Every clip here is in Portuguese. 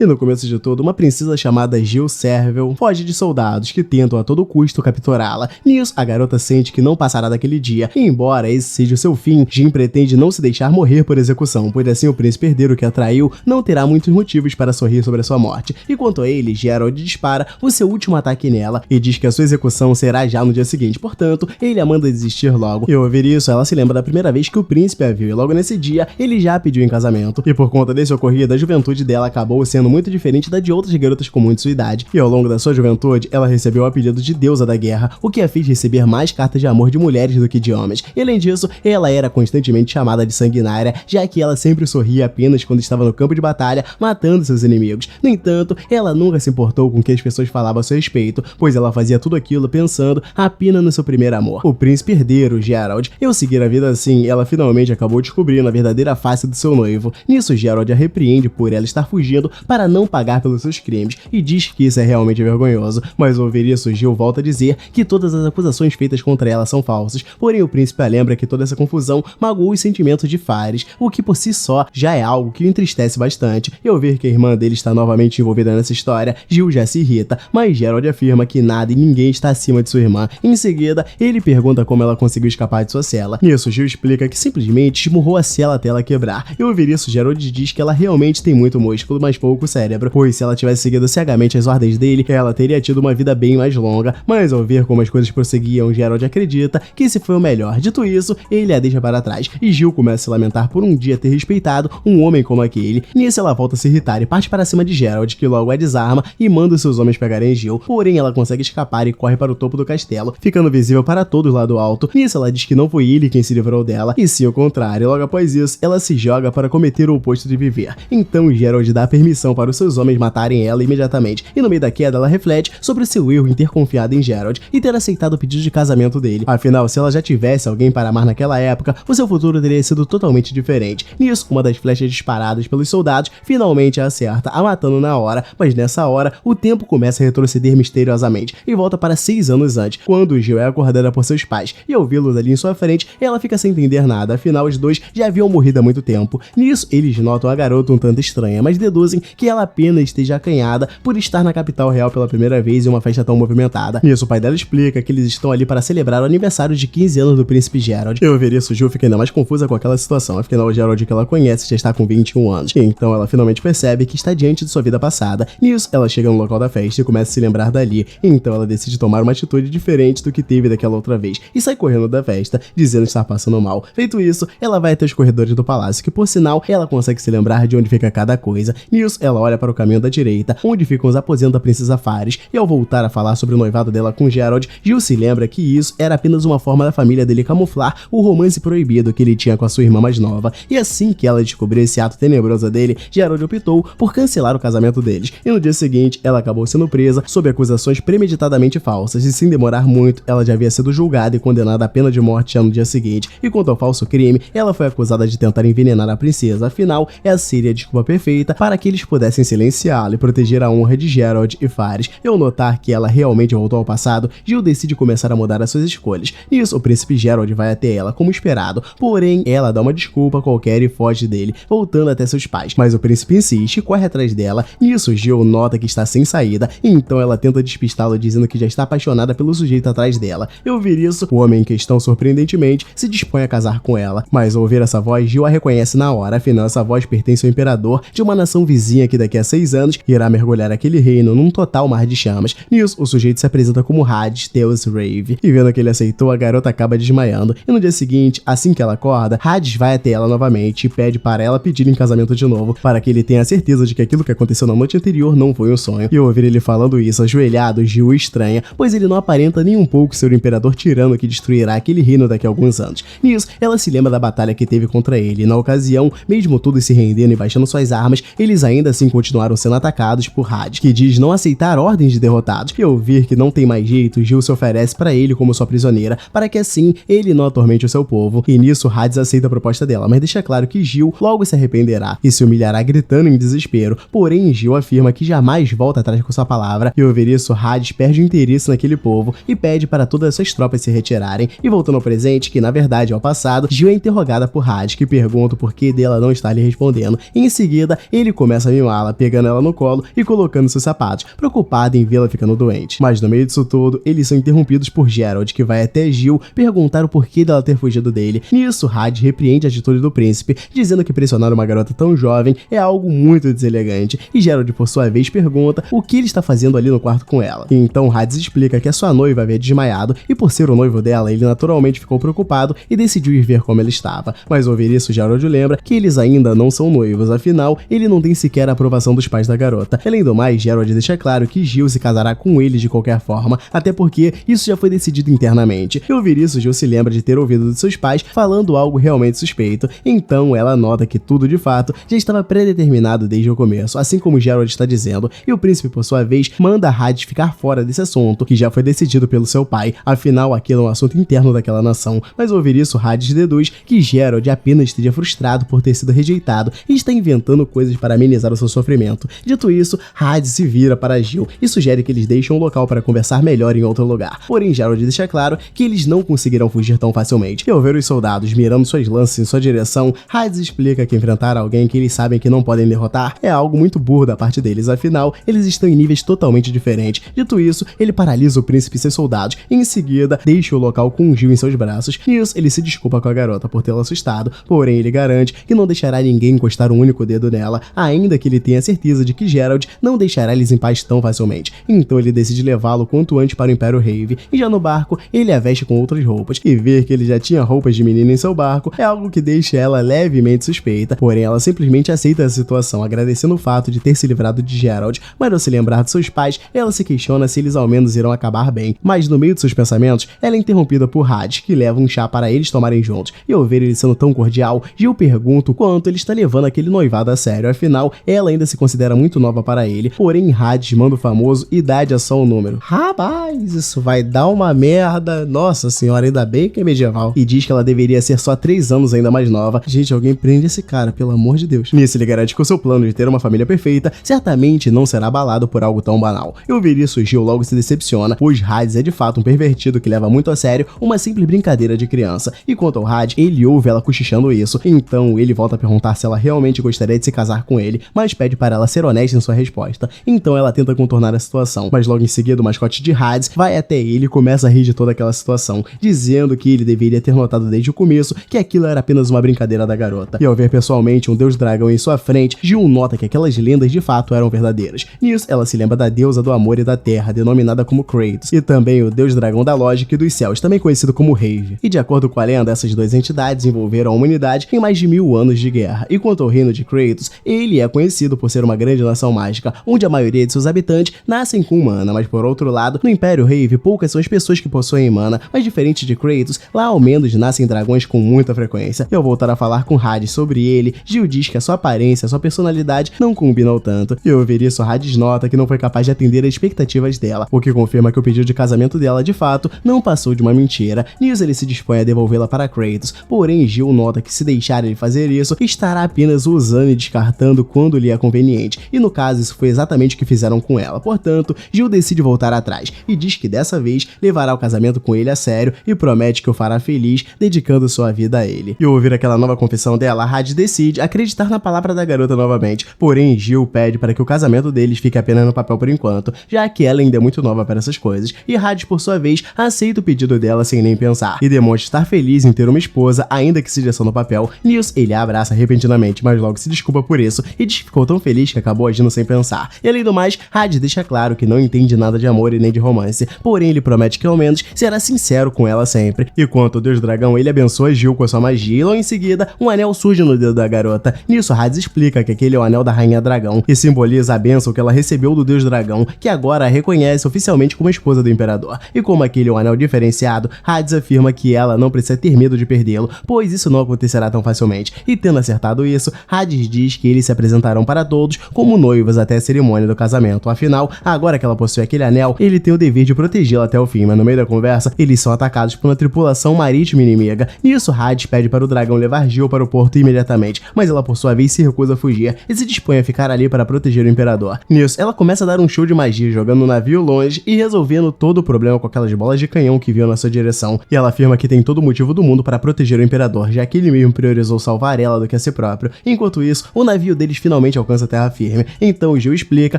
E no começo de tudo, uma princesa chamada Jill Servel foge de soldados que tentam a todo custo capturá-la. Nisso, a garota sente que não passará daquele dia, e embora esse seja o seu fim, Jin pretende não se deixar morrer por execução, pois assim o príncipe herdeiro que a traiu não terá muitos motivos para sorrir sobre a sua morte. E quanto a ele, Geralt dispara o seu último ataque nela e diz que a sua execução será já no dia seguinte, portanto, ele a manda desistir logo. E ao ouvir isso, ela se lembra da primeira vez que o príncipe a viu, e logo nesse dia, ele já a pediu em casamento. E por conta desse ocorrido, a juventude dela acabou sendo muito diferente da de outras garotas comuns de sua idade. E ao longo da sua juventude, ela recebeu o apelido de deusa da guerra, o que a fez receber mais cartas de amor de mulheres do que de homens. E além disso, ela era constantemente chamada de sanguinária, já que ela sempre sorria apenas quando estava no campo de batalha, matando seus inimigos. No entanto, ela nunca se importou com o que as pessoas falavam a seu respeito, pois ela fazia tudo aquilo pensando apenas no seu primeiro amor, o príncipe herdeiro, Geralt. E ao seguir a vida assim, ela finalmente acabou descobrindo a verdadeira face do seu noivo. Nisso, Geralt a repreende por ela estar fugindo para não pagar pelos seus crimes, e diz que isso é realmente vergonhoso, mas ao ouvir isso, Jill volta a dizer que todas as acusações feitas contra ela são falsas, porém o príncipe a lembra que toda essa confusão magoou os sentimentos de Fares, o que por si só já é algo que o entristece bastante. E ao ver que a irmã dele está novamente envolvida nessa história, Jill já se irrita, mas Geralt afirma que nada e ninguém está acima de sua irmã. Em seguida, ele pergunta como ela conseguiu escapar de sua cela. Nisso, Jill explica que simplesmente esmurrou a cela até ela quebrar. E ao ouvir isso, Geralt diz que ela realmente tem muito músculo, mas pouco cérebro, pois se ela tivesse seguido cegamente as ordens dele, ela teria tido uma vida bem mais longa. Mas ao ver como as coisas prosseguiam, Geralt acredita que esse foi o melhor. Dito isso, ele a deixa para trás, e Jill começa a se lamentar por um dia ter respeitado um homem como aquele. Nisso, ela volta a se irritar e parte para cima de Geralt, que logo a desarma e manda os seus homens pegarem Jill, porém ela consegue escapar e corre para o topo do castelo, ficando visível para todos lá do alto. Nisso, ela diz que não foi ele quem se livrou dela, e sim o contrário. Logo após isso, ela se joga para cometer o oposto de viver. Então Geralt dá permissão para os seus homens matarem ela imediatamente, e no meio da queda ela reflete sobre o seu erro em ter confiado em Geralt e ter aceitado o pedido de casamento dele. Afinal, se ela já tivesse alguém para amar naquela época, o seu futuro teria sido totalmente diferente. Nisso, uma das flechas disparadas pelos soldados finalmente a acerta, a matando na hora, mas nessa hora, o tempo começa a retroceder misteriosamente e volta para 6 anos antes, quando Jill é acordada por seus pais, e ao vê-los ali em sua frente, ela fica sem entender nada, afinal os dois já haviam morrido há muito tempo. Nisso, eles notam a garota um tanto estranha, mas deduzem que ela apenas esteja acanhada por estar na capital real pela primeira vez em uma festa tão movimentada. Nisso, o pai dela explica que eles estão ali para celebrar o aniversário de 15 anos do príncipe Geralt. E ao ver isso, Jill fica ainda mais confusa com aquela situação, afinal o Geralt que ela conhece já está com 21 anos. E então ela finalmente percebe que está diante de sua vida passada. Nisso, ela chega no local da festa e começa a se lembrar dali. Então ela decide tomar uma atitude diferente do que teve daquela outra vez e sai correndo da festa, dizendo estar passando mal. Feito isso, ela vai até os corredores do palácio, que por sinal, ela consegue se lembrar de onde fica cada coisa. Nisso, ela olha para o caminho da direita, onde ficam os aposentos da princesa Fares, e ao voltar a falar sobre o noivado dela com Geralt, Jill se lembra que isso era apenas uma forma da família dele camuflar o romance proibido que ele tinha com a sua irmã mais nova. E assim que ela descobriu esse ato tenebroso dele, Geralt optou por cancelar o casamento deles. E no dia seguinte, ela acabou sendo presa sob acusações premeditadamente falsas, e sem demorar muito, ela já havia sido julgada e condenada à pena de morte já no dia seguinte. E quanto ao falso crime, ela foi acusada de tentar envenenar a princesa, afinal, essa seria a desculpa perfeita para que eles pudessem silenciá-la e proteger a honra de Geralt e Fares. E ao notar que ela realmente voltou ao passado, Jill decide começar a mudar as suas escolhas. Nisso, o príncipe Geralt vai até ela como esperado, porém, ela dá uma desculpa qualquer e foge dele, voltando até seus pais. Mas o príncipe insiste e corre atrás dela. Nisso, Jill nota que está sem saída, então ela tenta despistá-lo dizendo que já está apaixonada pelo sujeito atrás dela. E ao ouvir isso, o homem em questão, surpreendentemente, se dispõe a casar com ela. Mas ao ouvir essa voz, Jill a reconhece na hora, afinal essa voz pertence ao imperador de uma nação vizinha que daqui a 6 anos irá mergulhar aquele reino num total mar de chamas. Nisso, o sujeito se apresenta como Hades Theos Rave, e vendo que ele aceitou, a garota acaba desmaiando. E no dia seguinte, assim que ela acorda, Hades vai até ela novamente e pede para ela pedir em casamento de novo, para que ele tenha certeza de que aquilo que aconteceu na noite anterior não foi um sonho. E ao ouvir ele falando isso, ajoelhado, Jill estranha, pois ele não aparenta nem um pouco ser o imperador tirano que destruirá aquele reino daqui a alguns anos. Nisso, ela se lembra da batalha que teve contra ele, e na ocasião, mesmo todos se rendendo e baixando suas armas, eles ainda assim continuaram sendo atacados por Hades, que diz não aceitar ordens de derrotados. E ao ouvir que não tem mais jeito, Jill se oferece para ele como sua prisioneira, para que assim ele não atormente o seu povo. E nisso, Hades aceita a proposta dela, mas deixa claro que Jill logo se arrependerá e se humilhará gritando em desespero. Porém, Jill afirma que jamais volta atrás com sua palavra, e ao ouvir isso, Hades perde o interesse naquele povo e pede para todas as suas tropas se retirarem. E voltando ao presente, que na verdade é o passado, Jill é interrogada por Hades, que pergunta o porquê dela não estar lhe respondendo. E em seguida, ele começa a mimar continuá-la, pegando ela no colo e colocando seus sapatos, preocupado em vê-la ficando doente. Mas no meio disso tudo, eles são interrompidos por Geralt, que vai até Jill perguntar o porquê dela ter fugido dele. Nisso, Hades repreende a atitude do príncipe, dizendo que pressionar uma garota tão jovem é algo muito deselegante, e Geralt, por sua vez, pergunta o que ele está fazendo ali no quarto com ela. Então Hades explica que a sua noiva havia desmaiado, e por ser o noivo dela, ele naturalmente ficou preocupado e decidiu ir ver como ela estava. Mas ao ouvir isso, Geralt lembra que eles ainda não são noivos, afinal, ele não tem sequer a aprovação dos pais da garota. Além do mais, Geralt deixa claro que Jill se casará com ele de qualquer forma, até porque isso já foi decidido internamente. Ao ouvir isso, Jill se lembra de ter ouvido de seus pais falando algo realmente suspeito, então ela nota que tudo de fato já estava predeterminado desde o começo, assim como Geralt está dizendo, e o príncipe, por sua vez, manda Hades ficar fora desse assunto, que já foi decidido pelo seu pai, afinal aquilo é um assunto interno daquela nação. Mas ao ouvir isso, Hades deduz que Geralt apenas esteja frustrado por ter sido rejeitado e está inventando coisas para amenizar o seu sofrimento. Dito isso, Hades se vira para Jill e sugere que eles deixem um local para conversar melhor em outro lugar, porém Geralt deixa claro que eles não conseguirão fugir tão facilmente. E ao ver os soldados mirando suas lanças em sua direção, Hades explica que enfrentar alguém que eles sabem que não podem derrotar é algo muito burro da parte deles, afinal, eles estão em níveis totalmente diferentes. Dito isso, ele paralisa o príncipe e seus soldados e em seguida deixa o local com Jill em seus braços. Nisso, ele se desculpa com a garota por tê-la assustado, porém ele garante que não deixará ninguém encostar um único dedo nela, ainda que ele tenha certeza de que Geralt não deixará eles em paz tão facilmente. Então ele decide levá-lo quanto antes para o Império Rave, e já no barco, ele a veste com outras roupas, e ver que ele já tinha roupas de menina em seu barco é algo que deixa ela levemente suspeita, porém ela simplesmente aceita a situação, agradecendo o fato de ter se livrado de Geralt, mas ao se lembrar de seus pais, ela se questiona se eles ao menos irão acabar bem. Mas no meio de seus pensamentos, ela é interrompida por Hades, que leva um chá para eles tomarem juntos, e ao ver ele sendo tão cordial, Jill pergunta o quanto ele está levando aquele noivado a sério, afinal, ela ainda se considera muito nova para ele, porém Hades manda o famoso idade é só um número. Rapaz, isso vai dar uma merda, nossa senhora, ainda bem que é medieval, e diz que ela deveria ser só 3 anos ainda mais nova. Gente, alguém prende esse cara, pelo amor de Deus. Nisso ele garante que o seu plano de ter uma família perfeita certamente não será abalado por algo tão banal. E ao ouvir isso, Jill logo se decepciona, pois Hades é de fato um pervertido que leva muito a sério uma simples brincadeira de criança. E quanto ao Hades, ele ouve ela cochichando isso, então ele volta a perguntar se ela realmente gostaria de se casar com ele, mas pede para ela ser honesta em sua resposta. Então ela tenta contornar a situação, mas logo em seguida o mascote de Hades vai até ele e começa a rir de toda aquela situação, dizendo que ele deveria ter notado desde o começo que aquilo era apenas uma brincadeira da garota. E ao ver pessoalmente um deus dragão em sua frente, Jill nota que aquelas lendas de fato eram verdadeiras. Nisso, ela se lembra da deusa do amor e da terra, denominada como Kratos, e também o deus dragão da lógica e dos céus, também conhecido como Rave. E de acordo com a lenda, essas duas entidades envolveram a humanidade em mais de 1000 anos de guerra. E quanto ao reino de Kratos, ele é conhecido por ser uma grande nação mágica, onde a maioria de seus habitantes nascem com mana, mas por outro lado, no Império Rave, poucas são as pessoas que possuem mana, mas diferente de Kratos, lá ao menos nascem dragões com muita frequência. E ao voltar a falar com Hades sobre ele, Jill diz que a sua aparência, a sua personalidade não combinam tanto. E ao ouvir isso, Hades nota que não foi capaz de atender as expectativas dela, o que confirma que o pedido de casamento dela, de fato, não passou de uma mentira. Nisso ele se dispõe a devolvê-la para Kratos, porém Jill nota que se deixar ele fazer isso, estará apenas usando e descartando quando lhe é conveniente, e no caso isso foi exatamente o que fizeram com ela. Portanto, Jill decide voltar atrás, e diz que dessa vez levará o casamento com ele a sério, e promete que o fará feliz, dedicando sua vida a ele. E ao ouvir aquela nova confissão dela, Hades decide acreditar na palavra da garota novamente, porém Jill pede para que o casamento deles fique apenas no papel por enquanto, já que ela ainda é muito nova para essas coisas, e Hades por sua vez aceita o pedido dela sem nem pensar, e demonstra estar feliz em ter uma esposa, ainda que seja só no papel. Nisso, ele a abraça repentinamente, mas logo se desculpa por isso, e diz que ficou tão feliz que acabou agindo sem pensar. E além do mais, Hades deixa claro que não entende nada de amor e nem de romance, porém ele promete que ao menos será sincero com ela sempre. E quanto ao Deus Dragão, ele abençoa Jill com a sua magia, e logo em seguida, um anel surge no dedo da garota. Nisso, Hades explica que aquele é o anel da Rainha Dragão, e simboliza a bênção que ela recebeu do Deus Dragão, que agora a reconhece oficialmente como esposa do Imperador. E como aquele é um anel diferenciado, Hades afirma que ela não precisa ter medo de perdê-lo, pois isso não acontecerá tão facilmente. E tendo acertado isso, Hades diz que eles se apresentarão para todos como noivos até a cerimônia do casamento. Afinal, agora que ela possui aquele anel, ele tem o dever de protegê-la até o fim, mas no meio da conversa, eles são atacados por uma tripulação marítima inimiga. Nisso, Hades pede para o dragão levar Jill para o porto imediatamente, mas ela por sua vez se recusa a fugir e se dispõe a ficar ali para proteger o Imperador. Nisso, ela começa a dar um show de magia, jogando o navio longe e resolvendo todo o problema com aquelas bolas de canhão que vinham na sua direção, e ela afirma que tem todo o motivo do mundo para proteger o Imperador, já que ele mesmo priorizou salvar ela do que a si próprio. Enquanto isso, o navio deles finalmente alcança a terra firme. Então Gil explica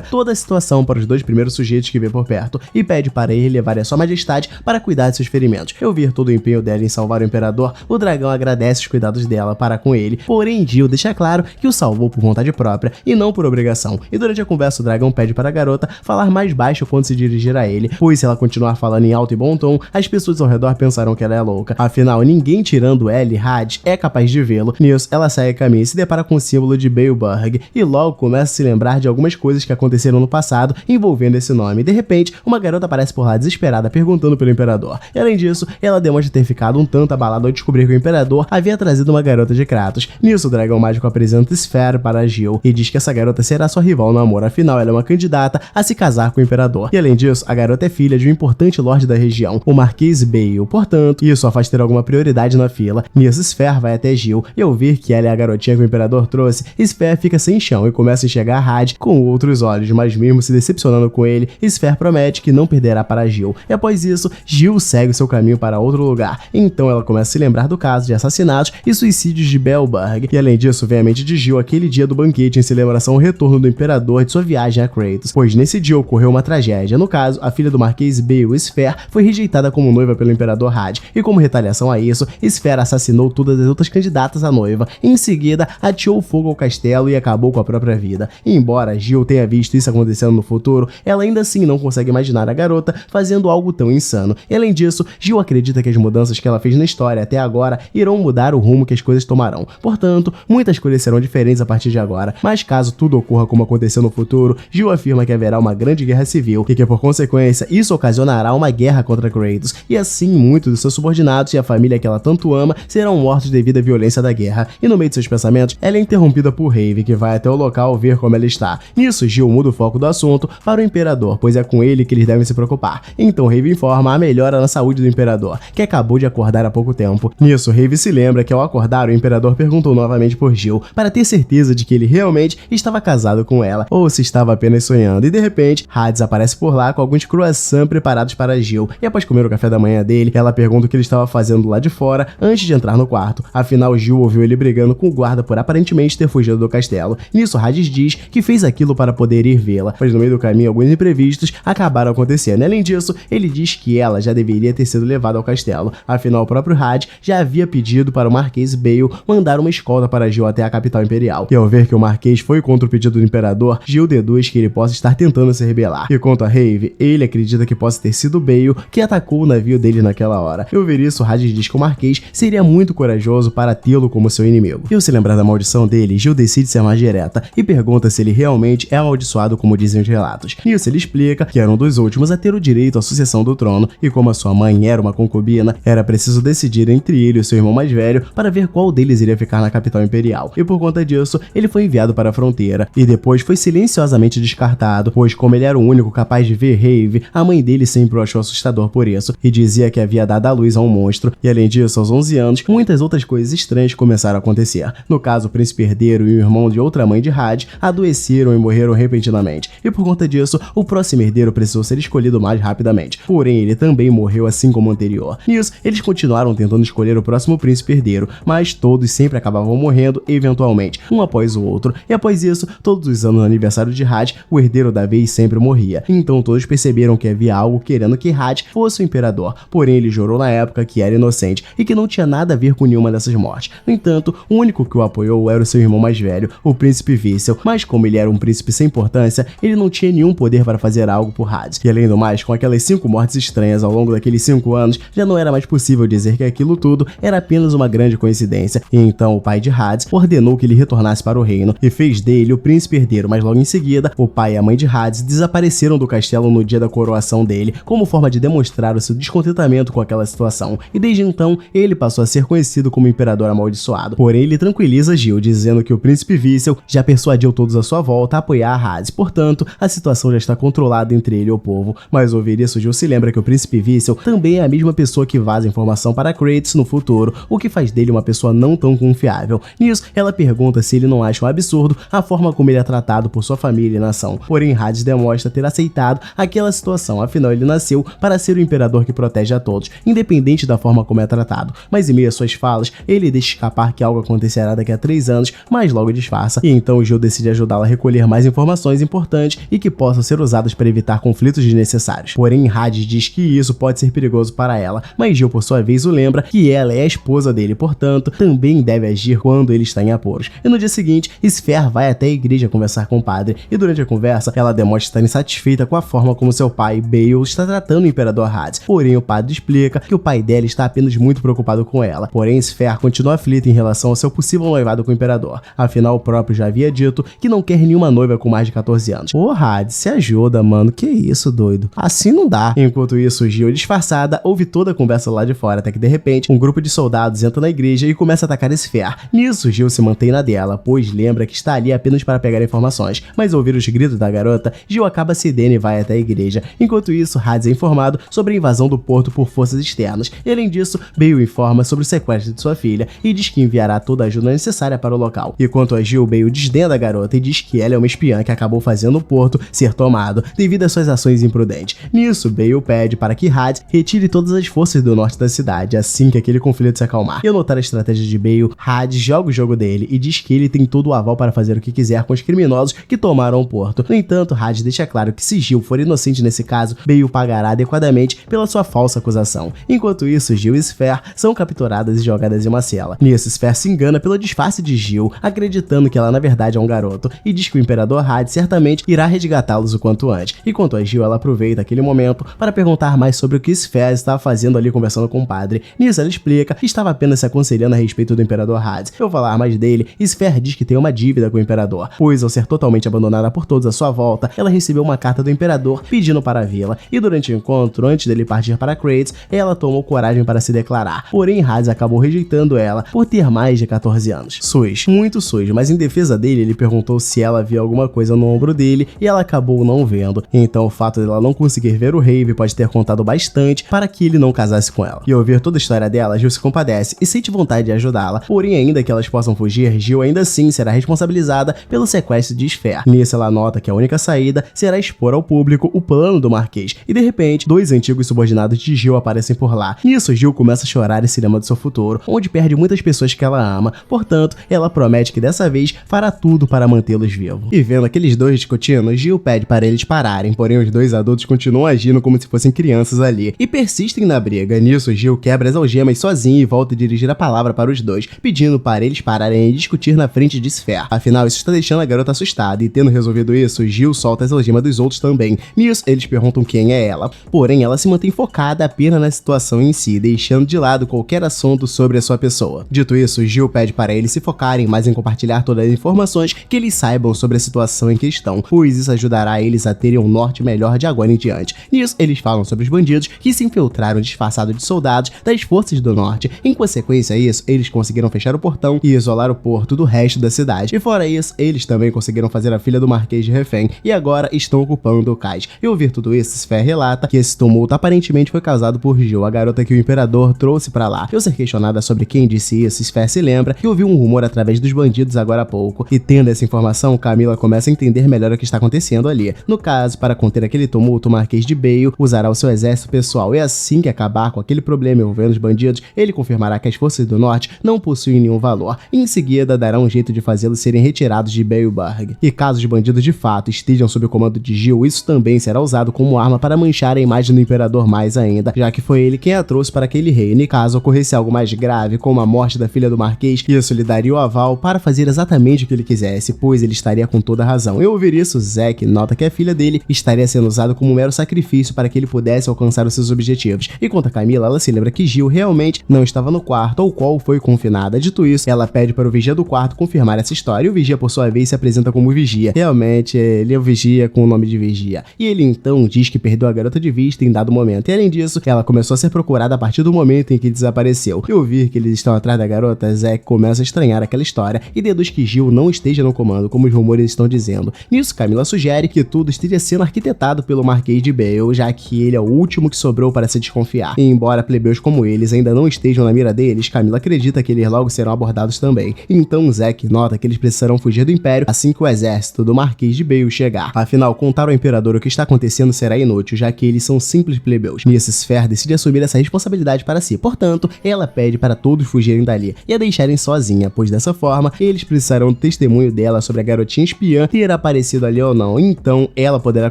toda a situação para os dois primeiros sujeitos que vê por perto e pede para ele levar a sua majestade para cuidar de seus ferimentos. Eu ver todo o empenho dela em salvar o imperador, o dragão agradece os cuidados dela para com ele, porém Gil deixa claro que o salvou por vontade própria e não por obrigação. E durante a conversa o dragão pede para a garota falar mais baixo quando se dirigir a ele, pois se ela continuar falando em alto e bom tom, as pessoas ao redor pensarão que ela é louca. Afinal, ninguém tirando ela e Hades é capaz de vê-lo. Nisso, ela sai a caminho e se depara com o símbolo de Beilburg e logo começa a se lembrar de algumas coisas que aconteceram no passado envolvendo esse nome. De repente, uma garota aparece por lá desesperada perguntando pelo imperador. E além disso, ela demonstra ter ficado um tanto abalada ao descobrir que o imperador havia trazido uma garota de Kratos. Nisso, o dragão mágico apresenta Sphere para Gil e diz que essa garota será sua rival no amor, afinal ela é uma candidata a se casar com o imperador. E além disso, a garota é filha de um importante lorde da região, o Marquês Beil, portanto, isso a faz ter alguma prioridade na fila. Nisso, Sphere vai até Gil e ao ver que ela é a garotinha que o imperador trouxe, Sphere fica sem chão e começa a enxergar Hades com outros olhos, mas mesmo se decepcionando com ele, Sphere promete que não perderá para Gil. E após isso, Gil segue seu caminho para outro lugar. Então ela começa a se lembrar do caso de assassinatos e suicídios de Beilburg. E além disso, vem à mente de Gil aquele dia do banquete em celebração ao retorno do imperador de sua viagem a Kratos, pois nesse dia ocorreu uma tragédia. No caso, a filha do Marquês Beil, Sphere, foi rejeitada como noiva pelo imperador Hades, e como retaliação a isso, Sphere assassinou todas as outras candidatas à noiva. Em seguida, ateou fogo ao castelo e acabou com a própria vida. E embora Gil tenha visto isso acontecendo no futuro, ela ainda assim não consegue imaginar a garota fazendo algo tão insano. E além disso, Gil acredita que as mudanças que ela fez na história até agora irão mudar o rumo que as coisas tomarão. Portanto, muitas coisas serão diferentes a partir de agora, mas caso tudo ocorra como aconteceu no futuro, Gil afirma que haverá uma grande guerra civil e que por consequência isso ocasionará uma guerra contra Kratos, e assim muitos dos seus subordinados e a família que ela tanto ama serão mortos devido à violência da guerra. E no meio de seus pensamentos, ela é interrompida por Rave, que vai até o local ver como ela está. Nisso, Gil muda o foco do assunto para o imperador, pois é com ele que eles devem se preocupar. Então Rave informa a melhora na saúde do imperador, que acabou de acordar há pouco tempo. Nisso, Rave se lembra que ao acordar, o imperador perguntou novamente por Gil, para ter certeza de que ele realmente estava casado com ela, ou se estava apenas sonhando. E de repente, Hades aparece por lá com alguns croissants preparados para Gil, e após comer o café da manhã dele, ela pergunta o que ele estava fazendo lá de fora antes de entrar no quarto. Afinal, Gil ouviu ele brigando com o guarda por aparentemente ter fugido do castelo. Nisso, Hades diz que fez aquilo para poder ir vê-la, mas no meio do caminho alguns imprevistos acabaram acontecendo. Além disso, ele diz que ela já deveria ter sido levada ao castelo. Afinal, o próprio Hades já havia pedido para o Marquês Beil mandar uma escolta para Gil até a capital imperial. E ao ver que o Marquês foi contra o pedido do imperador, Gil deduz que ele possa estar tentando se rebelar. E quanto a Rave, ele acredita que possa ter sido Beil que atacou o navio dele naquela hora. E ao ver isso, Hades diz que o Marquês seria muito corajoso para tê-lo como seu inimigo. E ao se lembrar da maldição dele, Gil decide ser mais direta e pergunta se ele realmente é amaldiçoado como dizem os relatos. Nisso ele explica que era um dos últimos a ter o direito à sucessão do trono, e como a sua mãe era uma concubina, era preciso decidir entre ele e seu irmão mais velho para ver qual deles iria ficar na capital imperial. E por conta disso, ele foi enviado para a fronteira, e depois foi silenciosamente descartado, pois como ele era o único capaz de ver Rave, a mãe dele sempre o achou assustador por isso, e dizia que havia dado à luz a um monstro. E além disso, aos 11 anos, muitas outras coisas estranhas começaram a acontecer. No caso, o príncipe herdeiro e o irmão de outra mãe de Hades adoeceram e morreram repentinamente, e por conta disso, o próximo herdeiro precisou ser escolhido mais rapidamente. Porém, ele também morreu assim como o anterior. Nisso, eles continuaram tentando escolher o próximo príncipe herdeiro, mas todos sempre acabavam morrendo eventualmente, um após o outro. E após isso, todos os anos no aniversário de Hades, o herdeiro da vez sempre morria. Então todos perceberam que havia algo querendo que Hades fosse o imperador. Porém, ele jurou na época que era inocente e que não tinha nada a ver com nenhuma dessas mortes. No entanto, o único que o apoiou era o seu irmão mais velho, o príncipe Vícel, mas como ele era um príncipe sem importância, ele não tinha nenhum poder para fazer algo por Hades. E além do mais, com aquelas 5 mortes estranhas ao longo daqueles 5 anos, já não era mais possível dizer que aquilo tudo era apenas uma grande coincidência. E então o pai de Hades ordenou que ele retornasse para o reino e fez dele o príncipe herdeiro, mas logo em seguida, o pai e a mãe de Hades desapareceram do castelo no dia da coroação dele, como forma de demonstrar o seu descontentamento com aquela situação. E desde então, ele passou a ser conhecido como Imperador Amaldiçoado. Porém, ele tranquiliza Gil, dizendo que o príncipe Vícel já persuadiu todos à sua volta a apoiar Hades, portanto, a situação já está controlada entre ele e o povo. Mas ao ouvir isso, Gil se lembra que o príncipe Vícel também é a mesma pessoa que vaza informação para Kratos no futuro, o que faz dele uma pessoa não tão confiável. Nisso, ela pergunta se ele não acha um absurdo a forma como ele é tratado por sua família e nação. Porém, Hades demonstra ter aceitado aquela situação, afinal ele nasceu para ser o imperador que protege a todos, independente da forma como é tratado. Mas em meio às suas falas, ele deixa escapar que algo acontecerá daqui a 3 anos, mas logo disfarça. E então Então Jill decide ajudá-la a recolher mais informações importantes e que possam ser usadas para evitar conflitos desnecessários. Porém, Hades diz que isso pode ser perigoso para ela, mas Jill por sua vez o lembra que ela é a esposa dele, portanto, também deve agir quando ele está em apuros. E no dia seguinte, Sphere vai até a igreja conversar com o padre, e durante a conversa, ela demonstra estar insatisfeita com a forma como seu pai, Bale, está tratando o Imperador Hades. Porém, o padre explica que o pai dela está apenas muito preocupado com ela. Porém, Sphere continua aflita em relação ao seu possível noivado com o Imperador. Afinal, o próprio já havia dito que não quer nenhuma noiva com mais de 14 anos. Ô Hades, se ajuda, mano. Que isso, doido? Assim não dá. Enquanto isso, Jill, disfarçada, ouve toda a conversa lá de fora, até que de repente, um grupo de soldados entra na igreja e começa a atacar Sphere. Nisso, Jill se mantém na dela, pois lembra que está ali apenas para pegar informações, mas ao ouvir os gritos da garota, Jill acaba cedendo e vai até a igreja. Enquanto isso, Hades é informado sobre a invasão do porto por forças externas, e além disso, Bale informa sobre o sequestro de sua filha e diz que enviará toda a ajuda necessária para o local. E quanto a Jill, Bale desdenha da garota e diz que ela é uma espiã que acabou fazendo o porto ser tomado devido às suas ações imprudentes. Nisso, Bale pede para que Hades retire todas as forças do norte da cidade assim que aquele conflito se acalmar. E ao notar a estratégia de Bale, Hades joga o jogo dele e diz que ele tem todo o aval para fazer o que quiser com os criminosos que tomaram o porto. No entanto, Hades deixa claro que se Jill for inocente nesse caso, Bale pagará adequadamente pela sua falsa acusação. Enquanto isso, Jill e Sphere são capturadas e jogadas em uma cela. Nisso, Sphere se engana pelo disfarce de Jill, acreditando que ela na verdade é um garoto, e diz que o Imperador Hades certamente irá resgatá-los o quanto antes. E quanto a Jill, ela aproveita aquele momento para perguntar mais sobre o que Sphere estava fazendo ali conversando com o padre. Nisso, ela explica que estava apenas se aconselhando a respeito do Imperador Hades. Ao falar mais dele, Sphere diz que tem uma dívida com o Imperador, pois ao ser totalmente abandonada por todos à sua volta, ela recebeu uma carta do Imperador pedindo para vê-la, e durante o encontro, antes dele partir para Kratos, ela tomou coragem para se declarar. Porém, Hades acabou rejeitando ela por ter mais de 14 anos. Sus, muito sus, mas em defesa dele, ele perguntou se ela via alguma coisa no ombro dele e ela acabou não vendo. Então o fato dela não conseguir ver o Rave pode ter contado bastante para que ele não casasse com ela. E ao ouvir toda a história dela, Jill se compadece e sente vontade de ajudá-la. Porém, ainda que elas possam fugir, Jill ainda assim será responsabilizada pelo sequestro de Sphere. Nisso, ela nota que a única saída será expor ao público o plano do Marquês. E de repente, dois antigos subordinados de Jill aparecem por lá. Nisso, Jill começa a chorar e se lembra do seu futuro, onde perde muitas pessoas que ela ama. Portanto, ela promete que dessa vez fará tudo para mantê-los vivos. E vendo aqueles dois discutindo, Jill pede para eles pararem, porém os dois adultos continuam agindo como se fossem crianças ali e persistem na briga. Nisso, Jill quebra as algemas sozinha e volta a dirigir a palavra para os dois, pedindo para eles pararem e discutir na frente de Sphere. Afinal, isso está deixando a garota assustada, e tendo resolvido isso, Jill solta as algemas dos outros também. Nisso, eles perguntam quem é ela, porém ela se mantém focada apenas na situação em si, deixando de lado qualquer assunto sobre a sua pessoa. Dito isso, Jill pede para eles se focarem mais em compartilhar todas as informações que eles saibam sobre a situação em questão, pois isso ajudará eles a terem um norte melhor de agora em diante. Nisso, eles falam sobre os bandidos que se infiltraram disfarçados de soldados das forças do norte. Em consequência a isso, eles conseguiram fechar o portão e isolar o porto do resto da cidade. E fora isso, eles também conseguiram fazer a filha do Marquês de refém e agora estão ocupando o cais. E ouvir tudo isso, Sphere relata que esse tumulto aparentemente foi causado por Jill, a garota que o Imperador trouxe pra lá. E ao ser questionada sobre quem disse isso, Sphere se lembra que ouviu um rumor através dos bandidos agora há pouco. E tendo essa informação, Camila começa a entender melhor o que está acontecendo ali. No caso, para conter aquele tumulto, o Marquês de Bale usará o seu exército pessoal, e assim que acabar com aquele problema envolvendo os bandidos, ele confirmará que as forças do norte não possuem nenhum valor, e em seguida dará um jeito de fazê-los serem retirados de Baleburg. E caso os bandidos de fato estejam sob o comando de Jill, isso também será usado como arma para manchar a imagem do Imperador mais ainda, já que foi ele quem a trouxe para aquele reino, e caso ocorresse algo mais grave, como a morte da filha do Marquês, isso lhe daria o aval para fazer exatamente o que ele quisesse, pois ele estaria com toda a razão. Ao ouvir isso, Zack nota que a filha dele estaria sendo usada como um mero sacrifício para que ele pudesse alcançar os seus objetivos. E quanto a Camila, ela se lembra que Jill realmente não estava no quarto ao qual foi confinada. Dito isso, ela pede para o vigia do quarto confirmar essa história, e o vigia por sua vez se apresenta como vigia. Realmente, ele é o vigia com o nome de vigia. E ele então diz que perdeu a garota de vista em dado momento, e além disso, ela começou a ser procurada a partir do momento em que desapareceu. E ouvir que eles estão atrás da garota, Zack começa a estranhar aquela história e deduz que Jill não esteja no comando, como os rumores estão dizendo. Nisso, Camila sugere que tudo esteja sendo arquitetado pelo Marquês de Bale, já que ele é o último que sobrou para se desconfiar. E embora plebeus como eles ainda não estejam na mira deles, Camila acredita que eles logo serão abordados também. Então Zack nota que eles precisarão fugir do Império assim que o exército do Marquês de Bale chegar. Afinal, contar ao Imperador o que está acontecendo será inútil, já que eles são simples plebeus. Nisso, Sphere decide assumir essa responsabilidade para si. Portanto, ela pede para todos fugirem dali e a deixarem sozinha, pois dessa forma, eles precisarão testemunho dela sobre a garotinha espiã ter aparecido ali ou não, então ela poderá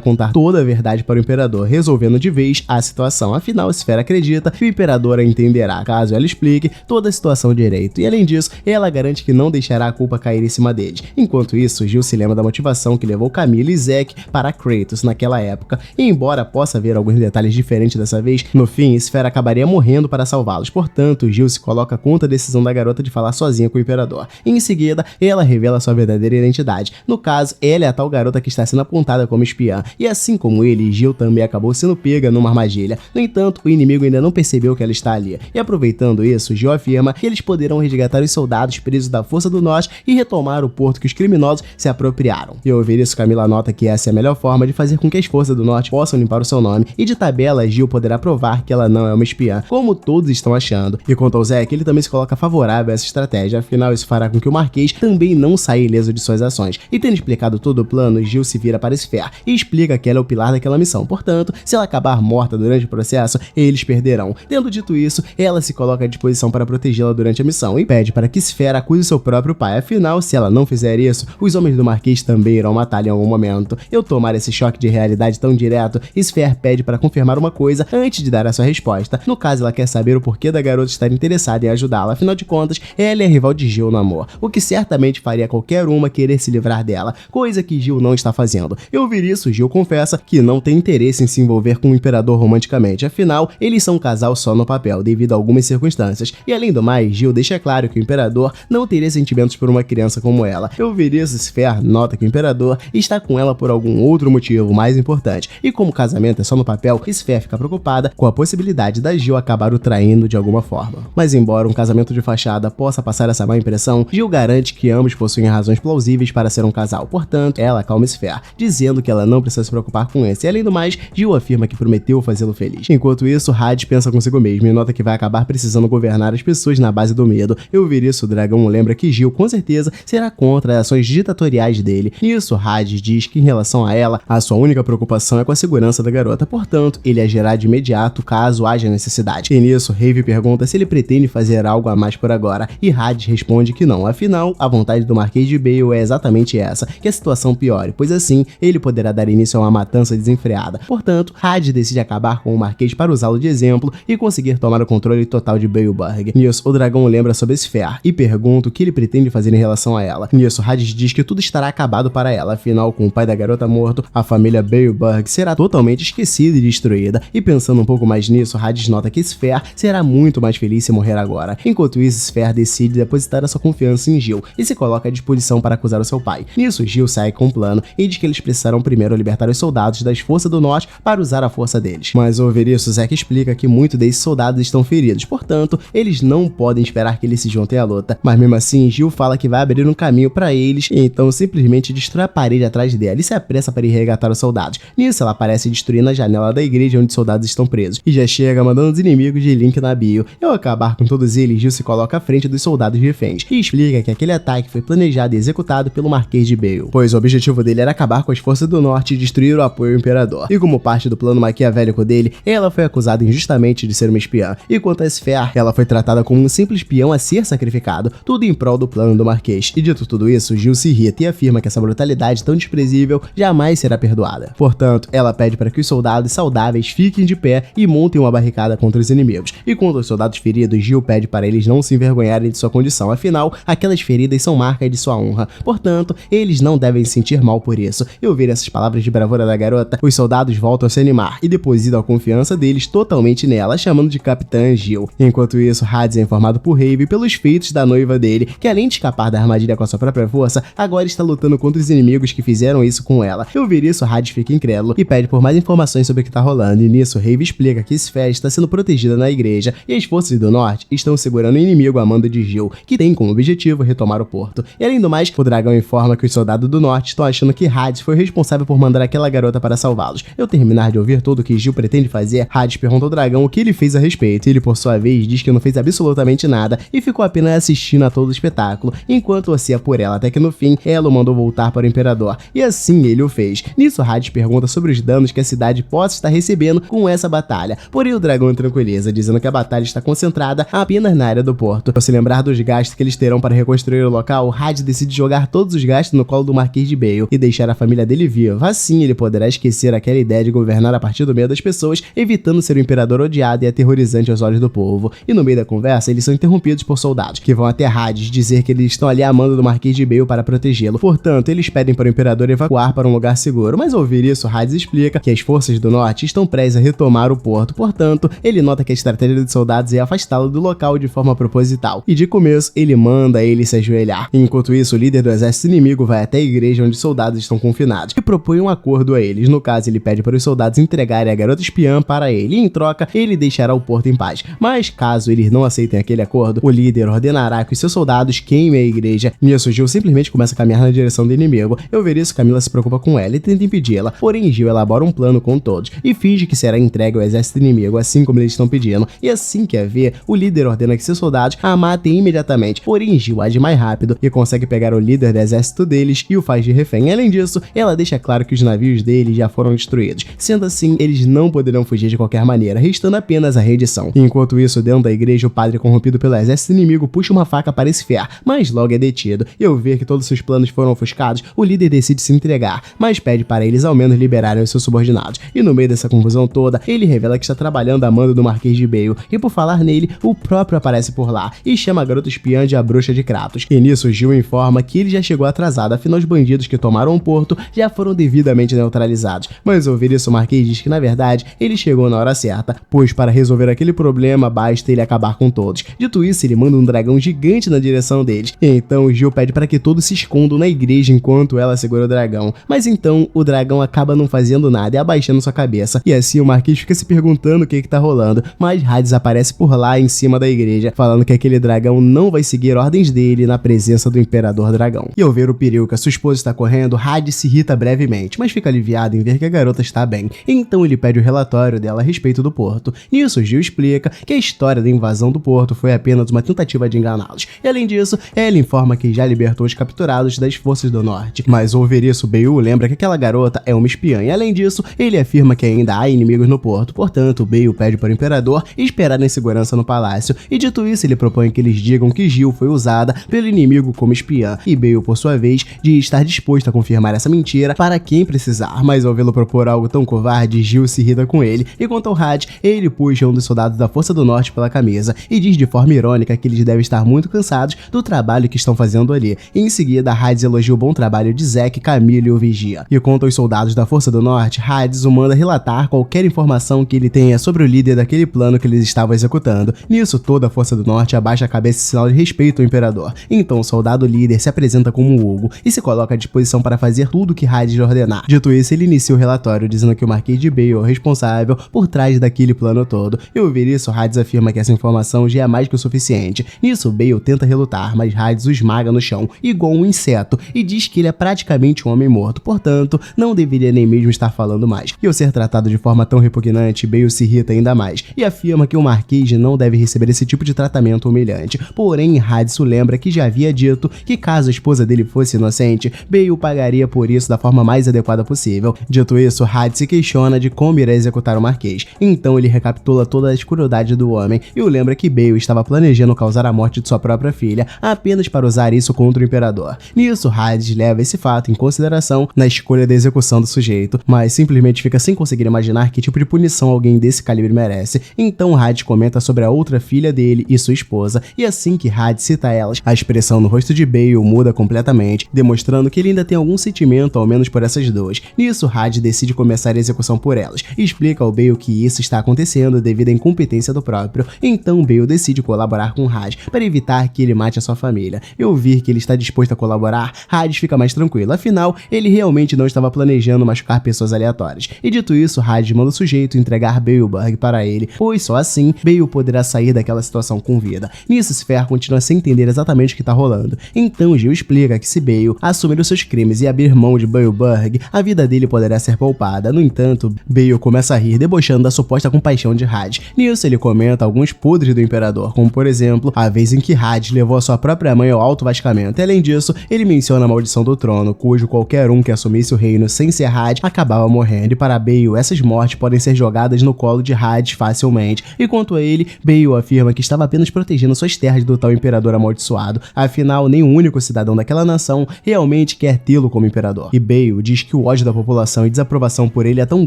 contar toda a verdade para o Imperador, resolvendo de vez a situação. Afinal, Esfera acredita que o Imperador a entenderá, caso ela explique toda a situação direito, e além disso, ela garante que não deixará a culpa cair em cima deles. Enquanto isso, Jill se lembra da motivação que levou Camila e Zack para Kratos naquela época, e embora possa haver alguns detalhes diferentes dessa vez, no fim, Esfera acabaria morrendo para salvá-los. Portanto, Jill se coloca contra a decisão da garota de falar sozinha com o Imperador. Em seguida, ela revela sua verdadeira identidade. No caso, ela é a tal garota que está sendo apontada como espiã, e assim como ele, Jill também acabou sendo pega numa armadilha. No entanto, o inimigo ainda não percebeu que ela está ali, e aproveitando isso, Jill afirma que eles poderão resgatar os soldados presos da Força do Norte e retomar o porto que os criminosos se apropriaram. E ao ouvir isso, Camila nota que essa é a melhor forma de fazer com que as Forças do Norte possam limpar o seu nome, e de tabela, Jill poderá provar que ela não é uma espiã, como todos estão achando. E quanto ao Zack, ele também se coloca favorável a essa estratégia, afinal isso fará com que o Marquês também não saia ileso de suas ações. E tendo explicado todo o plano, Jill se vira para Esfera e explica que ela é o pilar daquela missão, portanto, se ela acabar morta durante o processo, eles perderão. Tendo dito isso, ela se coloca à disposição para protegê-la durante a missão e pede para que Esfera acuse seu próprio pai, afinal, se ela não fizer isso, os homens do Marquês também irão matá-la em algum momento. Ao tomar esse choque de realidade tão direto, Esfera pede para confirmar uma coisa antes de dar a sua resposta. No caso, ela quer saber o porquê da garota estar interessada em ajudá-la, afinal de contas, ela é a rival de Jill no amor, o que certamente faria qualquer uma querer se livrar dela, coisa que Jill não está fazendo. Ao ouvir isso, Jill confessa que não tem interesse em se envolver com o Imperador romanticamente, afinal, eles são um casal só no papel, devido a algumas circunstâncias. E além do mais, Jill deixa claro que o Imperador não teria sentimentos por uma criança como ela. Ao ouvir isso, Esfera nota que o Imperador está com ela por algum outro motivo mais importante, e como o casamento é só no papel, Esfera fica preocupada com a possibilidade da Jill acabar o traindo de alguma forma. Mas embora um casamento de fachada possa passar essa má impressão, Jill garante que ambos possuem razões plausíveis para ser um casal, portanto, ela acalma Esfera, dizendo que ela não precisa se preocupar com esse, e além do mais, Jill afirma que prometeu fazê-lo feliz. Enquanto isso, Hades pensa consigo mesmo e nota que vai acabar precisando governar as pessoas na base do medo. Ao ouvir isso, o dragão lembra que Jill com certeza será contra as ações ditatoriais dele. Nisso, Hades diz que em relação a ela, a sua única preocupação é com a segurança da garota, portanto, ele agirá de imediato caso haja necessidade. E nisso, Rave pergunta se ele pretende fazer algo a mais por agora, e Hades responde que não, afinal, a vontade do Marquês de Bale é exatamente essa, que a situação piore, pois assim, ele poderá dar início a uma matança desenfreada. Portanto, Hades decide acabar com o Marquês para usá-lo de exemplo e conseguir tomar o controle total de Baleburg. Nisso, o dragão lembra sobre Esfera e pergunta o que ele pretende fazer em relação a ela. Nisso, Hades diz que tudo estará acabado para ela, afinal, com o pai da garota morto, a família Baleburg será totalmente esquecida e destruída. E pensando um pouco mais nisso, Hades nota que Esfera será muito mais feliz se morrer agora. Enquanto isso, Esfera decide depositar a sua confiança em Jill e se coloca à disposição para acusar o seu pai. Nisso, Jill sai com um plano e diz que eles precisarão primeiro libertar os soldados das Forças do Norte para usar a força deles. Mas ao ouvir isso, Zack explica que muitos desses soldados estão feridos, portanto, eles não podem esperar que eles se juntem à luta. Mas mesmo assim, Jill fala que vai abrir um caminho para eles, e então simplesmente destrói a parede atrás dela e se apressa para ir resgatar os soldados. Nisso, ela aparece destruindo a janela da igreja onde os soldados estão presos, e já chega mandando os inimigos de link na bio. E ao acabar com todos eles, Jill se coloca à frente dos soldados reféns, e explica que aquele ataque foi planejado e executado pelo Marquês de Bale, pois o objetivo dele era acabar com as Forças do Norte e destruir o apoio ao Imperador. E como parte do plano maquiavélico dele, ela foi acusada injustamente de ser uma espiã. E quanto a Esfera, ela foi tratada como um simples peão a ser sacrificado, tudo em prol do plano do Marquês. E dito tudo isso, Jill se irrita e afirma que essa brutalidade tão desprezível jamais será perdoada. Portanto, ela pede para que os soldados saudáveis fiquem de pé e montem uma barricada contra os inimigos. E quanto aos soldados feridos, Jill pede para eles não se envergonharem de sua condição, afinal, aquelas feridas são marcas de sua honra. Portanto, eles não devem se sentir mal por isso. E ouvir essas palavras de bravura da garota, os soldados voltam a se animar e depositam a confiança deles totalmente nela, chamando de Capitã Jill. Enquanto isso, Hades é informado por Rave pelos feitos da noiva dele, que além de escapar da armadilha com a sua própria força, agora está lutando contra os inimigos que fizeram isso com ela. Ao ouvir isso, Hades fica incrédulo e pede por mais informações sobre o que está rolando, e nisso Rave explica que Esfera está sendo protegida na igreja e as forças do norte estão segurando o inimigo a mando de Jill, que tem como objetivo retomar o porto. E além do mais, o dragão informa que os soldados do norte estão achando que Hades foi responsável por mandar aquela garota para salvá-los. Ao terminar de ouvir tudo o que Jill pretende fazer, Hades pergunta ao dragão o que ele fez a respeito, e ele por sua vez diz que não fez absolutamente nada e ficou apenas assistindo a todo o espetáculo, enquanto ansia por ela, até que no fim, ela o mandou voltar para o Imperador, e assim ele o fez. Nisso, Hades pergunta sobre os danos que a cidade possa estar recebendo com essa batalha, porém o dragão tranquiliza, dizendo que a batalha está concentrada apenas na área do porto. Ao se lembrar dos gastos que eles terão para reconstruir o local, Hades Hades decide jogar todos os gastos no colo do Marquês de Bale e deixar a família dele viva. Assim ele poderá esquecer aquela ideia de governar a partir do meio das pessoas, evitando ser um imperador odiado e aterrorizante aos olhos do povo. E no meio da conversa, eles são interrompidos por soldados, que vão até Hades dizer que eles estão ali a mando do Marquês de Bale para protegê-lo. Portanto, eles pedem para o imperador evacuar para um lugar seguro, mas ao ouvir isso, Hades explica que as forças do norte estão prestes a retomar o porto. Portanto, ele nota que a estratégia dos soldados é afastá-lo do local de forma proposital, e de começo, ele manda ele se ajoelhar. Enquanto isso, o líder do exército inimigo vai até a igreja onde os soldados estão confinados, e propõe um acordo a eles. No caso, ele pede para os soldados entregarem a garota espiã para ele, e em troca, ele deixará o porto em paz. Mas caso eles não aceitem aquele acordo, o líder ordenará que os seus soldados queimem a igreja. Nisso, Gil simplesmente começa a caminhar na direção do inimigo. Ao ver isso, Camila se preocupa com ela e tenta impedi-la, porém Gil elabora um plano com todos e finge que será entregue ao exército inimigo, assim como eles estão pedindo. E assim que a vê, o líder ordena que seus soldados a matem imediatamente, porém Gil age mais rápido e consegue pegar o líder do exército deles e o faz de refém. Além disso, ela deixa claro que os navios deles já foram destruídos, sendo assim, eles não poderão fugir de qualquer maneira, restando apenas a rendição. Enquanto isso, dentro da igreja, o padre corrompido pelo exército inimigo puxa uma faca para esfiar, mas logo é detido, e ao ver que todos seus planos foram ofuscados, o líder decide se entregar, mas pede para eles ao menos liberarem os seus subordinados. E no meio dessa confusão toda, ele revela que está trabalhando a mando do Marquês de Bale, e por falar nele, o próprio aparece por lá e chama a garota espiã de a bruxa de Kratos. E nisso, Gil informa que ele já chegou atrasado, afinal os bandidos que tomaram o porto já foram devidamente neutralizados. Mas ao ouvir isso, o Marquês diz que na verdade ele chegou na hora certa, pois para resolver aquele problema basta ele acabar com todos. Dito isso, ele manda um dragão gigante na direção deles. E então Gil pede para que todos se escondam na igreja enquanto ela segura o dragão. Mas então o dragão acaba não fazendo nada e abaixando sua cabeça. E assim o Marquês fica se perguntando o que tá rolando. Mas Hades aparece por lá em cima da igreja, falando que aquele dragão não vai seguir ordens dele na presença do Imperador Dragão. E ao ver o perigo que a sua esposa está correndo, Hades se irrita brevemente, mas fica aliviado em ver que a garota está bem. Então ele pede o relatório dela a respeito do porto. Nisso, Gil explica que a história da invasão do porto foi apenas uma tentativa de enganá-los. E além disso, ela informa que já libertou os capturados das forças do norte. Mas ao ouvir isso, Bale lembra que aquela garota é uma espiã. E além disso, ele afirma que ainda há inimigos no porto. Portanto, Bale pede para o imperador esperar em segurança no palácio. E dito isso, ele propõe que eles digam que Gil foi usada pelo inimigo como espiã. E Bale, por sua vez, diz estar disposto a confirmar essa mentira para quem precisar. Mas ao vê-lo propor algo tão covarde, Gil se irrita com ele. E quanto ao Hades, ele puxa um dos soldados da Força do Norte pela camisa e diz de forma irônica que eles devem estar muito cansados do trabalho que estão fazendo ali. E em seguida, Hades elogia o bom trabalho de Zack, Camila e o Vigia. E quanto aos soldados da Força do Norte, Hades o manda relatar qualquer informação que ele tenha sobre o líder daquele plano que eles estavam executando. Nisso, toda a Força do Norte abaixa a cabeça em sinal de respeito ao Imperador. Então o soldado líder se apresenta como Hugo e se coloca à disposição para fazer tudo o que Hades ordenar. Dito isso, ele inicia o relatório dizendo que o Marquês de Bale é o responsável por trás daquele plano todo. E ao ouvir isso, Hades afirma que essa informação já é mais que o suficiente. Nisso, Bale tenta relutar, mas Hades o esmaga no chão, igual um inseto, e diz que ele é praticamente um homem morto, portanto, não deveria nem mesmo estar falando mais. E ao ser tratado de forma tão repugnante, Bale se irrita ainda mais, e afirma que o Marquês não deve receber esse tipo de tratamento humilhante. Porém, Hades o lembra que já havia dito que caso a esposa dele fosse inocente, Bale pagaria por isso da forma mais adequada possível. Dito isso, Hades se questiona de como irá executar o Marquês. Então ele recapitula toda a crueldade do homem e o lembra que Bale estava planejando causar a morte de sua própria filha apenas para usar isso contra o Imperador. Nisso, Hades leva esse fato em consideração na escolha da execução do sujeito, mas simplesmente fica sem conseguir imaginar que tipo de punição alguém desse calibre merece. Então Hades comenta sobre a outra filha dele e sua esposa, e assim que Hades cita elas, a expressão no rosto de Bale muda completamente, demonstrando que ele ainda tem algum sentimento ao menos por essas duas. Nisso, Hades decide começar a execução por elas e explica ao Bale que isso está acontecendo devido à incompetência do próprio. Então Bale decide colaborar com Hades para evitar que ele mate a sua família. E ao ouvir que ele está disposto a colaborar, Hades fica mais tranquilo, afinal, ele realmente não estava planejando machucar pessoas aleatórias. E dito isso, Hades manda o sujeito entregar Baleburg para ele, pois só assim Bale poderá sair daquela situação com vida. Nisso, Sphere continua sem entender exatamente o que está rolando. Então Gil explica que se Bale assumir os seus crimes e abrir mão de Baleburg, a vida dele poderá ser poupada. No entanto, Bale começa a rir, debochando da suposta compaixão de Hades. Nisso, ele comenta alguns podres do Imperador, como por exemplo, a vez em que Hades levou a sua própria mãe ao alto vascamento. E além disso, ele menciona a maldição do trono, cujo qualquer um que assumisse o reino sem ser Hades acabava morrendo. E para Bale, essas mortes podem ser jogadas no colo de Hades facilmente. E quanto a ele, Bale afirma que estava apenas protegendo suas terras do tal Imperador amaldiçoado. Afinal, nem nenhum único cidadão daquela nação realmente quer tê-lo como imperador. E Bale diz que o ódio da população e desaprovação por ele é tão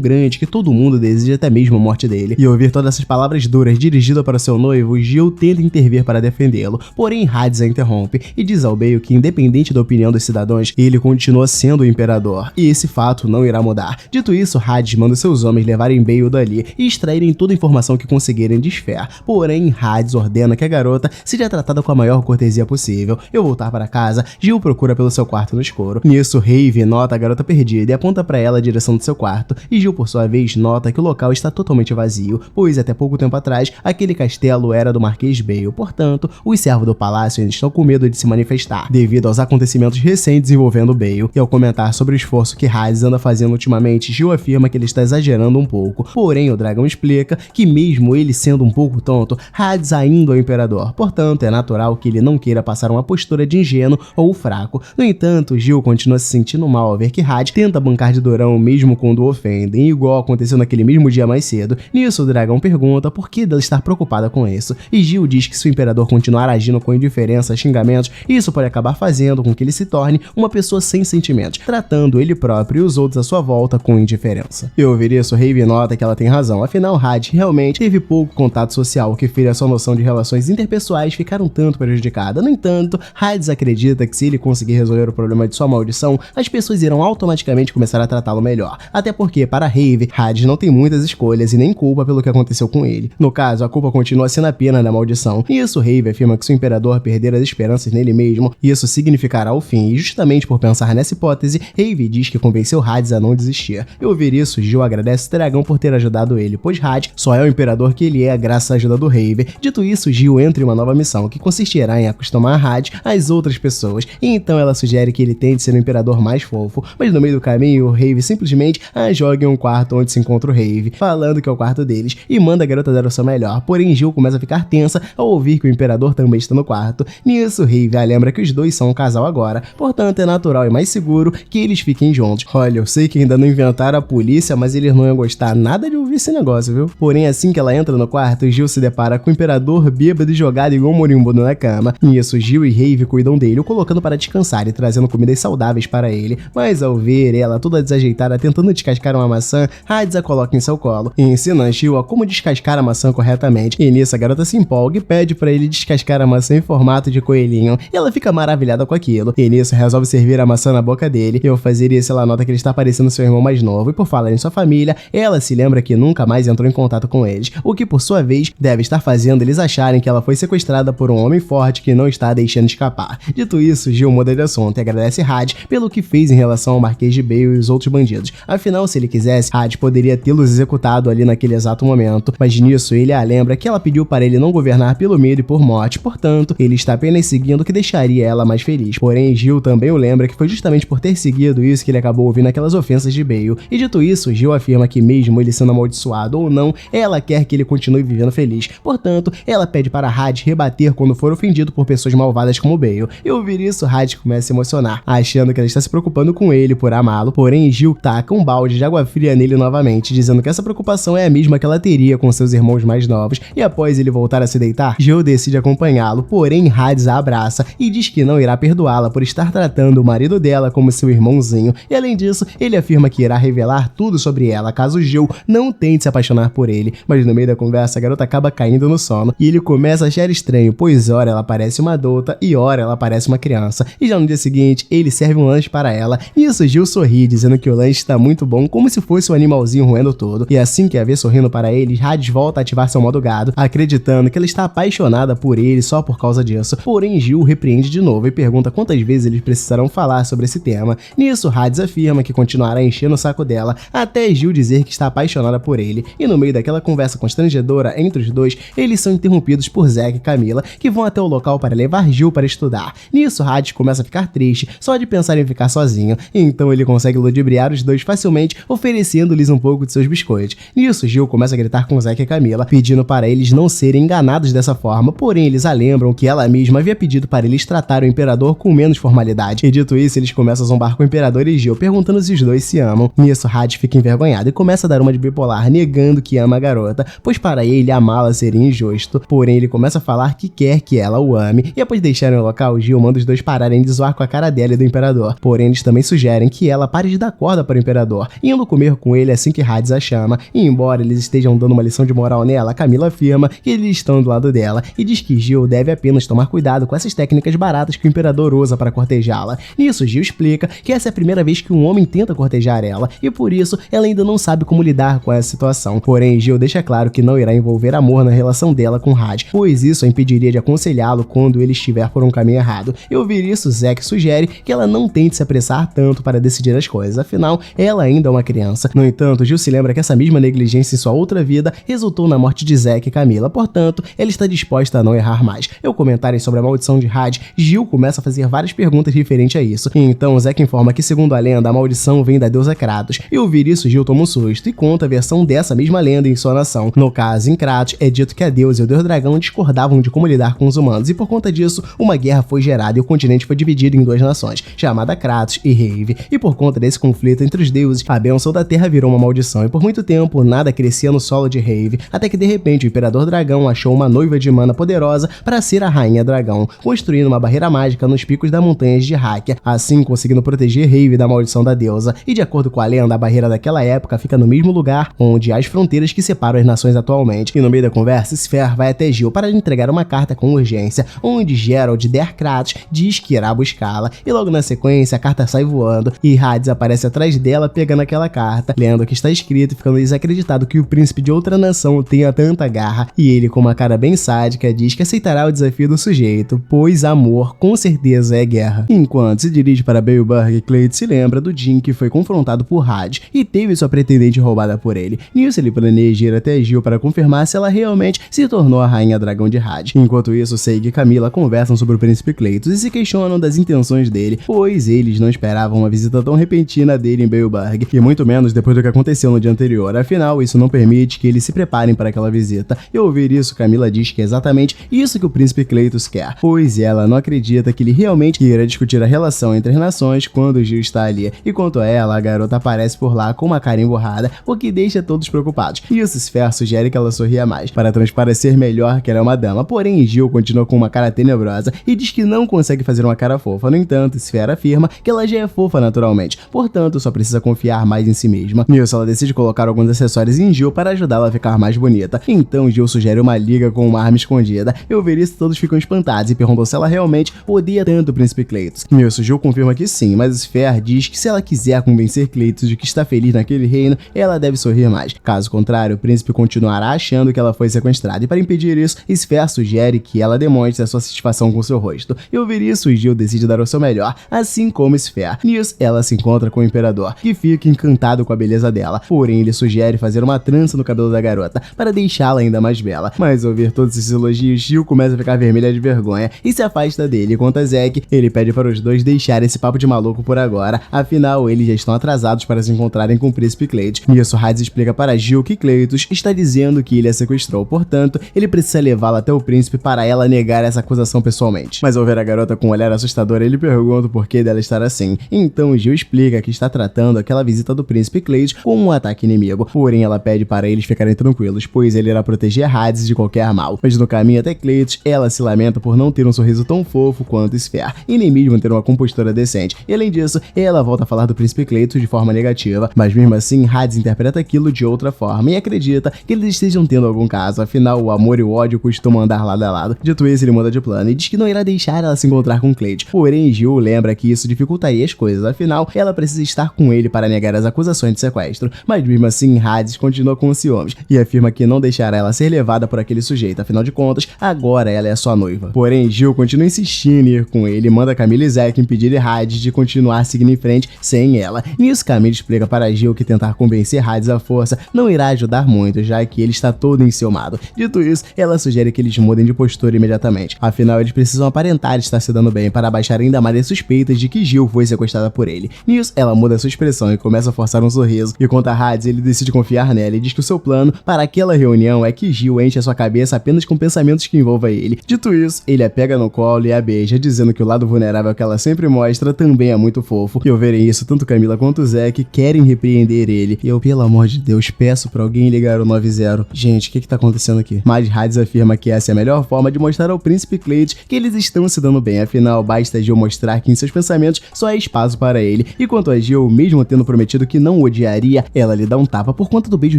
grande que todo mundo deseja até mesmo a morte dele. E ouvir todas essas palavras duras dirigidas para seu noivo, Gil tenta intervir para defendê-lo, porém Hades a interrompe e diz ao Bale que, independente da opinião dos cidadãos, ele continua sendo o imperador, e esse fato não irá mudar. Dito isso, Hades manda seus homens levarem Bale dali e extraírem toda a informação que conseguirem de Sphere. Porém, Hades ordena que a garota seja tratada com a maior cortesia possível. Ao voltar para casa, Gil procura pelo seu quarto no escuro. Nisso, Rave nota a garota perdida e aponta para ela a direção do seu quarto, e Gil, por sua vez, nota que o local está totalmente vazio, pois até pouco tempo atrás, aquele castelo era do Marquês Bale. Portanto, os servos do palácio ainda estão com medo de se manifestar, devido aos acontecimentos recentes envolvendo Bale. E ao comentar sobre o esforço que Hades anda fazendo ultimamente, Gil afirma que ele está exagerando um pouco. Porém, o dragão explica que mesmo ele sendo um pouco tonto, Hades ainda é o imperador. Portanto, é natural que ele não queira passar uma postura de ingênuo ou fraco. No entanto, Gil continua se sentindo mal ao ver que Hades tenta bancar de durão mesmo quando o ofendem, igual aconteceu naquele mesmo dia mais cedo. Nisso, o dragão pergunta por que dela estar preocupada com isso, e Gil diz que se o imperador continuar agindo com indiferença e xingamentos, isso pode acabar fazendo com que ele se torne uma pessoa sem sentimentos, tratando ele próprio e os outros à sua volta com indiferença. E ao ouvir isso, Rave nota que ela tem razão, afinal Hades realmente teve pouco contato social, o que fez a sua noção de relações interpessoais ficar um tanto prejudicada. No entanto, Hades acredita que se ele conseguir resolver o problema de sua maldição, as pessoas irão automaticamente começar a tratá-lo melhor, até porque para Rave, Hades não tem muitas escolhas e nem culpa pelo que aconteceu com ele. No caso, a culpa continua sendo a pena da maldição, e isso Rave afirma que se o imperador perder as esperanças nele mesmo, isso significará o fim, e justamente por pensar nessa hipótese, Rave diz que convenceu Hades a não desistir. E ao ouvir isso, Gil agradece o dragão por ter ajudado ele, pois Hades só é o imperador que ele é graças à ajuda do Rave. Dito isso, Gil entra em uma nova missão, que consistirá em acostumar Hades às outras pessoas, e então ela sugere que ele tente ser o imperador mais fofo, mas no meio do caminho, o Rave simplesmente a joga em um quarto onde se encontra o Rave, falando que é o quarto deles, e manda a garota dar o seu melhor. Porém, Gil começa a ficar tensa ao ouvir que o imperador também está no quarto. Nisso, Rave a lembra que os dois são um casal agora, portanto é natural e mais seguro que eles fiquem juntos. Olha, eu sei que ainda não inventaram a polícia, mas eles não iam gostar nada de ouvir esse negócio, viu? Porém, assim que ela entra no quarto, Gil se depara com o imperador bêbado e jogado igual um moribundo na cama. Nisso, Gil e Rave cuidam dele, o colocando para descansar e trazendo comidas saudáveis para ele, mas ao ver ela toda desajeitada tentando descascar uma maçã, Hades a coloca em seu colo e ensina a Gil a como descascar a maçã corretamente. E nisso, a garota se empolga e pede para ele descascar a maçã em formato de coelhinho, e ela fica maravilhada com aquilo. E nisso, resolve servir a maçã na boca dele, e ao fazer isso, ela nota que ele está parecendo seu irmão mais novo, e por falar em sua família, ela se lembra que nunca mais entrou em contato com eles, o que por sua vez deve estar fazendo eles acharem que ela foi sequestrada por um homem forte que não está deixando escapar. Dito isso, Gil muda de assunto e agradece Hades pelo que fez em relação ao Marquês de Bale e os outros bandidos. Afinal, se ele quisesse, Hades poderia tê-los executado ali naquele exato momento, mas nisso ele a lembra que ela pediu para ele não governar pelo medo e por morte, portanto, ele está apenas seguindo o que deixaria ela mais feliz. Porém, Gil também o lembra que foi justamente por ter seguido isso que ele acabou ouvindo aquelas ofensas de Bale. E dito isso, Gil afirma que mesmo ele sendo amaldiçoado ou não, ela quer que ele continue vivendo feliz. Portanto, ela pede para Hades rebater quando for ofendido por pessoas malvadas como Bale. E ao ouvir isso, Hades começa a se emocionar, achando que ela está se preocupando com ele por amá-lo. Porém, Gil taca um balde de água fria nele novamente, dizendo que essa preocupação é a mesma que ela teria com seus irmãos mais novos. E após ele voltar a se deitar, Gil decide acompanhá-lo, porém Hades a abraça e diz que não irá perdoá-la por estar tratando o marido dela como seu irmãozinho. E além disso, ele afirma que irá revelar tudo sobre ela caso Gil não tente se apaixonar por ele. Mas no meio da conversa, a garota acaba caindo no sono e ele começa a achar estranho, pois ora ela parece uma adulta e ora ela parece uma criança. E já no dia seguinte, ele serve um lanche para ela. E isso, Gil sorri, dizendo que o lanche está muito bom, como se fosse um animalzinho roendo todo. E assim que a vê sorrindo para ele, Hades volta a ativar seu modo gado, acreditando que ela está apaixonada por ele só por causa disso. Porém, Gil repreende de novo e pergunta quantas vezes eles precisarão falar sobre esse tema. Nisso, Hades afirma que continuará enchendo o saco dela até Gil dizer que está apaixonada por ele. E no meio daquela conversa constrangedora entre os dois, eles são interrompidos por Zack e Camila, que vão até o local para levar Gil para estudar. Nisso, Hades começa a ficar triste só de pensar em ficar sozinho, então ele consegue ludibriar os dois facilmente, oferecendo-lhes um pouco de seus biscoitos. Nisso, Gil começa a gritar com Zack e Camila, pedindo para eles não serem enganados dessa forma, porém eles a lembram que ela mesma havia pedido para eles tratar o imperador com menos formalidade. E dito isso, eles começam a zombar com o imperador e Gil, perguntando se os dois se amam. Nisso, Hades fica envergonhado e começa a dar uma de bipolar, negando que ama a garota, pois para ele amá-la seria injusto. Porém, ele começa a falar que quer que ela o ame, e após deixarem o local, local, Gil manda os dois pararem de zoar com a cara dela e do Imperador. Porém, eles também sugerem que ela pare de dar corda para o Imperador, indo comer com ele assim que Hades a chama. E embora eles estejam dando uma lição de moral nela, Camila afirma que eles estão do lado dela e diz que Gil deve apenas tomar cuidado com essas técnicas baratas que o Imperador usa para cortejá-la. Nisso, Gil explica que essa é a primeira vez que um homem tenta cortejar ela e por isso ela ainda não sabe como lidar com essa situação. Porém, Gil deixa claro que não irá envolver amor na relação dela com Hades, pois isso a impediria de aconselhá-lo quando ele estiver por um caminho errado. E ouvir isso, Zack sugere que ela não tente se apressar tanto para decidir as coisas, afinal, ela ainda é uma criança. No entanto, Gil se lembra que essa mesma negligência em sua outra vida resultou na morte de Zack e Camila, portanto, ela está disposta a não errar mais. Ao comentarem sobre a maldição de Hades, Gil começa a fazer várias perguntas referentes a isso. E então, Zack informa que, segundo a lenda, a maldição vem da deusa Kratos. E ouvir isso, Gil toma um susto e conta a versão dessa mesma lenda em sua nação. No caso, em Kratos, é dito que a deusa e o deus dragão discordavam de como lidar com os humanos, e por conta disso, uma guerra foi gerada e o continente foi dividido em duas nações, chamada Kratos e Rave. E por conta desse conflito entre os deuses, a bênção da terra virou uma maldição, e por muito tempo, nada crescia no solo de Rave, até que de repente o Imperador Dragão achou uma noiva de mana poderosa para ser a Rainha Dragão, construindo uma barreira mágica nos picos das montanhas de Hakia, assim conseguindo proteger Rave da maldição da deusa. E de acordo com a lenda, a barreira daquela época fica no mesmo lugar onde há as fronteiras que separam as nações atualmente. E no meio da conversa, Sphere vai até Gil para lhe entregar uma carta com urgência, onde Geralt der Kratos diz que irá buscá-la, e logo na sequência a carta sai voando e Hades aparece atrás dela pegando aquela carta, lendo o que está escrito e ficando desacreditado que o príncipe de outra nação tenha tanta garra, e ele com uma cara bem sádica diz que aceitará o desafio do sujeito, pois amor com certeza é guerra. Enquanto se dirige para Beowulf, Cleide se lembra do Jin que foi confrontado por Hades e teve sua pretendente roubada por ele. Nisso ele planeja ir até Gil para confirmar se ela realmente se tornou a Rainha Dragão de Hades. Enquanto isso, Seig e Camila conversam sobre o príncipe Cleitos e se questionam das intenções dele, pois eles não esperavam uma visita tão repentina dele em Beowulf, e muito menos depois do que aconteceu no dia anterior. Afinal, isso não permite que eles se preparem para aquela visita. E ao ouvir isso, Camila diz que é exatamente isso que o príncipe Cleitos quer, pois ela não acredita que ele realmente irá discutir a relação entre as nações quando Gil está ali. E quanto a ela, a garota aparece por lá com uma cara emburrada, o que deixa todos preocupados. E o Sphere sugere que ela sorria mais, para transparecer melhor que ela é uma dama. Porém, Gil continua com uma cara tenebrosa e diz que não consegue fazer uma cara fofa. No entanto, Sphere afirma que ela já é fofa naturalmente, portanto, só precisa confiar mais em si mesma. Nisso, ela decide colocar alguns acessórios em Gil para ajudá-la a ficar mais bonita. Então, Gil sugere uma liga com uma arma escondida. E ao ver isso, todos ficam espantados e perguntam se ela realmente odeia tanto o príncipe Cleitos. Nisso, Gil confirma que sim, mas Sphere diz que se ela quiser convencer Cleitos de que está feliz naquele reino, ela deve sorrir mais. Caso contrário, o príncipe continuará achando que ela foi sequestrada, e para impedir isso, Sphere sugere que ela demonstre a sua satisfação com seu rosto. E ao ouvir isso, Gil decide dar o seu melhor, assim como Sphere. Nisso, ela se encontra com o Imperador, que fica encantado com a beleza dela, porém ele sugere fazer uma trança no cabelo da garota, para deixá-la ainda mais bela. Mas ao ouvir todos esses elogios, Gil começa a ficar vermelha de vergonha e se afasta dele. Quanto a Zack, ele pede para os dois deixarem esse papo de maluco por agora, afinal eles já estão atrasados para se encontrarem com o príncipe Cleitos. Nisso, Hades explica para Gil que Cleitos está dizendo que ele a sequestrou, portanto, ele precisa levá-la até o príncipe para ela negar essa acusação pessoalmente. Mas ao ver a garota com um olhar assustador, ele pergunta o porquê dela estar assim. Então Gil explica que está tratando aquela visita do príncipe Cleitos como um ataque inimigo, porém ela pede para eles ficarem tranquilos, pois ele irá proteger Hades de qualquer mal. Mas no caminho até Cleitos, ela se lamenta por não ter um sorriso tão fofo quanto Sphere, e nem mesmo ter uma compostura decente. E além disso, ela volta a falar do príncipe Cleitos de forma negativa, mas mesmo assim Hades interpreta aquilo de outra forma e acredita que eles estejam tendo algum caso, afinal o amor e o ódio costumam andar lado a lado. Dito isso, ele muda de plano e diz que não irá deixar ela se encontrar com Cleitos, porém Gil lembra que isso dificultaria as coisas, afinal ela precisa estar com ele para negar as acusações de sequestro. Mas mesmo assim, Hades continua com ciúmes e afirma que não deixará ela ser levada por aquele sujeito, afinal de contas, agora ela é sua noiva. Porém, Gil continua insistindo em ir com ele e manda Camila e Zack impedir Hades de continuar seguindo em frente sem ela. Nisso, Camila explica para Gil que tentar convencer Hades à força não irá ajudar muito, já que ele está todo enciumado. Dito isso, ela sugere que eles mudem de postura imediatamente, afinal eles precisam aparentar estar se dando bem para abaixar ainda mais as suspeitas de que Gil foi sequestrada por ele. Nisso, ela muda sua expressão e começa a forçar um sorriso, e quanto a Hades, ele decide confiar nela e diz que o seu plano para aquela reunião é que Gil enche a sua cabeça apenas com pensamentos que envolvam ele. Dito isso, ele a pega no colo e a beija, dizendo que o lado vulnerável que ela sempre mostra também é muito fofo. E ao verem isso, tanto Camila quanto Zack querem repreender ele. E eu, pelo amor de Deus, peço pra alguém ligar o 90. Gente, o que tá acontecendo aqui? Mas Hades afirma que essa é a melhor forma de mostrar ao príncipe Cleitos que eles estão estão se dando bem, afinal basta Gil mostrar que em seus pensamentos só há espaço para ele, e quanto a Gil, mesmo tendo prometido que não o odiaria, ela lhe dá um tapa por conta do beijo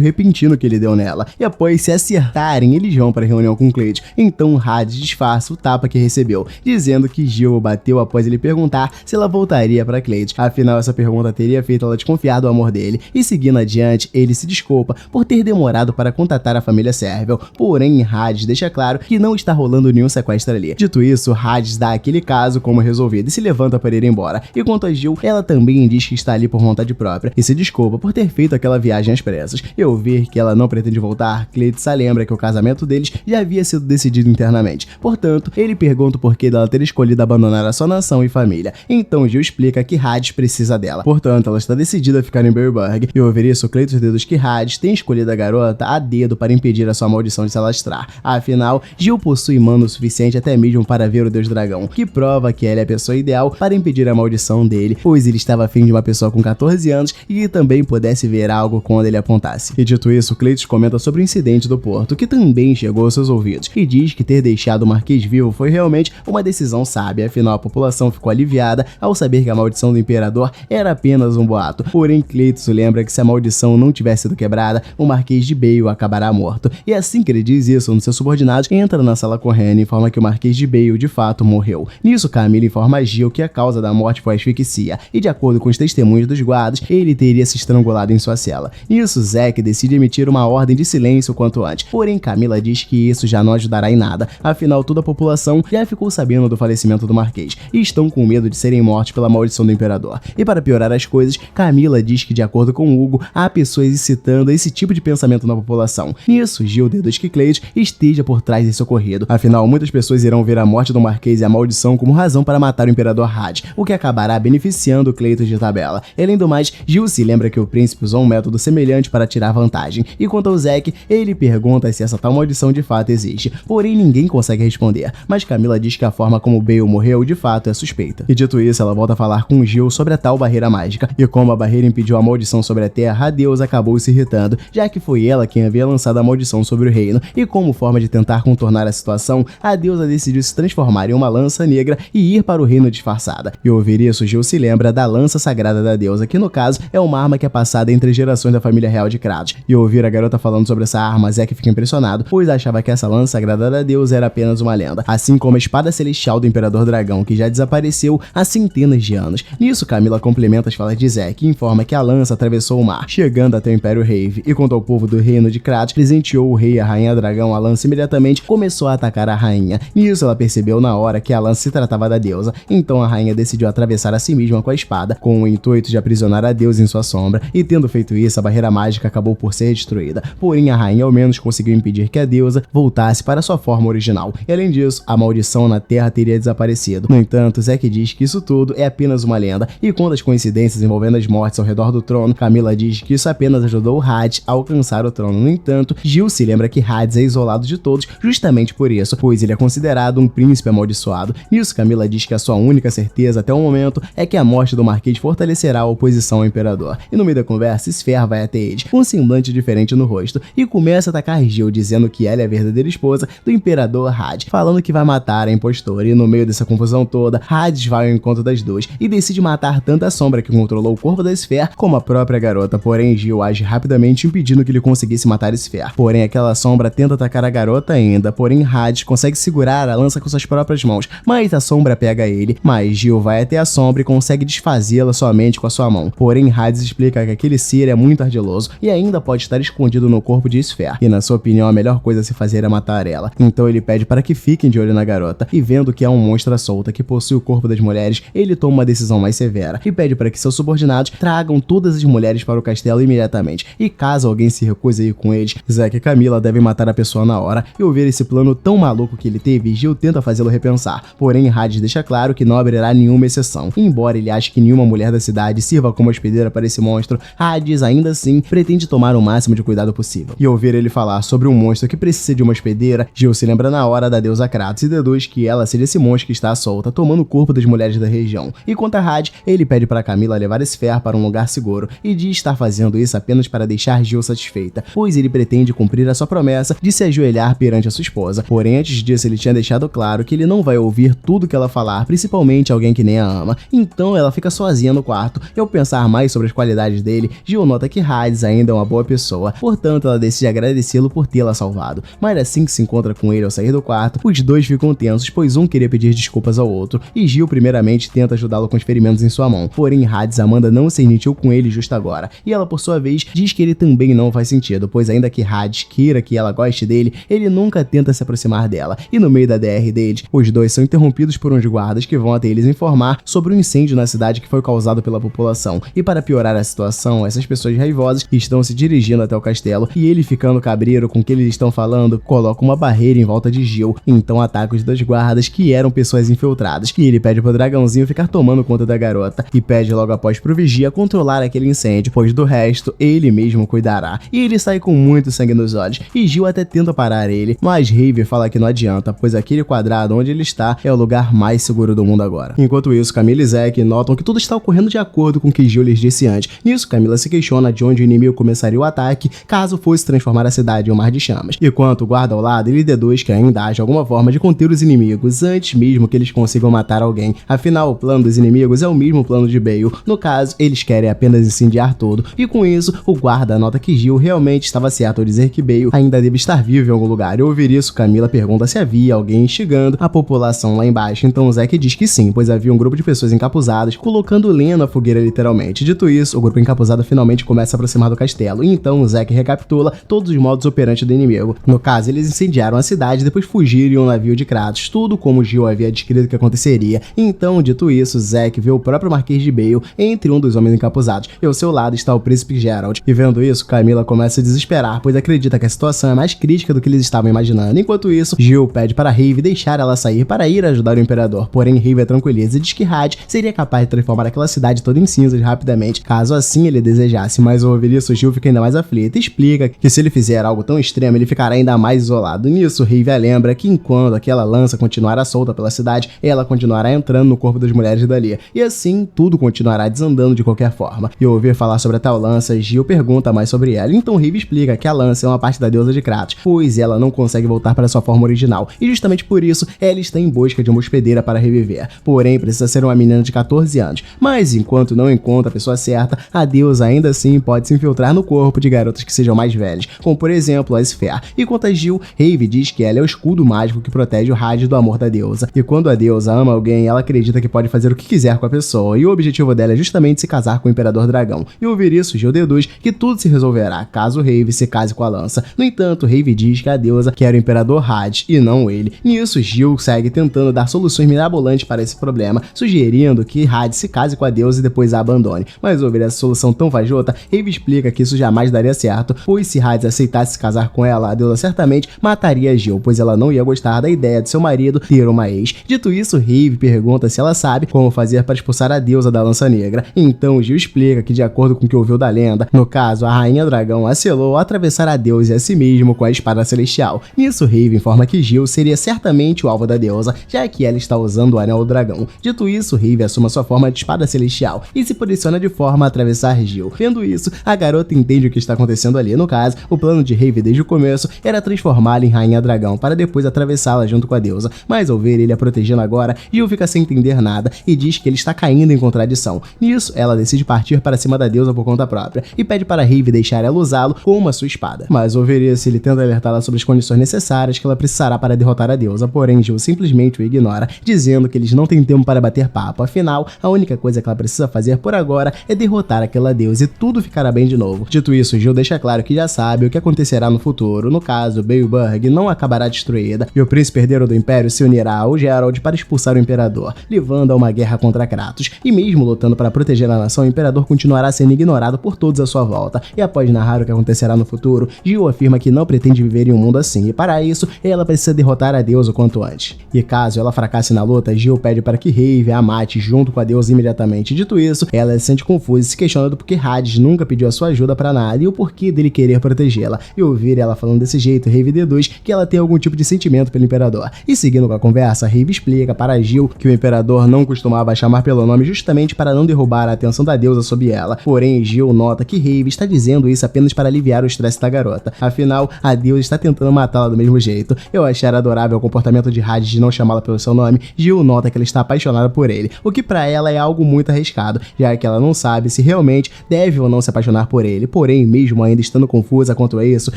repentino que ele deu nela, e após se acertarem, eles vão para a reunião com Cleide. Então Hades disfarça o tapa que recebeu, dizendo que Gil o bateu após ele perguntar se ela voltaria para Cleide, afinal essa pergunta teria feito ela desconfiar do amor dele, e seguindo adiante, ele se desculpa por ter demorado para contatar a família Serval, porém Hades deixa claro que não está rolando nenhum sequestro ali. Dito isso, Hades dá aquele caso como resolvido e se levanta para ir embora, e quanto a Gil, ela também diz que está ali por vontade própria, e se desculpa por ter feito aquela viagem às pressas, e ao ver que ela não pretende voltar, Cleitza lembra que o casamento deles já havia sido decidido internamente, portanto, ele pergunta o porquê dela ter escolhido abandonar a sua nação e família, então Gil explica que Hades precisa dela, portanto, ela está decidida a ficar em Berberg, e ao ouvir isso, Cleitza deduz que Hades tem escolhido a garota a dedo para impedir a sua maldição de se alastrar, afinal, Gil possui mana o suficiente até mesmo para ver o Deus Dragão, que prova que ela é a pessoa ideal para impedir a maldição dele, pois ele estava afim de uma pessoa com 14 anos e que também pudesse ver algo quando ele apontasse. E dito isso, Cleitos comenta sobre o incidente do porto, que também chegou aos seus ouvidos, e diz que ter deixado o Marquês vivo foi realmente uma decisão sábia, afinal a população ficou aliviada ao saber que a maldição do Imperador era apenas um boato, porém Cleitos lembra que se a maldição não tivesse sido quebrada, o Marquês de Bale acabará morto, e assim que ele diz isso, um dos seus subordinados entra na sala correndo e informa que o Marquês de Bale de fato morreu. Nisso, Camila informa a Gil que a causa da morte foi asfixia, e de acordo com os testemunhos dos guardas, ele teria se estrangulado em sua cela. Nisso, Zack decide emitir uma ordem de silêncio quanto antes, porém Camila diz que isso já não ajudará em nada, afinal toda a população já ficou sabendo do falecimento do Marquês, e estão com medo de serem mortos pela maldição do Imperador. E para piorar as coisas, Camila diz que de acordo com Hugo, há pessoas incitando esse tipo de pensamento na população. Nisso, Gil deduz que Cleitos esteja por trás desse ocorrido, afinal muitas pessoas irão ver a morte do Marquês e a maldição como razão para matar o Imperador Hades, o que acabará beneficiando Cleitos de tabela. Além do mais, Gil se lembra que o príncipe usou um método semelhante para tirar vantagem, e quanto ao Zack, ele pergunta se essa tal maldição de fato existe, porém ninguém consegue responder, mas Camila diz que a forma como Bale morreu de fato é suspeita. E dito isso, ela volta a falar com Gil sobre a tal barreira mágica, e como a barreira impediu a maldição sobre a Terra, a deusa acabou se irritando, já que foi ela quem havia lançado a maldição sobre o reino, e como forma de tentar contornar a situação, a deusa decidiu se transformar em uma lança negra e ir para o reino disfarçada. E ao ouvir isso, Gil se lembra da lança sagrada da deusa, que no caso é uma arma que é passada entre gerações da família real de Kratos. E ao ouvir a garota falando sobre essa arma, Zack fica impressionado, pois achava que essa lança sagrada da deusa era apenas uma lenda, assim como a espada celestial do Imperador Dragão, que já desapareceu há centenas de anos. Nisso, Camila complementa as falas de Zack e informa que a lança atravessou o mar, chegando até o Império Rave, e quanto ao povo do reino de Kratos, presenteou o rei e a rainha dragão, a lança imediatamente começou a atacar a rainha. Nisso, ela percebeu na hora que a lança se tratava da deusa, então a rainha decidiu atravessar a si mesma com a espada, com o intuito de aprisionar a deusa em sua sombra, e tendo feito isso, a barreira mágica acabou por ser destruída, porém a rainha ao menos conseguiu impedir que a deusa voltasse para sua forma original, e além disso, a maldição na Terra teria desaparecido. No entanto, Zack diz que isso tudo é apenas uma lenda, e quando as coincidências envolvendo as mortes ao redor do trono, Camila diz que isso apenas ajudou Hades a alcançar o trono. No entanto, Gil se lembra que Hades é isolado de todos justamente por isso, pois ele é considerado um príncipe amaldiçoado. Nisso, Camila diz que a sua única certeza até o momento é que a morte do Marquês fortalecerá a oposição ao Imperador. E no meio da conversa, Sphere vai até eles, com um semblante diferente no rosto, e começa a atacar Gil, dizendo que ela é a verdadeira esposa do Imperador Hades, falando que vai matar a impostora. E no meio dessa confusão toda, Hades vai ao encontro das duas e decide matar tanto a sombra que controlou o corpo da Sphere como a própria garota, porém Gil age rapidamente impedindo que ele conseguisse matar Sphere. Porém aquela sombra tenta atacar a garota ainda, porém Hades consegue segurar a lança com suas próprias mãos, mas a sombra pega ele, mas Gil vai até a sombra e consegue desfazê-la somente com a sua mão. Porém Hades explica que aquele ser é muito ardiloso e ainda pode estar escondido no corpo de Sphere, e na sua opinião a melhor coisa a se fazer é matar ela. Então ele pede para que fiquem de olho na garota, e vendo que é um monstro à solta que possui o corpo das mulheres, ele toma uma decisão mais severa e pede para que seus subordinados tragam todas as mulheres para o castelo imediatamente, e caso alguém se recuse a ir com eles, Zack e Camila devem matar a pessoa na hora. E ao ver esse plano tão maluco que ele teve, Gil tenta fazê-lo repensar, porém Hades deixa claro que não abrirá nenhuma exceção. Embora ele ache que nenhuma mulher da cidade sirva como hospedeira para esse monstro, Hades ainda assim pretende tomar o máximo de cuidado possível. E ao ouvir ele falar sobre um monstro que precisa de uma hospedeira, Gil se lembra na hora da deusa Kratos e deduz que ela seja esse monstro que está à solta, tomando o corpo das mulheres da região. E quanto a Hades, ele pede para Camila levar Sphere para um lugar seguro, e diz estar fazendo isso apenas para deixar Gil satisfeita, pois ele pretende cumprir a sua promessa de se ajoelhar perante a sua esposa. Porém, antes disso, ele tinha deixado claro que ele não vai ouvir tudo que ela falar, principalmente alguém que nem a ama. Então ela fica sozinha no quarto, e ao pensar mais sobre as qualidades dele, Jill nota que Hades ainda é uma boa pessoa, portanto ela decide agradecê-lo por tê-la salvado. Mas assim que se encontra com ele ao sair do quarto, os dois ficam tensos, pois um queria pedir desculpas ao outro, e Jill primeiramente tenta ajudá-lo com os ferimentos em sua mão. Porém Hades manda não se admitiu com ele justo agora, e ela por sua vez diz que ele também não faz sentido, pois ainda que Hades queira que ela goste dele, ele nunca tenta se aproximar dela. E no meio da DR deles, os dois são interrompidos por uns guardas que vão até eles informar sobre um incêndio na cidade que foi causado pela população. E para piorar a situação, essas pessoas raivosas estão se dirigindo até o castelo, e ele, ficando cabreiro com o que eles estão falando, coloca uma barreira em volta de Jill. Então ataca os dois guardas, que eram pessoas infiltradas, e ele pede pro dragãozinho ficar tomando conta da garota, e pede logo após pro vigia controlar aquele incêndio, pois do resto ele mesmo cuidará. E ele sai com muito sangue nos olhos, e Jill até tenta parar ele, mas Raven fala que não adianta, pois aquele quadrado onde ele está é o lugar mais seguro do mundo agora. Enquanto isso, Camila e Zack notam que tudo está ocorrendo de acordo com o que Jill lhes disse antes. Nisso, Camila se questiona de onde o inimigo começaria o ataque, caso fosse transformar a cidade em um mar de chamas. Enquanto o guarda ao lado, ele deduz que ainda haja alguma forma de conter os inimigos antes mesmo que eles consigam matar alguém. Afinal, o plano dos inimigos é o mesmo plano de Bale. No caso, eles querem apenas incendiar tudo. E com isso, o guarda nota que Jill realmente estava certo ao dizer que Bale ainda deve estar vivo em algum lugar. E ao ouvir isso, Camila pergunta se havia alguém instigando a população lá embaixo. Então Zack diz que sim, pois havia um grupo de pessoas encapuzadas colocando lenha na fogueira literalmente. Dito isso, o grupo encapuzado finalmente começa a aproximar do castelo. E então Zack recapitula todos os modos operantes do inimigo. No caso, eles incendiaram a cidade e depois fugiram em um navio de Kratos, tudo como Jill havia descrito que aconteceria. Então, dito isso, Zack vê o próprio Marquês de Bale entre um dos homens encapuzados, e ao seu lado está o príncipe Geralt. E vendo isso, Camila começa a desesperar, pois acredita que a situação é mais crítica do que eles estavam imaginando. Enquanto isso, Jill pede para Raven deixar ela sair para ir ajudar o imperador, porém Raven a tranquiliza e diz que Hades seria capaz de transformar aquela cidade toda em cinzas rapidamente, caso assim ele desejasse. Mas ao ouvir isso, Jill fica ainda mais aflita e explica que se ele fizer algo tão extremo, ele ficará ainda mais isolado. Nisso, Raven a lembra que enquanto aquela lança continuará solta pela cidade, ela continuará entrando no corpo das mulheres dali, e assim tudo continuará desandando de qualquer forma. E ao ouvir falar sobre a tal lança, Jill pergunta mais sobre ela. Então Raven explica que a lança é uma parte da deusa de Kratos, pois ela não consegue voltar para sua forma original, e justamente por isso ela está em busca de uma hospedeira para reviver. Porém, precisa ser uma menina de 14 anos. Mas enquanto não encontra a pessoa certa, a deusa ainda assim pode se infiltrar no corpo de garotas que sejam mais velhas, como por exemplo a Sphere. E quanto a Jill, Raven diz que ela é o escudo mágico que protege o Hades do amor da deusa. E quando a deusa ama alguém, ela acredita que pode fazer o que quiser com a pessoa, e o objetivo dela é justamente se casar com o Imperador Dragão. E ao ouvir isso, Jill deduz que tudo se resolverá caso Raven se case com a lança. No entanto, Raven diz que a deusa quer o Imperador Hades e não ele. Nisso, Jill segue tentando dar soluções mirabolantes para esse problema, sugerindo que Hades se case com a deusa e depois a abandone. Mas ao ouvir essa solução tão fajota, Raven explica que isso jamais daria certo, pois se Hades aceitasse se casar com ela, a deusa certamente mataria Jill, pois ela não ia gostar da ideia de seu marido ter uma ex. Dito isso, Raven pergunta se ela sabe como fazer para expulsar a deusa da Lança Negra. Então Jill explica que, de acordo com o que ouviu da lenda, no caso, a Rainha Dragão a selou ao atravessar a deusa e a si mesmo com a espada celestial. Nisso, Raven informa que Jill seria certamente o alvo da deusa, já que ela está usando o Anel do Dragão. Dito isso, Raven assume sua forma de espada celestial e se posiciona de forma a atravessar Jill. Vendo isso, a garota entende o que está acontecendo ali. No caso, o plano de Raven desde o começo era transformá-la em Rainha Dragão para depois atravessá-la junto com a deusa. Mas ao ver ele a protegendo agora, Jill fica sem entender nada e diz que ele está caindo em contradição. Nisso, ela decide partir para cima da deusa por conta própria e pede para Raven deixar ela usá-lo como a sua espada. Mas ao ver isso, ele tenta alertá-la sobre as condições necessárias que ela precisará para derrotar a deusa, porém Jill simplesmente o ignora, dizendo que eles não têm tempo para bater papo. Afinal, a única coisa que ela precisa fazer por agora é derrotar aquela deusa e tudo ficará bem de novo. Dito isso, Jill deixa claro que já sabe o que acontecerá no futuro. No caso, Baleburg não acabará destruída e o príncipe herdeiro do Império se unirá ao Geralt para expulsar o Imperador, levando a uma guerra contra Kratos. E mesmo lutando para proteger a nação, o Imperador continuará sendo ignorado por todos à sua volta. E após narrar o que acontecerá no futuro, Jill afirma que não pretende viver em um mundo assim, e para isso, ela precisa derrotar a deusa o quanto antes. E caso ela fracasse na luta, Jill pede para que Raven a mate junto com a deusa imediatamente. Dito isso, ela se sente confusa e se questiona do porquê Hades nunca pediu a sua ajuda para nada e o porquê dele querer protegê-la. E ouvir ela falando desse jeito, Raven deduz que ela tem algum tipo de sentimento pelo Imperador. E seguindo com a conversa, Raven explica para Jill que o Imperador não costumava chamar pelo nome justamente para não derrubar a atenção da deusa sobre ela. Porém, Jill nota que Raven está dizendo isso apenas para aliviar o estresse da garota. Afinal, a deusa está tentando matá-la do mesmo jeito. Eu achei adorável o comportamento de Hades de não chamá-la pelo seu nome, Gil nota que ela está apaixonada por ele, o que pra ela é algo muito arriscado, já que ela não sabe se realmente deve ou não se apaixonar por ele. Porém, mesmo ainda estando confusa quanto a isso,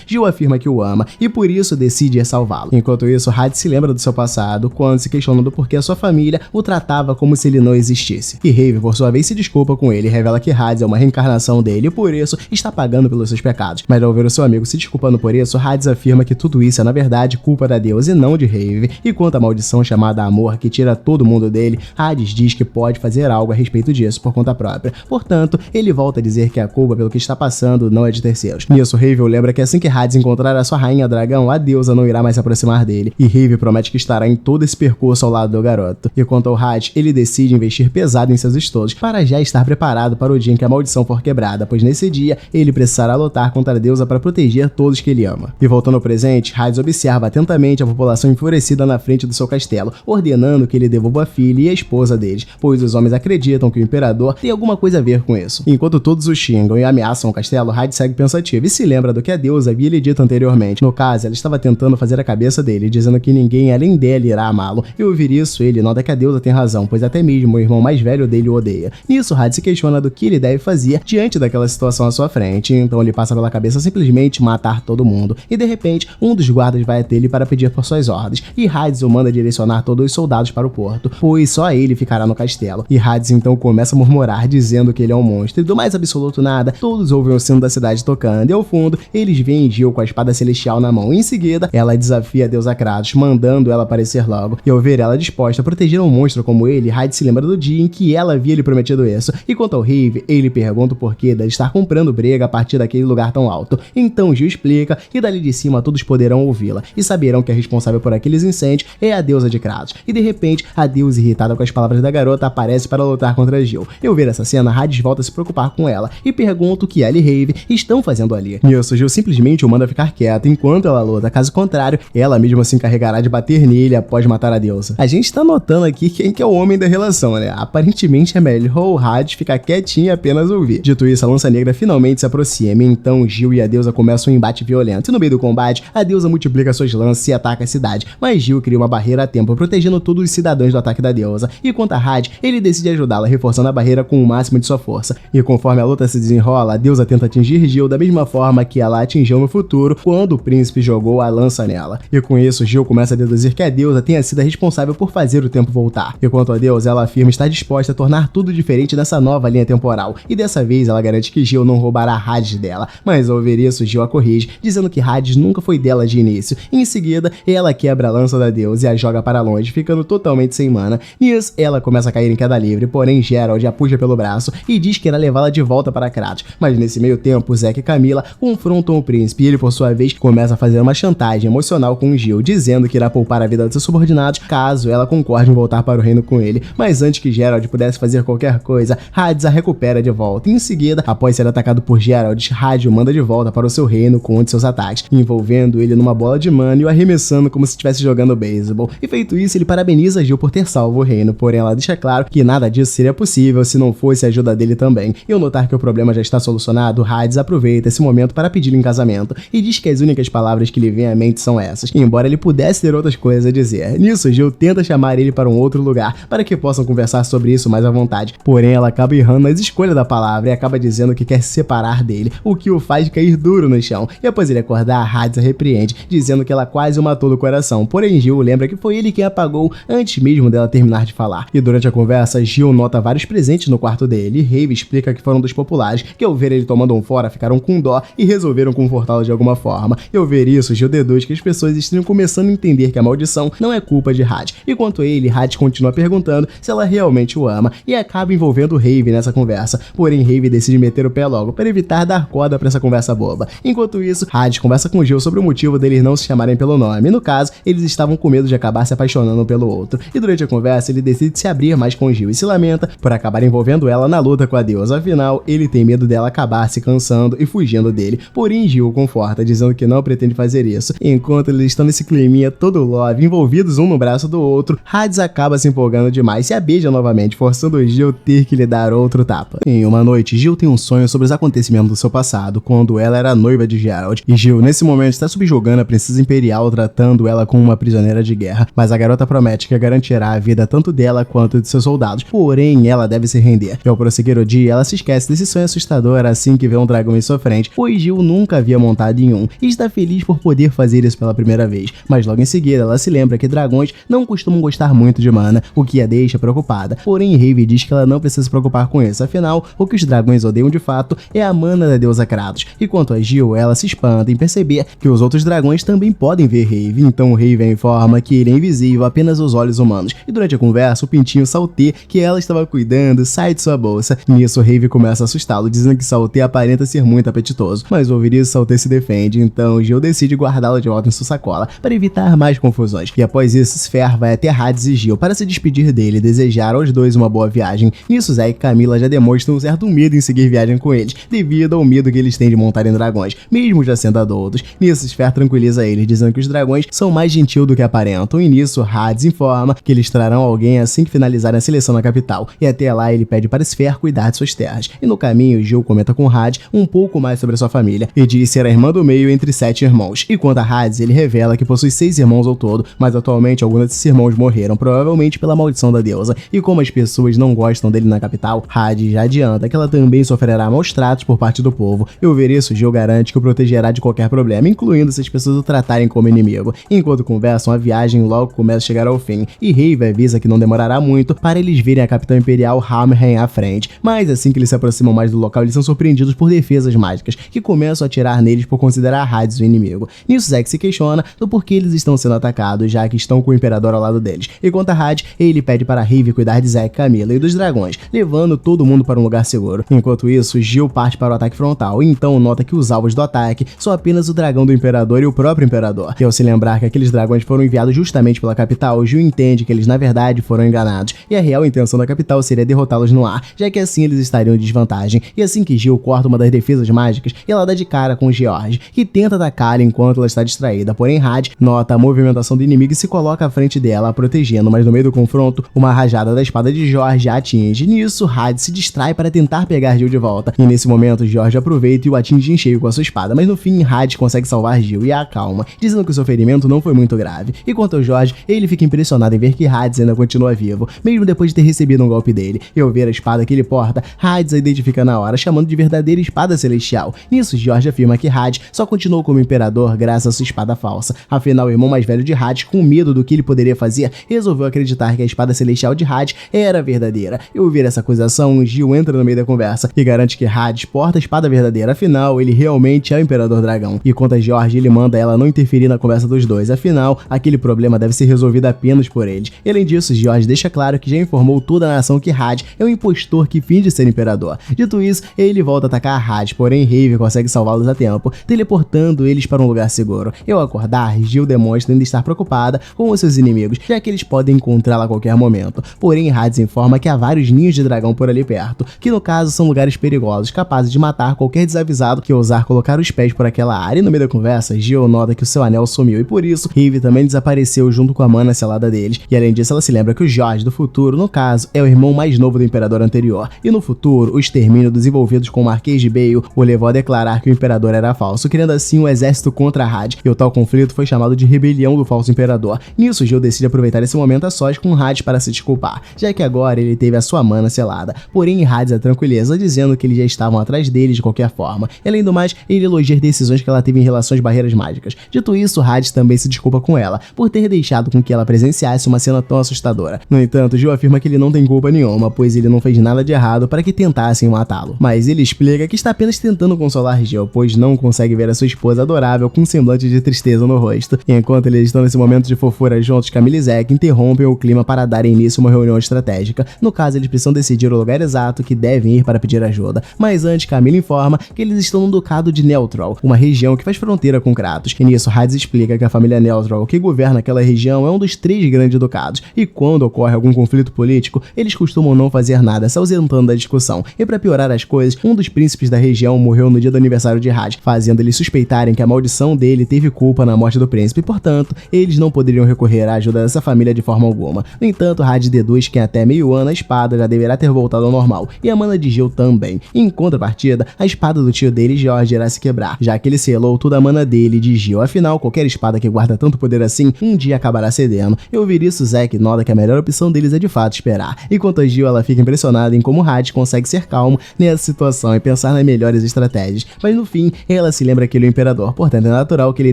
Gil afirma que o ama e por isso decide salvá-lo. Enquanto isso, Hades se lembra do seu passado, quando se questionando por que a sua família o tratava como se ele não existisse. E Raven, por sua vez, se desculpa com ele e revela que Hades é uma reencarnação dele e por isso está pagando pelos seus pecados. Mas ao ver o seu amigo se desculpando por isso, Hades afirma que tudo isso é na verdade culpa da deusa e não de Raven. E quanto à maldição chamada amor que tira todo mundo dele, Hades diz que pode fazer algo a respeito disso por conta própria. Portanto, ele volta a dizer que a culpa pelo que está passando não é de terceiros. Nisso, Raven lembra que assim que Hades encontrar a sua rainha dragão, a deusa não irá mais se aproximar dele. E Raven promete que estará em todo esse percurso ao lado do garoto. E quanto ao Hades, ele decide investir pesado em seus estudos para já estar preparado para o dia em que a maldição for quebrada, pois nesse dia ele precisará lutar contra a deusa para proteger todos que ele ama. E voltando ao presente, Hades observa atentamente a população enfurecida na frente do seu castelo, ordenando que ele devolva a filha e a esposa deles, pois os homens acreditam que o imperador tem alguma coisa a ver com isso. Enquanto todos o xingam e ameaçam o castelo, Hades segue pensativo e se lembra do que a deusa havia lhe dito anteriormente. No caso, ela estava tentando fazer a cabeça dele, dizendo que ninguém além dele irá amá-lo. E ao ouvir isso, ele nota que a deusa tem razão, pois até mesmo o irmão mais velho dele o odeia. Nisso, Hades se questiona do que ele deve fazer diante daquela situação à sua frente, então ele passa pela cabeça simplesmente matar todo mundo. E de repente, um dos guardas vai até ele para pedir por suas ordens, e Hades o manda direcionar todos os soldados para o porto, pois só ele ficará no castelo. E Hades então começa a murmurar, dizendo que ele é um monstro, e do mais absoluto nada, todos ouvem o sino da cidade tocando, e ao fundo, eles veem Gil com a espada celestial na mão. Em seguida, ela desafia a deusa Kratos, mandando ela aparecer logo, e ao ver ela disposta a proteger um monstro como ele, Hades se lembra do dia em que ela havia lhe prometido isso. E quanto ao Raven, ele pergunta o porquê dela estar comprando briga a partir daquele lugar tão alto. Então Gil explica, e dali de cima todos poderão ouvi-la, e saberão que a responsável por aqueles incêndios é a deusa de Kratos. E de repente, a deusa, irritada com as palavras da garota, aparece para lutar contra Gil. E ao ver essa cena, Hades volta a se preocupar com ela, e pergunta o que ela e Raven estão fazendo ali. Nisso, Gil simplesmente o manda ficar quieta enquanto ela luta, caso contrário, ela mesma se encarregará de bater nele após matar a deusa. A gente tá notando aqui quem que é o homem da relação, né? Aparentemente é melhor o Hades ficar quietinho e apenas ouvir. Dito isso, a lança negra finalmente se aproxima, então Gil e a deusa começam um embate violento, e no meio do combate, a deusa multiplica suas lanças e ataca a cidade, mas Gil cria uma barreira a tempo, protegendo todos os cidadãos do ataque da deusa, e quanto a Hades, ele decide ajudá-la, reforçando a barreira com o máximo de sua força. E conforme a luta se desenrola, a deusa tenta atingir Gil da mesma forma que ela atingiu no futuro, quando o príncipe jogou a lança nela. E com isso, Gil começa a deduzir que a deusa tenha sido a responsável por fazer o tempo voltar. E quanto a deusa, ela afirma estar disposta a tornar tudo diferente nessa nova linha temporal, e dessa vez ela garante que Gil não roubará Hades dela, mas ao ouvir isso, Gil a corrige, dizendo que Hades nunca foi dela de início. E em seguida, ela quebra a lança da deusa e a joga para longe, ficando totalmente sem mana. Nisso, ela começa a cair em queda livre, porém Geralt a puxa pelo braço e diz que irá levá-la de volta para Kratos. Mas nesse meio tempo, Zack e Camila confrontam o príncipe, e ele por sua vez começa a fazer uma chantagem emocional com Gil, dizendo que irá poupar a vida dos seus subordinados caso ela concorde em voltar para o reino com ele. Mas antes que Geralt pudesse fazer qualquer coisa, Hades a recupera de volta. E em seguida, após ser atacado por Geralt, Hades o manda de volta para o seu reino com um de seus ataques, envolvendo ele numa bola de mana e o arremessando como se estivesse jogando beisebol. E feito isso, ele parabeniza Gil por ter salvo o reino, porém ela deixa claro que nada disso seria possível se não fosse a ajuda dele também. E ao notar que o problema já está solucionado, Hades aproveita esse momento para pedi-lo em casamento, e diz que as únicas palavras que lhe vêm à mente são essas, embora ele pudesse ter outras coisas a dizer. Nisso, Gil tenta chamar ele para um outro lugar, para que possam conversar sobre isso mais à vontade, porém ela acaba errando nas escolhas da palavra e acaba dizendo que quer se separar dele, o que o faz cair duro no chão. E após ele acordar, Hades a repreende, dizendo que ela quase o matou do coração, porém Gil lembra que foi ele quem apagou antes mesmo dela terminar de falar. E durante a conversa, Gil nota vários presentes no quarto dele, e Raven explica que foram dos populares, que ao ver ele tomando um fora, ficaram com dó e resolveram confortá-lo de alguma forma. E ao ver isso, Gil deduz que as pessoas estão começando a entender que a maldição não é culpa de Hades. E quanto a ele, Hades continua perguntando se ela realmente o ama, e acaba envolvendo Raven nessa conversa, porém Raven decide meter o pé logo, para evitar dar corda para essa conversa boba. Enquanto isso, Hades conversa com Gil sobre o motivo deles não se chamarem pelo nome, e no caso, eles estavam com medo de acabar se apaixonando um pelo outro. E durante a conversa, ele decide se abrir mais com Gil e se lamenta por acabar envolvendo ela na luta com a deusa, afinal, ele tem medo dela acabar se cansando e fugindo dele. Porém, Gil o conforta, dizendo que não pretende fazer isso. Enquanto eles estão nesse climinha todo love, envolvidos um no braço do outro, Hades acaba se empolgando demais e a beija novamente, forçando Gil ter que lhe dar outro tapa. Em uma noite, Gil tem um sonho sobre os acontecimentos do seu passado, quando ela era noiva de Geralt, e Gil, nesse momento, está subjugando a princesa imperial, tratando ela como uma prisioneira era de guerra, mas a garota promete que garantirá a vida tanto dela quanto de seus soldados, porém ela deve se render. E ao prosseguir o dia, ela se esquece desse sonho assustador assim que vê um dragão em sua frente, pois Jill nunca havia montado em um, e está feliz por poder fazer isso pela primeira vez, mas logo em seguida ela se lembra que dragões não costumam gostar muito de mana, o que a deixa preocupada, porém Raven diz que ela não precisa se preocupar com isso, afinal, o que os dragões odeiam de fato é a mana da deusa Kratos, e quanto a Jill, ela se espanta em perceber que os outros dragões também podem ver Raven, então Raven informa que ele é invisível apenas aos olhos humanos, e durante a conversa o pintinho Salté, que ela estava cuidando, sai de sua bolsa. Nisso Raven começa a assustá-lo, dizendo que Salté aparenta ser muito apetitoso, mas ao ouvir isso Salté se defende, então Jill decide guardá-lo de volta em sua sacola para evitar mais confusões, e após isso Sphere vai até Hades e Jill para se despedir dele e desejar aos dois uma boa viagem. Nisso Zack e Camila já demonstram um certo medo em seguir viagem com eles, devido ao medo que eles têm de montar em dragões, mesmo já sendo adultos. Nisso Sphere tranquiliza eles, dizendo que os dragões são mais gentil do que aparentam, e nisso Hades informa que eles trarão alguém assim que finalizarem a seleção na capital, e até lá ele pede para Sphere cuidar de suas terras. E no caminho Jill comenta com Hades um pouco mais sobre sua família, e diz ser a irmã do meio entre 7 irmãos, e quanto a Hades ele revela que possui 6 irmãos ao todo, mas atualmente alguns desses irmãos morreram, provavelmente pela maldição da deusa, e como as pessoas não gostam dele na capital, Hades já adianta que ela também sofrerá maus tratos por parte do povo, e ao ver isso Jill garante que o protegerá de qualquer problema, incluindo se as pessoas o tratarem como inimigo. Enquanto conversam, a viagem logo começa a chegar ao fim, e Raven avisa que não demorará muito para eles verem a capitã imperial Hammerheim à frente, mas assim que eles se aproximam mais do local, eles são surpreendidos por defesas mágicas, que começam a atirar neles por considerar Hades o inimigo. Nisso Zack se questiona do porquê eles estão sendo atacados, já que estão com o imperador ao lado deles, e quanto a Hades, ele pede para Raven cuidar de Zack, Camila e dos dragões, levando todo mundo para um lugar seguro. Enquanto isso, Jill parte para o ataque frontal, e então nota que os alvos do ataque são apenas o dragão do imperador e o próprio imperador. E ao se lembrar que aqueles dragões foram enviados justamente pela capital, Jill entende que eles na verdade foram enganados, e a real intenção da capital seria derrotá-los no ar, já que assim eles estariam em desvantagem. E assim que Jill corta uma das defesas mágicas, ela dá de cara com George, que tenta atacá-la enquanto ela está distraída, porém Hades nota a movimentação do inimigo e se coloca à frente dela, a protegendo, mas no meio do confronto, uma rajada da espada de George a atinge. Nisso, Hades se distrai para tentar pegar Jill de volta, e nesse momento George aproveita e o atinge em cheio com a sua espada, mas no fim Hades consegue salvar Jill e a acalma, dizendo que o seu ferimento não foi muito grave. E quanto ao George, ele fica impressionado em ver que Hades ainda continua vivo, mesmo depois de ter recebido um golpe dele, e ao ver a espada que ele porta, Hades a identifica na hora, chamando de verdadeira espada celestial. Nisso, George afirma que Hades só continuou como imperador graças à sua espada falsa. Afinal, o irmão mais velho de Hades, com medo do que ele poderia fazer, resolveu acreditar que a espada celestial de Hades era verdadeira. E ao ouvir essa acusação, Jill entra no meio da conversa e garante que Hades porta a espada verdadeira, afinal, ele realmente é o Imperador Dragão. E quanto a George, ele manda ela não interferir na conversa dos dois, afinal, aquele problema deve ser resolvido apenas por eles. E além disso, George deixa claro que já informou toda a nação que Hades é um impostor que finge ser imperador. Dito isso, ele volta a atacar Hades, porém Raven consegue salvá-los a tempo, teleportando eles para um lugar seguro. E ao acordar, Jill demonstra ainda estar preocupada com os seus inimigos, já que eles podem encontrá-la a qualquer momento. Porém, Hades informa que há vários ninhos de dragão por ali perto, que no caso são lugares perigosos, capazes de matar qualquer desavisado que ousar colocar os pés por aquela área. E no meio da conversa, Jill nota que o seu anel sumiu, e por isso, Raven também desapareceu junto com a mana selada deles. E além disso, ela se lembra que o George do futuro, no caso, é o irmão mais novo do imperador anterior. E no futuro, o extermínio dos envolvidos com o Marquês de Bale o levou a declarar que o imperador era falso, criando assim um exército contra Hades, e o tal conflito foi chamado de Rebelião do Falso Imperador. Nisso, Jill decide aproveitar esse momento a sós com Hades para se desculpar, já que agora ele teve a sua mana selada. Porém, Hades a tranquiliza, dizendo que eles já estavam atrás dele de qualquer forma. E, além do mais, ele elogia as decisões que ela teve em relação às barreiras mágicas. Dito isso, Hades também se desculpa com ela, por ter deixado com que ela presenciasse uma cena tão assustadora. No entanto, Jill afirma que ele não tem culpa nenhuma, pois ele não fez nada de errado para que tentassem matá-lo. Mas ele explica que está apenas tentando consolar Jill, pois não consegue ver a sua esposa adorável com um semblante de tristeza no rosto. E enquanto eles estão nesse momento de fofura juntos, Camila e Zack interrompem o clima para darem início a uma reunião estratégica. No caso, eles precisam decidir o lugar exato que devem ir para pedir ajuda. Mas antes, Camila informa que eles estão no Ducado de Neutral, uma região que faz fronteira com Kratos. E nisso, Hades explica que a família Neutral, que governa aquela região, é um dos 3 grandes ducados. E quando ocorre algum conflito político, eles costumam não fazer nada, se ausentando da discussão. E para piorar as coisas, um dos príncipes da região morreu no dia do aniversário de Hades, fazendo eles suspeitarem que a maldição dele teve culpa na morte do príncipe, e portanto, eles não poderiam recorrer à ajuda dessa família de forma alguma. No entanto, Hades deduz que em até meio ano a espada já deverá ter voltado ao normal, e a mana de Jill também. Em contrapartida, a espada do tio dele, George, irá se quebrar, já que ele selou toda a mana dele de Jill. Afinal, qualquer espada que guarda tanto poder assim assim, um dia acabará cedendo. E ouvir isso, Zack nota que a melhor opção deles é de fato esperar. Enquanto a Jill, ela fica impressionada em como Had consegue ser calmo nessa situação e pensar nas melhores estratégias. Mas no fim, ela se lembra que ele é o imperador, portanto é natural que ele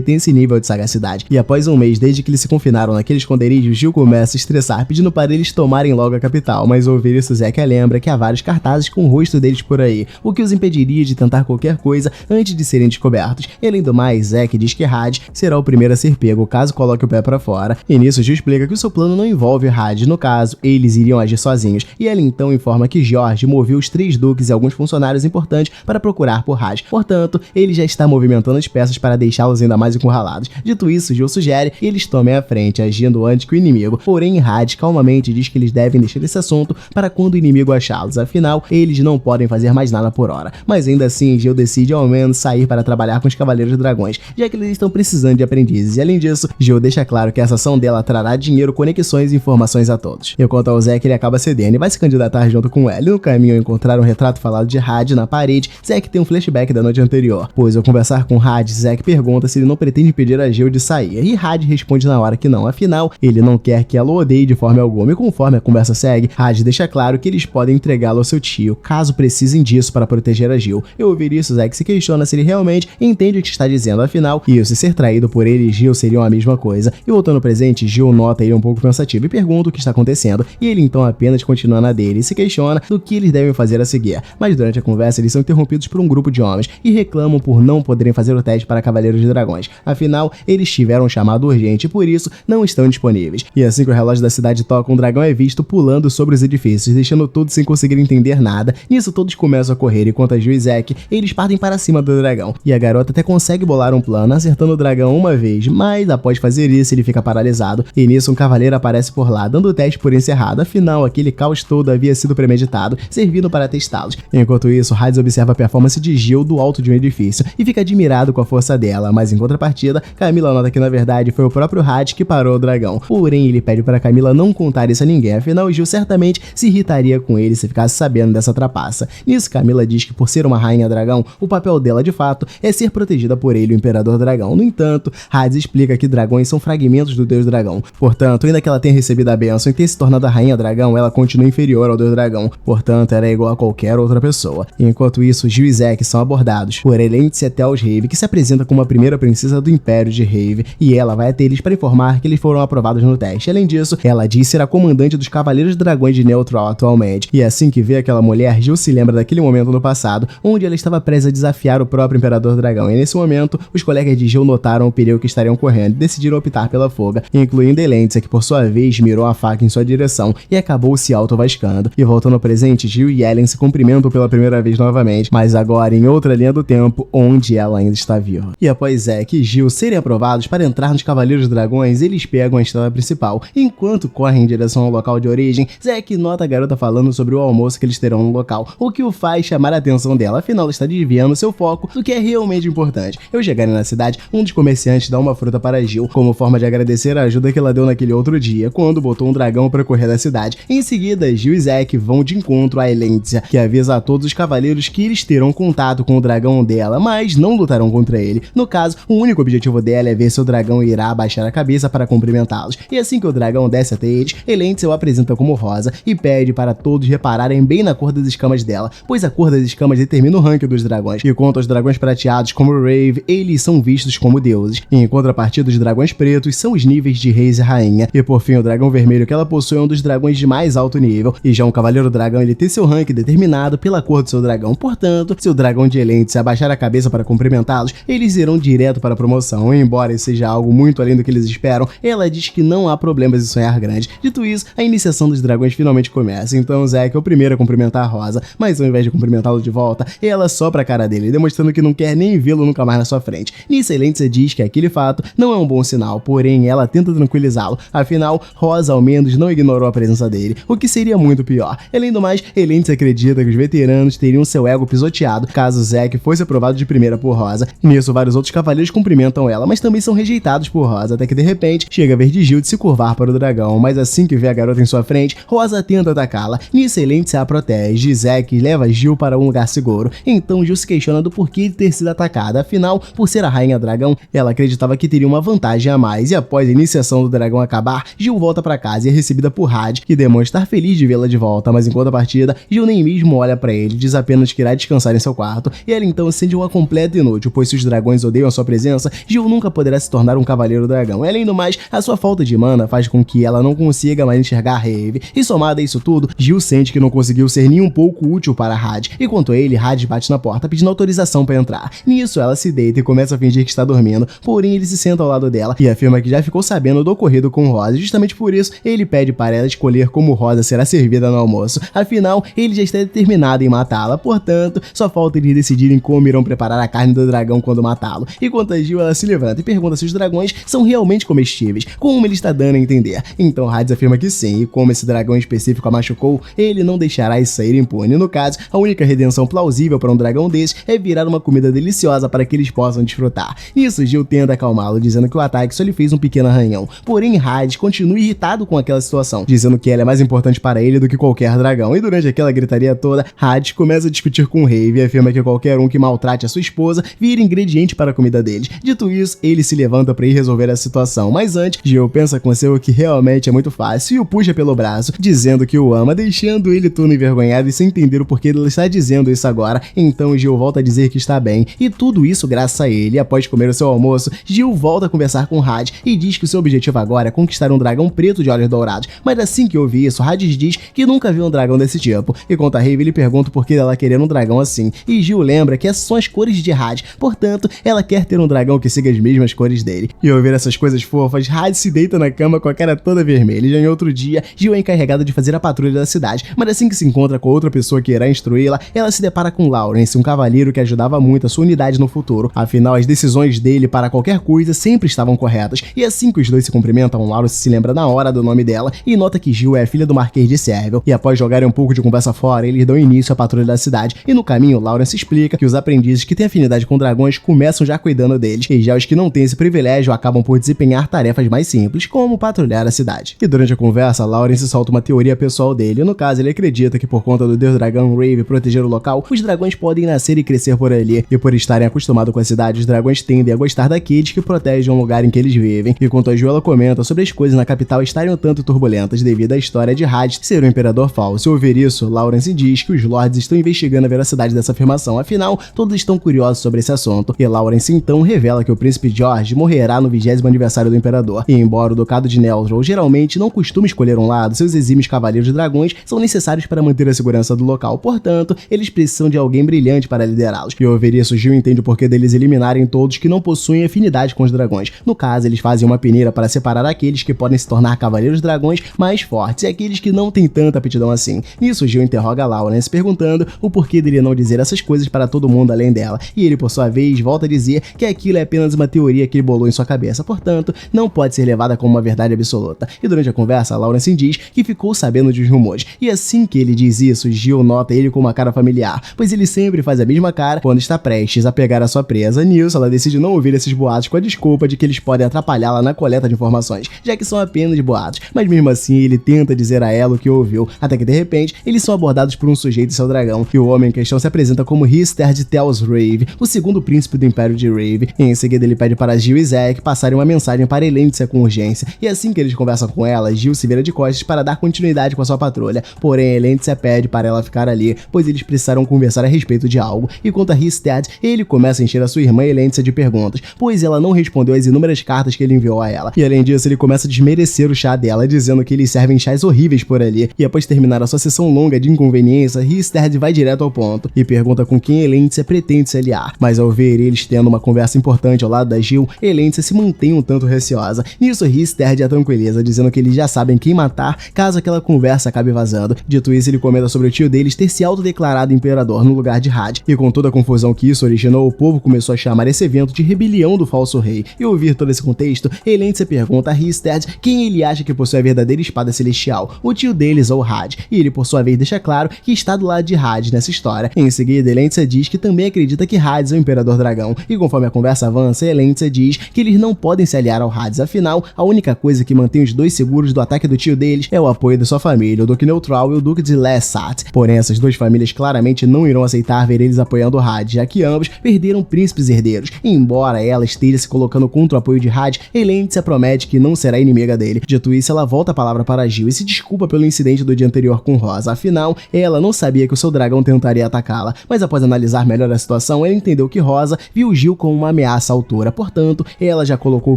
tenha esse nível de sagacidade. E após um mês desde que eles se confinaram naquele esconderijo, Jill começa a estressar, pedindo para eles tomarem logo a capital. Mas ao ouvir isso, Zack lembra que há vários cartazes com o rosto deles por aí, o que os impediria de tentar qualquer coisa antes de serem descobertos. E além do mais, Zack diz que Had será o primeiro a ser pego caso coloque o pé para fora. E nisso, Jill explica que o seu plano não envolve Had, no caso, eles iriam agir sozinhos. E ela então informa que George moveu os 3 duques e alguns funcionários importantes para procurar por Had. Portanto, ele já está movimentando as peças para deixá-los ainda mais encurralados. Dito isso, Jill sugere que eles tomem a frente, agindo antes que o inimigo. Porém, Had calmamente diz que eles devem deixar esse assunto para quando o inimigo achá-los. Afinal, eles não podem fazer mais nada por hora. Mas ainda assim, Jill decide ao menos sair para trabalhar com os Cavaleiros Dragões, já que eles estão precisando de aprendizes. E além disso, Jill deixa claro que essa ação dela trará dinheiro, conexões e informações a todos. Enquanto ao Zack, ele acaba cedendo e vai se candidatar junto com ela. E no caminho, ao encontrar um retrato falado de Had na parede, Zack tem um flashback da noite anterior. Pois ao conversar com Had, Zack pergunta se ele não pretende impedir a Jill de sair. E Had responde na hora que não. Afinal, ele não quer que ela o odeie de forma alguma. E conforme a conversa segue, Had deixa claro que eles podem entregá-lo ao seu tio, caso precisem disso para proteger a Jill. E ao ouvir isso, Zack se questiona se ele realmente entende o que está dizendo. Afinal, isso e ser traído por ele e Jill seriam a mesma coisa. E voltando ao presente, Jill nota ele um pouco pensativo e pergunta o que está acontecendo. E ele então apenas continua na dele e se questiona do que eles devem fazer a seguir. Mas durante a conversa, eles são interrompidos por um grupo de homens e reclamam por não poderem fazer o teste para Cavaleiros de Dragões. Afinal, eles tiveram um chamado urgente e por isso não estão disponíveis. E assim que o relógio da cidade toca, um dragão é visto pulando sobre os edifícios, deixando todos sem conseguir entender nada. Nisso, todos começam a correr, enquanto a Jill e Zack, eles partem para cima do dragão. E a garota até consegue bolar um plano, acertando o dragão uma vez, mas após fazer isso, ele fica paralisado. E nisso, um cavaleiro aparece por lá, dando o teste por encerrado. Afinal, aquele caos todo havia sido premeditado, servindo para testá-los. Enquanto isso, Hades observa a performance de Jill do alto de um edifício e fica admirado com a força dela, mas em contrapartida, Camila nota que na verdade foi o próprio Hades que parou o dragão. Porém, ele pede para Camila não contar isso a ninguém, afinal Jill certamente se irritaria com ele se ficasse sabendo dessa trapaça. Nisso, Camila diz que por ser uma rainha dragão, o papel dela de fato é ser protegida por ele, o Imperador Dragão. No entanto, Hades explica que dragões são fragmentos do Deus Dragão. Portanto, ainda que ela tenha recebido a bênção e tenha se tornado a rainha dragão, ela continua inferior ao Deus Dragão. Portanto, era igual a qualquer outra pessoa. Enquanto isso, Jill e Zack são abordados por Elendil Tels Rave, que se apresenta como a primeira princesa do Império de Rave, e ela vai até eles para informar que eles foram aprovados no teste. Além disso, ela diz ser a comandante dos Cavaleiros Dragões de Neutral atualmente. E assim que vê aquela mulher, Jill se lembra daquele momento no passado, onde ela estava presa a desafiar o próprio Imperador Dragão. E nesse momento, os colegas de Jill notaram o perigo que estariam correndo e decidiram optar pela fuga, incluindo Elendil, que por sua vez mirou a faca em sua direção e acabou se auto-vascando. E voltando ao presente, Jill e Ellen se cumprimentam pela primeira vez novamente, mas agora em outra linha do tempo, onde ela ainda está viva. E após Zack e Jill serem aprovados para entrar nos Cavaleiros Dragões, eles pegam a estrada principal. Enquanto correm em direção ao local de origem, Zack nota a garota falando sobre o almoço que eles terão no local, o que o faz chamar a atenção dela, afinal ela está desviando seu foco do que é realmente importante. Ao chegarem na cidade, um dos comerciantes dá uma fruta para Jill, como forma de agradecer a ajuda que ela deu naquele outro dia, quando botou um dragão para correr da cidade. Em seguida, Jill e Zack vão de encontro a Elendil, que avisa a todos os cavaleiros que eles terão contato com o dragão dela, mas não lutarão contra ele. No caso, o único objetivo dela é ver se o dragão irá abaixar a cabeça para cumprimentá-los. E assim que o dragão desce até eles, Elendil o apresenta como rosa e pede para todos repararem bem na cor das escamas dela, pois a cor das escamas determina o ranking dos dragões. E quanto aos dragões prateados como o Rave, eles são vistos como deuses. E em contrapartida, os dragões pretos são os níveis de reis e rainha. E por fim, o dragão vermelho que ela possui é um dos dragões de mais alto nível. E já um cavaleiro dragão, ele tem seu ranking determinado pela cor do seu dragão. Portanto, se o dragão de Elendil se abaixar a cabeça para cumprimentá-los, eles irão direto para a promoção. E embora isso seja algo muito além do que eles esperam, ela diz que não há problemas em sonhar grande. Dito isso, a iniciação dos dragões finalmente começa. Então Zack é o primeiro a cumprimentar a Rosa, mas ao invés de cumprimentá-lo de volta, ela sopra a cara dele, demonstrando que não quer nem vê-lo nunca mais na sua frente. Nisso, Elendil diz que aquele fato não é um bom sinal, porém ela tenta tranquilizá-lo. Afinal, Rosa ao menos não ignorou a presença dele, o que seria muito pior. Além do mais, Elendil acredita que os veteranos teriam seu ego pisoteado caso Zack fosse aprovado de primeira por Rosa. Nisso, vários outros cavaleiros cumprimentam ela, mas também são rejeitados por Rosa, até que de repente chega a vez de Jill de se curvar para o dragão, mas assim que vê a garota em sua frente, Rosa tenta atacá-la. Nisso, Elendil a protege e Zack leva Jill para um lugar seguro. Então Jill se questiona do porquê de ter sido atacada, afinal, por ser a rainha dragão, ela acreditava que teria uma vantagem a mais. mais, e após a iniciação do dragão acabar, Gil volta pra casa e é recebida por Had, que demonstra estar feliz de vê-la de volta, mas em contrapartida, Gil nem mesmo olha pra ele, diz apenas que irá descansar em seu quarto, e ela então se sente uma completa inútil, pois se os dragões odeiam a sua presença, Gil nunca poderá se tornar um cavaleiro dragão. E além do mais, a sua falta de mana faz com que ela não consiga mais enxergar Rave, e somado a isso tudo, Gil sente que não conseguiu ser nem um pouco útil para Had, e quanto a ele, Had bate na porta pedindo autorização para entrar. Nisso, ela se deita e começa a fingir que está dormindo, porém ele se senta ao lado dela e afirma que já ficou sabendo do ocorrido com Rosa, e justamente por isso, ele pede para ela escolher como Rosa será servida no almoço. Afinal, ele já está determinado em matá-la, portanto, só falta eles decidirem como irão preparar a carne do dragão quando matá-lo. E quanto a Gil, ela se levanta e pergunta se os dragões são realmente comestíveis, como ele está dando a entender. Então Hades afirma que sim, e como esse dragão específico a machucou, ele não deixará isso sair impune. No caso, a única redenção plausível para um dragão desse é virar uma comida deliciosa para que eles possam desfrutar. Nisso, Gil tenta acalmá-lo, dizendo que o ataque só lhe fez um pequeno arranhão. Porém, Hades continua irritado com aquela situação, dizendo que ela é mais importante para ele do que qualquer dragão. E durante aquela gritaria toda, Hades começa a discutir com Rave e afirma que qualquer um que maltrate a sua esposa vira ingrediente para a comida deles. Dito isso, ele se levanta para ir resolver a situação, mas antes, Gil pensa com seu que realmente é muito fácil e o puxa pelo braço, dizendo que o ama, deixando ele todo envergonhado e sem entender o porquê ele está dizendo isso agora. Então Gil volta a dizer que está bem, e tudo isso graças a ele. Após comer o seu almoço, Gil volta a conversar com Had e diz que o seu objetivo agora é conquistar um dragão preto de olhos dourados, mas assim que ouve isso, Hades diz que nunca viu um dragão desse tipo, e quanto a Rave, ele pergunta por que ela querer um dragão assim, e Gil lembra que essas são as cores de Had, portanto, ela quer ter um dragão que siga as mesmas cores dele. E ao ver essas coisas fofas, Hades se deita na cama com a cara toda vermelha. E já em outro dia, Gil é encarregada de fazer a patrulha da cidade, mas assim que se encontra com outra pessoa que irá instruí-la, ela se depara com Lawrence, um cavaleiro que ajudava muito a sua unidade no futuro. Afinal, as decisões dele para qualquer coisa sempre estavam corretas, e assim que os dois se cumprimentam, Lawrence se lembra na hora do nome dela e nota que Gil é a filha do Marquês de Serval, e após jogarem um pouco de conversa fora, eles dão início à patrulha da cidade, e no caminho, Lawrence explica que os aprendizes que têm afinidade com dragões começam já cuidando deles, e já os que não têm esse privilégio acabam por desempenhar tarefas mais simples, como patrulhar a cidade. E durante a conversa, Lawrence solta uma teoria pessoal dele, e no caso ele acredita que por conta do deus dragão Rave proteger o local, os dragões podem nascer e crescer por ali, e por estarem acostumados com a cidade, os dragões tendem a gostar daqueles que protegem o lugar em que eles vivem. E quanto a Gil, ela comenta sobre as coisas na capital estarem um tanto turbulentas devido à história de Hades ser um imperador falso. Ao ouvir isso, Lawrence diz que os lords estão investigando a veracidade dessa afirmação, afinal, todos estão curiosos sobre esse assunto, e Lawrence então revela que o príncipe George morrerá no 20º aniversário do imperador, e embora o ducado de Neldrol geralmente não costuma escolher um lado, seus exímios cavaleiros dragões são necessários para manter a segurança do local, portanto, eles precisam de alguém brilhante para liderá-los. E ao ouvir isso, Gil entende o porquê deles eliminarem todos que não possuem afinidade com os dragões. No caso, eles fazem uma peneira para separar aqueles que podem se tornar cavaleiros dragões mais fortes e aqueles que não têm tanta aptidão assim. Nisso, Gil interroga Lawrence perguntando o porquê dele não dizer essas coisas para todo mundo além dela, e ele por sua vez volta a dizer que aquilo é apenas uma teoria que ele bolou em sua cabeça, portanto, não pode ser levada como uma verdade absoluta. E durante a conversa, Lawrence diz que ficou sabendo dos rumores, e assim que ele diz isso, Gil nota ele com uma cara familiar, pois ele sempre faz a mesma cara quando está prestes a pegar a sua presa. Nisso, ela decide não ouvir esses boatos com a desculpa de que eles podem atrapalhá-la na coleta de informações, já que são apenas boatos, mas mesmo assim ele tenta dizer a ela o que ouviu, até que de repente eles são abordados por um sujeito e seu dragão, e o homem em questão se apresenta como Histerd Tells Rave, o segundo príncipe do Império de Rave, e em seguida ele pede para Gil e Zack passarem uma mensagem para Elendil com urgência, e assim que eles conversam com ela, Gil se vira de costas para dar continuidade com a sua patrulha, porém Elendil pede para ela ficar ali, pois eles precisaram conversar a respeito de algo, e quanto a Histerd, ele começa a encher a sua irmã Elendil de perguntas, pois ela não respondeu às inúmeras cartas que ele enviou a ela, e além disso ele começa a desmerecer o chá dela, dizendo que eles servem chás horríveis por ali, e após terminar a sua sessão longa de inconveniência, Histerd vai direto ao ponto, e pergunta com quem Elendil pretende se aliar, mas ao ver eles tendo uma conversa importante ao lado da Gil, Elendil se mantém um tanto receosa. Nisso, Histerd a tranquiliza, dizendo que eles já sabem quem matar caso aquela conversa acabe vazando. Dito isso, ele comenta sobre o tio deles ter se autodeclarado imperador no lugar de Had, e com toda a confusão que isso originou, o povo começou a chamar esse evento de rebelião do falso rei. E ao ouvir todo esse contexto, Elendil pergunta a Histerd quem ele acha que possui a verdadeira espada celestial, o tio deles ou Had, e ele por sua vez deixa claro que está do lado de Had nessa história. Em seguida, Elendil diz que também acredita que Hades é o imperador dragão, e conforme a conversa avança, Elendil diz que eles não podem se aliar ao Hades, afinal, a única coisa que mantém os dois seguros do ataque do tio deles é o apoio da sua família, o Duque Neutral e o Duque de Lestat. Porém, essas duas famílias claramente não irão aceitar ver eles apoiando o Hades, já que ambos perderam príncipes herdeiros, embora ela esteja se colocando contra o apoio de Had, Elendil promete que não será inimiga dele. Dito isso, ela volta a palavra para Gil e se desculpa pelo incidente do dia anterior com Rosa. Afinal, ela não sabia que o seu dragão tentaria atacá-la, mas após analisar melhor a situação, ela entendeu que Rosa viu Gil como uma ameaça à altura. Portanto, ela já colocou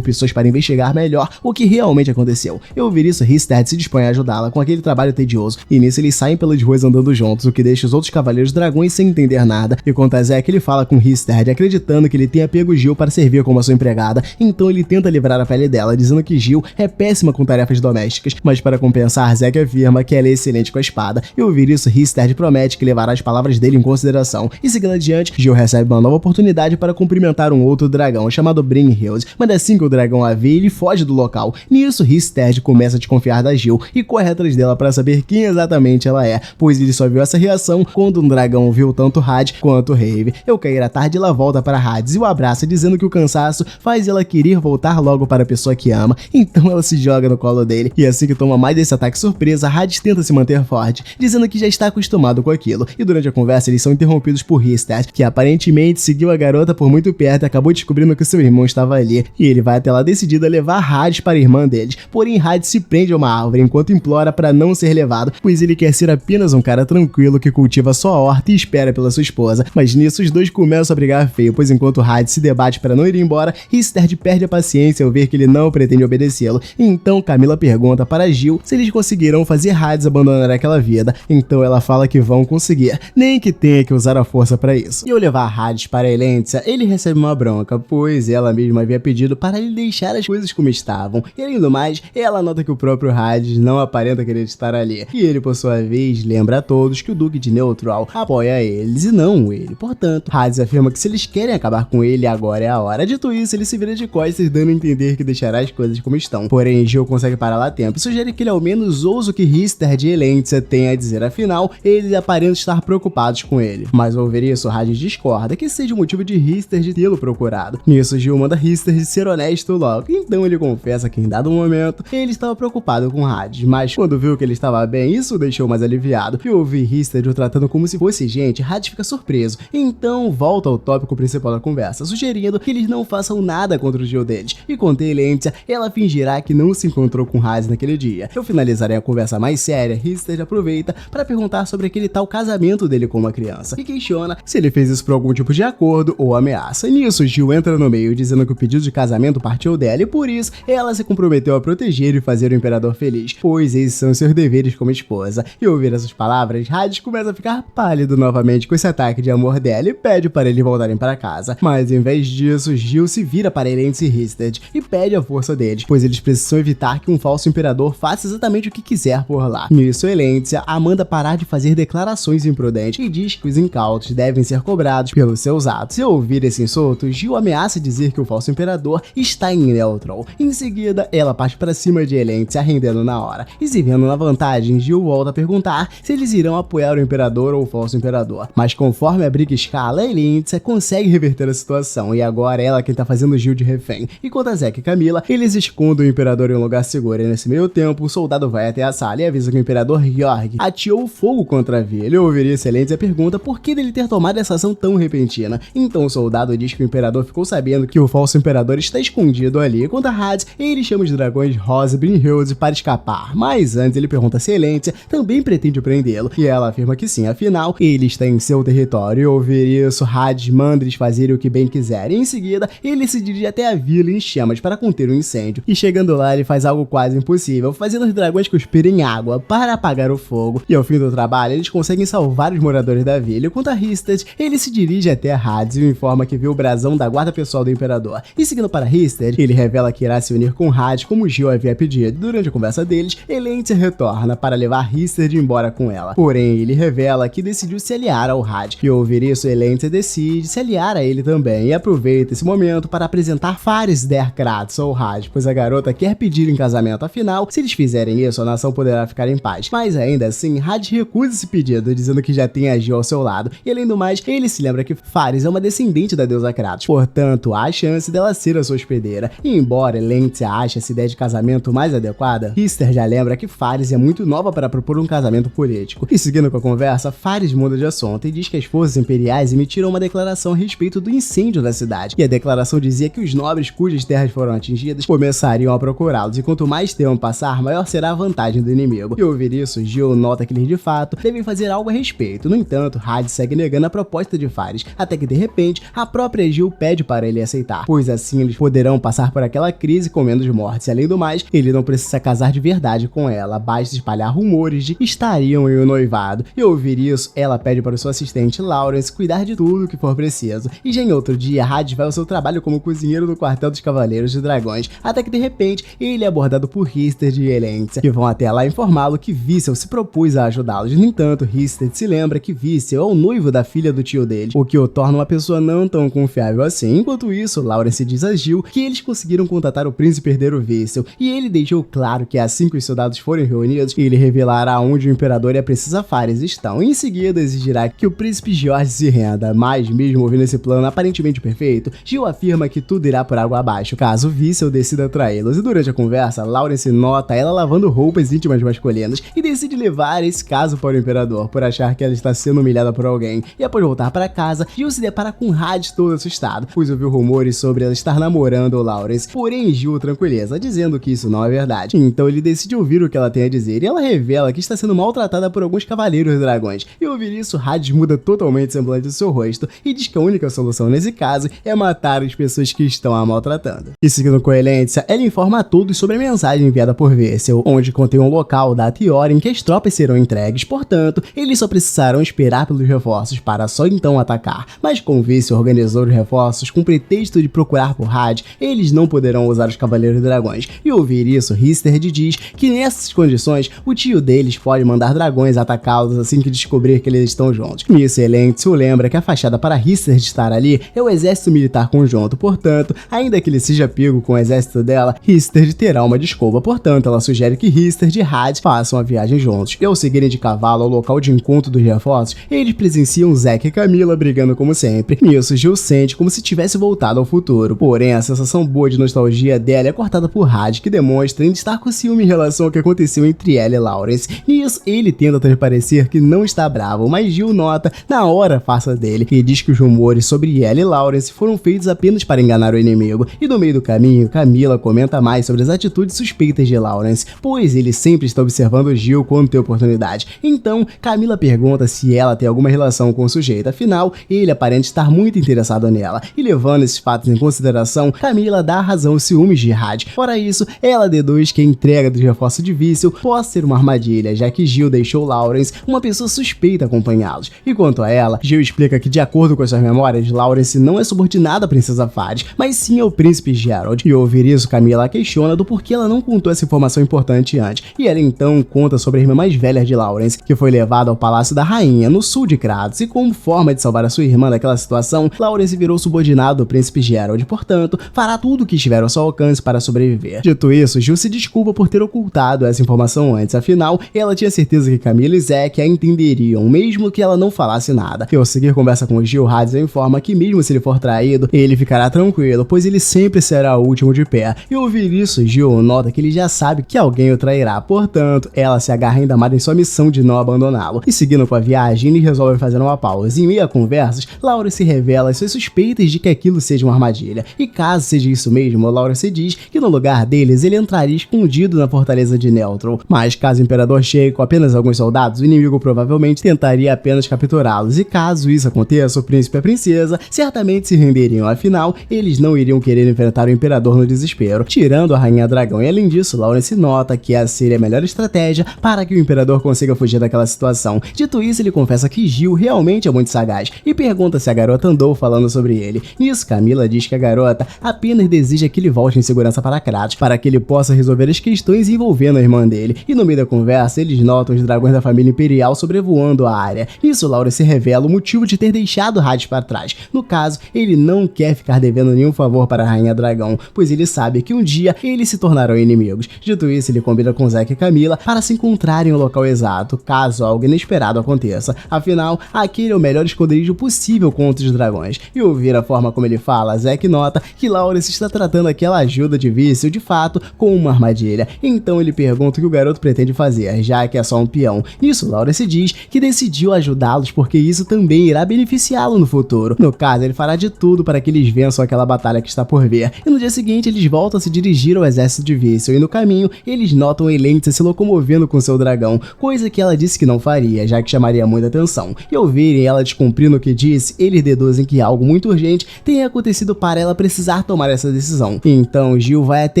pessoas para investigar melhor o que realmente aconteceu. E ao ouvir isso, Rhystad se dispõe a ajudá-la com aquele trabalho tedioso, e nisso eles saem pelas ruas andando juntos, o que deixa os outros cavaleiros dragões sem entender nada. E quanto a Zack, ele fala com Rhystad, acreditando que ele tenha pego Gil para servir como a sua empregada, então ele tenta livrar a pele dela, dizendo que Gil é péssima com tarefas domésticas, mas para compensar, Zack afirma que ela é excelente com a espada. E ao ouvir isso, Rhystad promete que levará as palavras dele em consideração. E seguindo adiante, Gil recebe uma nova oportunidade para cumprimentar um outro dragão, chamado Brynhild, mas assim que o dragão a vê, ele foge do local. Nisso, Rhystad começa a desconfiar da Gil e corre atrás dela para saber quem exatamente ela é, pois ele só viu essa reação quando um dragão viu tanto Had quanto Rave. Ao cair à tarde, ela volta para Hades e o abraça, dizendo que o cansaço faz ela querer voltar logo para a pessoa que ama. Então ela se joga no colo dele, e assim que toma mais desse ataque surpresa, Hades tenta se manter forte, dizendo que já está acostumado com aquilo. E durante a conversa, eles são interrompidos por Rhystad, que aparentemente seguiu a garota por muito perto e acabou descobrindo que seu irmão estava ali, e ele vai até lá decidido a levar Hades para a irmã deles. Porém, Hades se prende a uma árvore enquanto implora para não ser levado, pois ele quer ser apenas um cara tranquilo que cultiva sua horta e espera pela sua esposa. Mas nisso os dois começam a brigar feio, pois enquanto Hades se debate para não ir embora, Rhystad perde a paciência ao ver que ele não pretende obedecê-lo. Então Camila pergunta para Gil se eles conseguirão fazer Hades abandonar aquela vida. Então ela fala que vão conseguir, nem que tenha que usar a força para isso. E ao levar Hades para Elendil, ele recebe uma bronca, pois ela mesma havia pedido para ele deixar as coisas como estavam. E além do mais, ela nota que o próprio Hades não aparenta querer estar ali. E ele, por sua vez, lembra a todos que o Duque de Neutral apoia eles e não ele. Portanto, Hades afirma que se eles querem acabar com ele, agora é a hora. Dito isso, ele se vira de costas, dando a entender que deixará as coisas como estão. Porém, Gil consegue parar a tempo e sugere que ele ao menos ouça o que Rhystad e Elendil têm a dizer. Afinal, eles aparentam estar preocupados com ele. Mas ao ouvir isso, Hades discorda que seja o motivo de Rhystad tê-lo procurado. Nisso, Gil manda Rhystad ser honesto logo. Então ele confessa que em dado momento, ele estava preocupado com Hades, mas quando viu que ele estava bem, isso o deixou mais aliviado. E ouvir Rhystad o tratando como se fosse gente, Hades fica surpreso. Então volta ao tópico principal da conversa, sugerindo que eles não façam nada contra o Gil deles. E quanto a Elendil, ela fingirá que não se encontrou com Hades naquele dia. Ao finalizarem a conversa mais séria, Rhystad aproveita para perguntar sobre aquele tal casamento dele com uma criança, e questiona se ele fez isso por algum tipo de acordo ou ameaça. Nisso, Gil entra no meio, dizendo que o pedido de casamento partiu dela e por isso ela se comprometeu a proteger e fazer o imperador feliz, pois esses são seus deveres como esposa. E ao ouvir essas palavras, Hades começa a ficar pálido novamente com esse ataque de amor dela e pede para eles voltarem para casa. Mas em vez disso, Gil se vira para Elendil e Rhystad e pede a força deles, pois eles precisam evitar que um falso imperador faça exatamente o que quiser por lá. Nisso, Elendil a manda parar de fazer declarações imprudentes e diz que os incautos devem ser cobrados pelos seus atos. E ao ouvir esse insulto, Gil ameaça dizer que o falso imperador está em Neutral. Em seguida, ela parte para cima de Elendil, rendendo na hora. E se vendo na vantagem, Gil volta a perguntar se eles irão apoiar o imperador ou o falso imperador. Mas conforme a briga escala, Elendil consegue reverter a situação e agora ela quem tá fazendo Gil de refém. E quanto a Zack e Camila, eles escondem o imperador em um lugar seguro e nesse meio tempo, o soldado vai até a sala e avisa que o imperador Georg ateou fogo contra a vila. Ao ouvir isso, Elendil pergunta por que dele ter tomado essa ação tão repentina. Então o soldado diz que o imperador ficou sabendo que o falso imperador está escondido ali. Quanto a Hades, ele chama os dragões Rosa e Brynhild para escapar, mas antes ele pergunta se Elendil também pretende prendê-lo, e ela afirma que sim, afinal, ele está em seu território. E ao ouvir isso, Hades manda eles fazerem o que bem quiserem. Em seguida, ele se dirige até a vila em chamas para conter o incêndio, e chegando lá, ele faz algo quase impossível, fazendo os dragões cuspirem água para apagar o fogo. E ao fim do trabalho, eles conseguem salvar os moradores da vila. E quanto a Rhystad, ele se dirige até a Hades e informa que viu o brasão da guarda pessoal do imperador. E seguindo para Rhystad, ele revela que irá se unir com Hades como Gil havia pedido. Durante a conversa deles, Elendil retorna para levar Rhystad embora com ela. Porém, ele revela que decidiu se aliar ao Hades. E ao ouvir isso, Elendil decide se aliar a ele também e aproveita esse momento para apresentar Faris der Kratos ao Hades, pois a garota quer pedir em casamento. Afinal, se eles fizerem isso, a nação poderá ficar em paz. Mas ainda assim, Hades recusa esse pedido, dizendo que já tem a Gil ao seu lado. E além do mais, ele se lembra que Faris é uma descendente da deusa Kratos, portanto, há a chance dela ser a sua hospedeira. E embora Elendil ache essa ideia de casamento mais adequada, Rhystad já lembra que Faris é muito nova para propor um casamento político. E seguindo com a conversa, Faris muda de assunto e diz que as forças imperiais emitiram uma declaração a respeito do incêndio da cidade. E a declaração dizia que os nobres cujas terras foram atingidas começariam a procurá-los, e quanto mais tempo passar, maior será a vantagem do inimigo. E ao ouvir isso, Gil nota que eles de fato devem fazer algo a respeito. No entanto, Had segue negando a proposta de Fares, até que de repente a própria Gil pede para ele aceitar, pois assim eles poderão passar por aquela crise com menos mortes. Além do mais, ele não precisa casar de verdade com ela, basta espalhar rumores de que estariam em um noivado. E ao ouvir isso, ela pede para o seu assistente Lawrence cuidar de tudo o que for preciso. E já em outro dia, Had vai ao seu trabalho como cozinheiro no quartel dos Cavaleiros de Dragões, até que de repente ele é abordado por Hystedd e Elendil, que vão até lá informá-lo que Viscel se propôs a ajudá-los. No entanto, Hystedd se lembra que Viscel é o noivo da filha do tio dele, o que o torna uma pessoa não tão confiável assim. Enquanto isso, Lawrence diz a Gil que eles conseguiram contatar o príncipe herdeiro Viscel, e ele deixou claro que assim que os soldados forem reunidos, ele revelará onde o imperador e a princesa Fares estão. Em seguida, exigirá que o príncipe George se renda, mas mesmo ouvindo esse plano aparentemente perfeito, Gil afirma que tudo irá por água abaixo, caso Viscel decida traí-los. E durante a conversa, Lawrence nota ela lavando roupas íntimas masculinas e decide levar esse caso para o imperador, por achar que ela está sendo humilhada por alguém. E após voltar para casa, Gil se depara com Had todo assustado, pois ouviu rumores sobre ela estar namorando o Lawrence. Porém, Gil tranquiliza, dizendo que isso não é verdade. Então ele decide ouvir o que ela tem a dizer, e ela revela que está sendo maltratada por alguns cavaleiros dragões. E ao ouvir isso, Had muda totalmente o semblante do seu rosto e diz que a única solução nesse caso é matar as pessoas que estão a maltratando. E seguindo com Elendil, ela informa a todos sobre a mensagem enviada por Viscel, onde contém um local, data e hora em que as tropas serão entregues. Portanto, eles só precisarão esperar pelos reforços para só então atacar. Mas como Viscel organizou os reforços com pretexto de procurar por Had, eles não poderão usar os Cavaleiros Dragões. E ao ouvir isso, Hystedd diz que nessas condições o tio deles pode mandar dragões atacá-los assim que descobrir que eles estão juntos. Nisso, Elendil lembra que a fachada para Hystedd estar ali é o exército militar conjunto. Portanto, ainda que ele seja pego com o exército dela, Hystedd terá uma desculpa. Portanto, ela sugere que Hystedd e Had façam a viagem juntos. E ao seguirem de cavalo ao local de encontro dos reforços, eles presenciam Zack e Camila brigando como sempre. Nisso, Gil sente como se tivesse voltado ao futuro. Porém, a sensação boa de nostalgia dela é cortada por Had, que demonstra ainda estar com ciúme em relação ao que aconteceu entre ela e Lawrence. Nisso, ele tenta transparecer que não está bravo, mas Gil nota na hora a farsa dele e diz que os rumores sobre ela e Lawrence foram feitos apenas para enganar o inimigo. E no meio do caminho, Camila comenta mais sobre as atitudes suspeitas de Lawrence, pois ele sempre está observando Gil quando tem oportunidade. Então, Camila pergunta se ela tem alguma relação com o sujeito, afinal, ele aparenta estar muito interessado nela. E levando esses fatos em consideração, Camila dá razão aos ciúmes de Had. Fora isso, ela deduz que a entrega dos reforços de Viscel possa ser uma armadilha, já que Gil deixou Lawrence uma pessoa suspeita acompanhá-los. E quanto a ela, Gil explica que de acordo com as suas memórias, Lawrence não é subordinado à princesa Fares, mas sim ao príncipe Gerald. E ao ouvir isso, Camila questiona do porquê ela não contou essa informação importante antes. E ela então conta sobre a irmã mais velha de Lawrence, que foi levada ao palácio da rainha, no sul de Kratos, e como forma de salvar a sua irmã daquela situação, Lawrence virou subordinado ao príncipe Gerald, portanto, fará tudo o que estiver ao seu alcance para sobreviver. Dito isso, Gil se desculpa por ter ocultado essa informação antes, afinal, ela tinha certeza que Camila e Zack a entenderiam, mesmo que ela não falasse nada. E ao seguir conversa com Gil, Had informa que mesmo se ele for traído, ele ficará tranquilo, pois ele sempre será o último de pé. E ao ouvir isso, Gil nota que ele já sabe que alguém o trairá, portanto, ela se agarra ainda mais em sua missão de não abandoná-lo. E seguindo com a viagem, ele resolve fazer uma pausa. Em meio a conversas, Lawrence revela as suas suspeitas de que aquilo seja uma armadilha. E caso seja isso mesmo, Lawrence diz que no lugar deles, ele entraria escondido na fortaleza de Neltron. Mas caso o Imperador chegue com apenas alguns soldados, o inimigo provavelmente tentaria apenas capturá-los. E caso isso aconteça, o príncipe e a princesa certamente se renderiam. Afinal, eles não iriam querer enfrentar o Imperador no desespero, tirando a Rainha Dragão. E além disso, Lawrence nota que essa seria a melhor estratégia para que o Imperador consiga fugir daquela situação. Dito isso, ele confessa que Gil realmente é muito sagaz e pergunta se a garota andou falando sobre ele. Nisso, Camila diz que a garota apenas deseja que ele volte em segurança para Kratos, para que ele possa resolver as questões envolvendo a irmã dele. E no meio da conversa, eles notam os dragões da família imperial sobrevoando a área. Nisso, Lawrence revela o motivo de ter deixado Had para trás. No caso, ele não quer ficar devendo nenhum favor para a Rainha Dragão, pois ele sabe que um dia eles se tornarão inimigos. Dito isso, ele combina com Zack e Camila para se encontrarem no local exato, caso algo inesperado aconteça. Afinal, aquele é o melhor esconderijo possível contra os dragões. E ouvir a forma como ele fala, Zack nota que Lawrence está tratando aquela ajuda de Viscel de fato como uma armadilha. Então ele pergunta o que o garoto pretende fazer, já que é só um peão. Nisso, Lawrence diz que decidiu ajudá-los porque isso também irá beneficiá-lo no futuro. No caso, ele fará de tudo para que eles vençam aquela batalha que está por ver. E no dia seguinte eles voltam a se dirigir ao exército de Viscel, e no caminho eles notam Elendil se locomovendo com seu dragão, coisa que ela disse que não faria, já que chamaria muita atenção. E ao verem ela descumprindo o que disse, eles deduzem que algo muito urgente tenha acontecido para ela precisar tomar essa decisão. Então Gil vai até